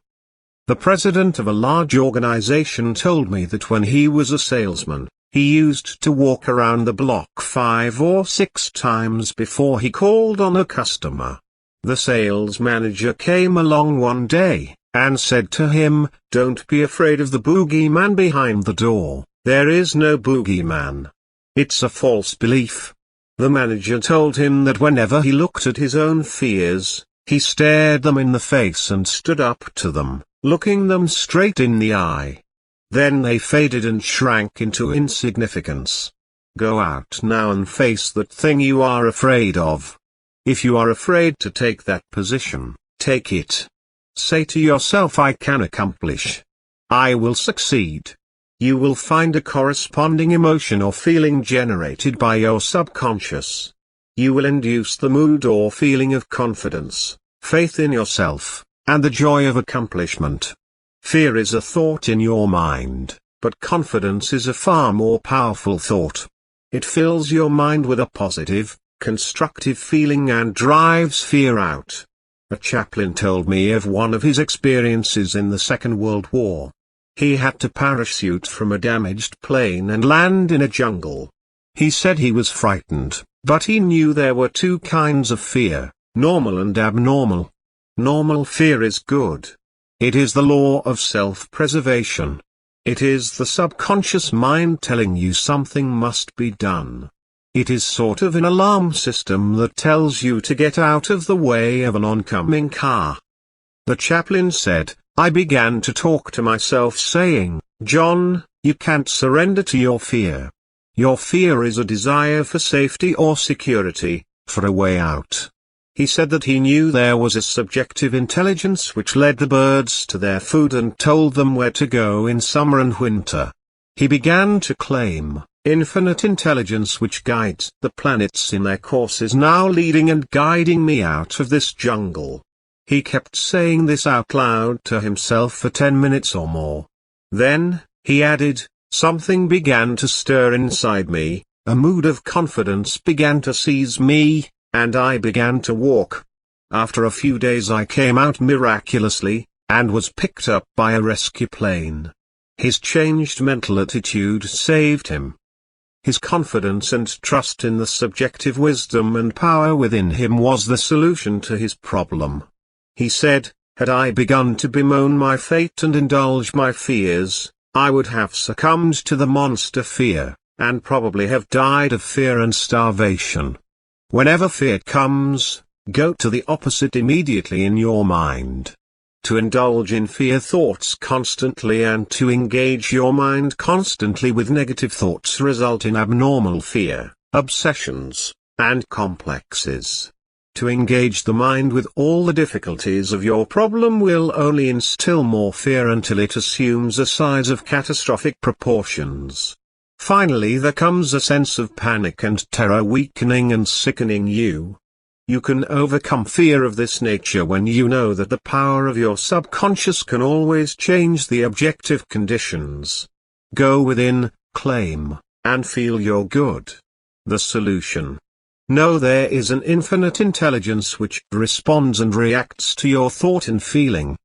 A: The president of a large organization told me that when he was a salesman, he used to walk around the block 5 or 6 times before he called on a customer. The sales manager came along one day, and said to him, "Don't be afraid of the boogeyman behind the door, there is no boogeyman. It's a false belief." The manager told him that whenever he looked at his own fears, he stared them in the face and stood up to them, looking them straight in the eye. Then they faded and shrank into insignificance. Go out now and face that thing you are afraid of. If you are afraid to take that position, take it. Say to yourself, "I can accomplish. I will succeed." You will find a corresponding emotion or feeling generated by your subconscious. You will induce the mood or feeling of confidence, faith in yourself, and the joy of accomplishment. Fear is a thought in your mind, but confidence is a far more powerful thought. It fills your mind with a positive, constructive feeling and drives fear out. A chaplain told me of one of his experiences in the Second World War. He had to parachute from a damaged plane and land in a jungle. He said he was frightened, but he knew there were 2 kinds of fear, normal and abnormal. Normal fear is good. It is the law of self-preservation. It is the subconscious mind telling you something must be done. It is sort of an alarm system that tells you to get out of the way of an oncoming car. The chaplain said, "I began to talk to myself saying, 'John, you can't surrender to your fear. Your fear is a desire for safety or security, for a way out.'" He said that he knew there was a subjective intelligence which led the birds to their food and told them where to go in summer and winter. He began to claim, "Infinite intelligence which guides the planets in their courses now leading and guiding me out of this jungle." He kept saying this out loud to himself for 10 minutes or more. Then, he added, "Something began to stir inside me, a mood of confidence began to seize me, and I began to walk. After a few days I came out miraculously, and was picked up by a rescue plane." His changed mental attitude saved him. His confidence and trust in the subjective wisdom and power within him was the solution to his problem. He said, "Had I begun to bemoan my fate and indulge my fears, I would have succumbed to the monster fear, and probably have died of fear and starvation. Whenever fear comes, go to the opposite immediately in your mind. To indulge in fear thoughts constantly and to engage your mind constantly with negative thoughts result in abnormal fear, obsessions, and complexes. To engage the mind with all the difficulties of your problem will only instill more fear until it assumes a size of catastrophic proportions. Finally there comes a sense of panic and terror weakening and sickening you. You can overcome fear of this nature when you know that the power of your subconscious can always change the objective conditions. Go within, claim, and feel you're good. The solution. Know there is an infinite intelligence which responds and reacts to your thought and feeling.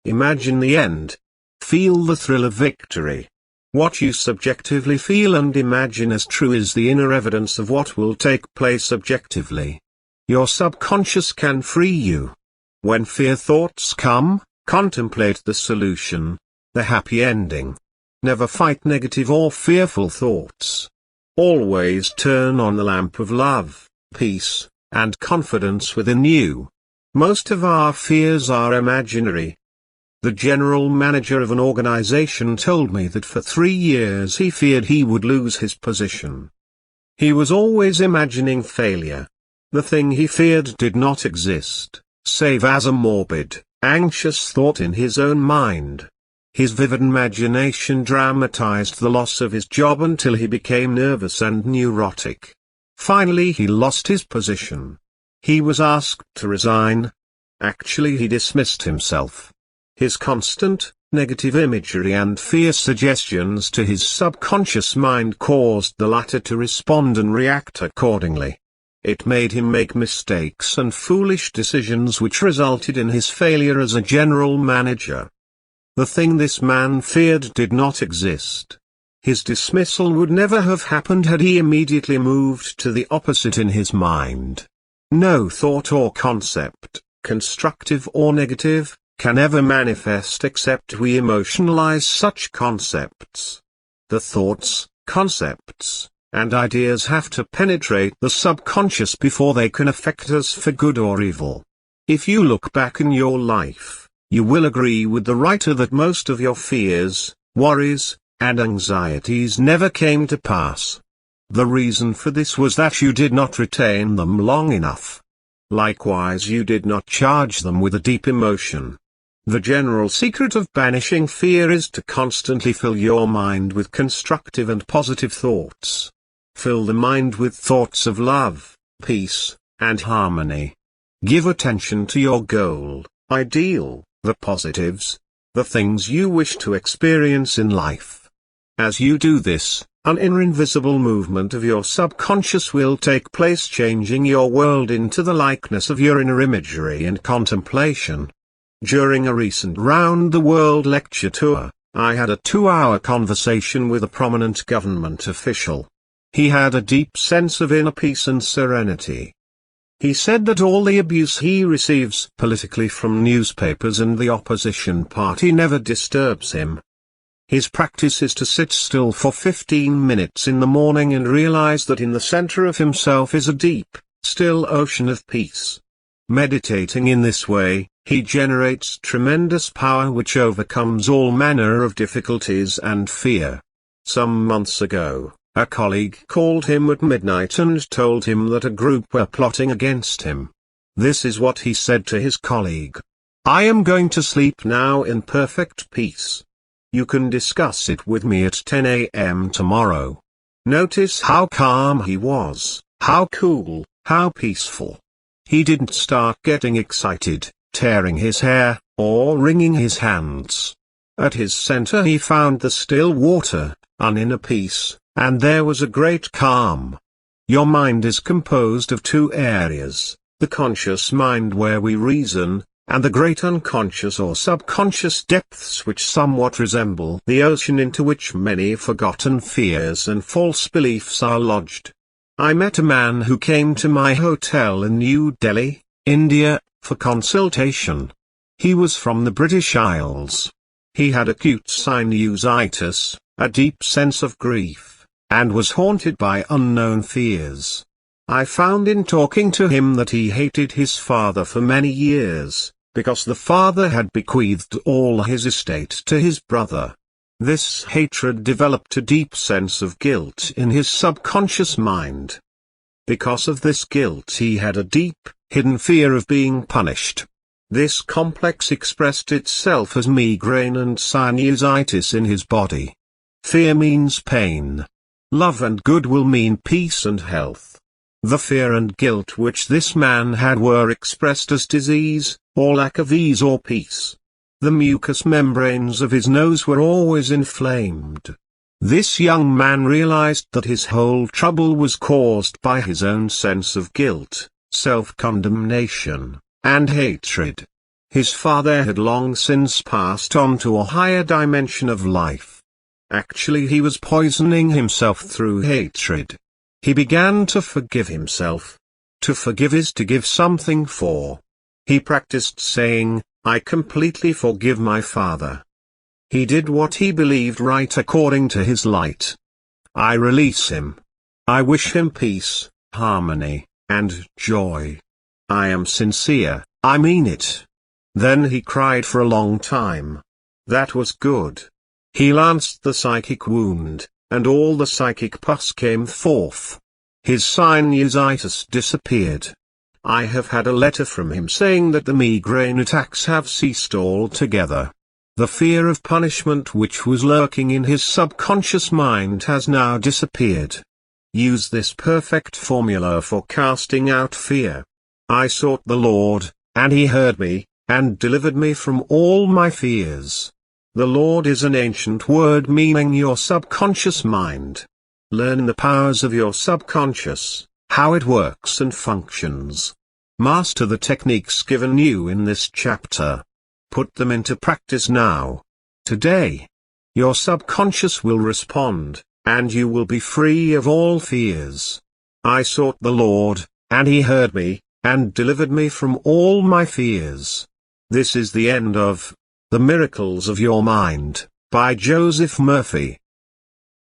A: Imagine the end. Feel the thrill of victory. What you subjectively feel and imagine as true is the inner evidence of what will take place objectively. Your subconscious can free you. When fear thoughts come, contemplate the solution, the happy ending. Never fight negative or fearful thoughts. Always turn on the lamp of love, peace, and confidence within you. Most of our fears are imaginary. The general manager of an organization told me that for 3 years he feared he would lose his position. He was always imagining failure. The thing he feared did not exist, save as a morbid, anxious thought in his own mind. His vivid imagination dramatized the loss of his job until he became nervous and neurotic. Finally he lost his position. He was asked to resign. Actually he dismissed himself. His constant, negative imagery and fear suggestions to his subconscious mind caused the latter to respond and react accordingly. It made him make mistakes and foolish decisions which resulted in his failure as a general manager. The thing this man feared did not exist. His dismissal would never have happened had he immediately moved to the opposite in his mind. No thought or concept, constructive or negative, can ever manifest except we emotionalize such concepts. The thoughts, concepts, and ideas have to penetrate the subconscious before they can affect us for good or evil. If you look back in your life, you will agree with the writer that most of your fears, worries, and anxieties never came to pass. The reason for this was that you did not retain them long enough. Likewise you did not charge them with a deep emotion. The general secret of banishing fear is to constantly fill your mind with constructive and positive thoughts. Fill the mind with thoughts of love, peace, and harmony. Give attention to your goal, ideal, the positives, the things you wish to experience in life. As you do this, an inner invisible movement of your subconscious will take place, changing your world into the likeness of your inner imagery and contemplation. During a recent round-the-world lecture tour, I had a 2-hour conversation with a prominent government official. He had a deep sense of inner peace and serenity. He said that all the abuse he receives politically from newspapers and the opposition party never disturbs him. His practice is to sit still for 15 minutes in the morning and realize that in the center of himself is a deep, still ocean of peace. Meditating in this way, he generates tremendous power which overcomes all manner of difficulties and fear. Some months ago, a colleague called him at midnight and told him that a group were plotting against him. This is what he said to his colleague: "I am going to sleep now in perfect peace. You can discuss it with me at 10 a.m. tomorrow." Notice how calm he was, how cool, how peaceful. He didn't start getting excited, tearing his hair, or wringing his hands. At his center he found the still water, an inner peace, and there was a great calm. Your mind is composed of 2 areas, the conscious mind where we reason, and the great unconscious or subconscious depths which somewhat resemble the ocean into which many forgotten fears and false beliefs are lodged. I met a man who came to my hotel in New Delhi, India, for consultation. He was from the British Isles. He had acute sinusitis, a deep sense of grief, and was haunted by unknown fears. I found in talking to him that he hated his father for many years, because the father had bequeathed all his estate to his brother. This hatred developed a deep sense of guilt in his subconscious mind. Because of this guilt he had a deep, hidden fear of being punished. This complex expressed itself as migraine and sinusitis in his body. Fear means pain. Love and goodwill mean peace and health. The fear and guilt which this man had were expressed as disease, or lack of ease or peace. The mucous membranes of his nose were always inflamed. This young man realized that his whole trouble was caused by his own sense of guilt, self-condemnation, and hatred. His father had long since passed on to a higher dimension of life. Actually, he was poisoning himself through hatred. He began to forgive himself. To forgive is to give something for. He practiced saying, "I completely forgive my father." He did what he believed right according to his light. I release him. I wish him peace, harmony, and joy. I am sincere, I mean it. Then he cried for a long time. That was good. He lanced the psychic wound, and all the psychic pus came forth. His sinusitis disappeared. I have had a letter from him saying that the migraine attacks have ceased altogether. The fear of punishment which was lurking in his subconscious mind has now disappeared. Use this perfect formula for casting out fear. I sought the Lord, and he heard me, and delivered me from all my fears. The Lord is an ancient word meaning your subconscious mind. Learn the powers of your subconscious, how it works and functions. Master the techniques given you in this chapter. Put them into practice now. Today. Your subconscious will respond, and you will be free of all fears. I sought the Lord, and he heard me, and delivered me from all my fears. This is the end of The Miracles of Your Mind, by Joseph Murphy.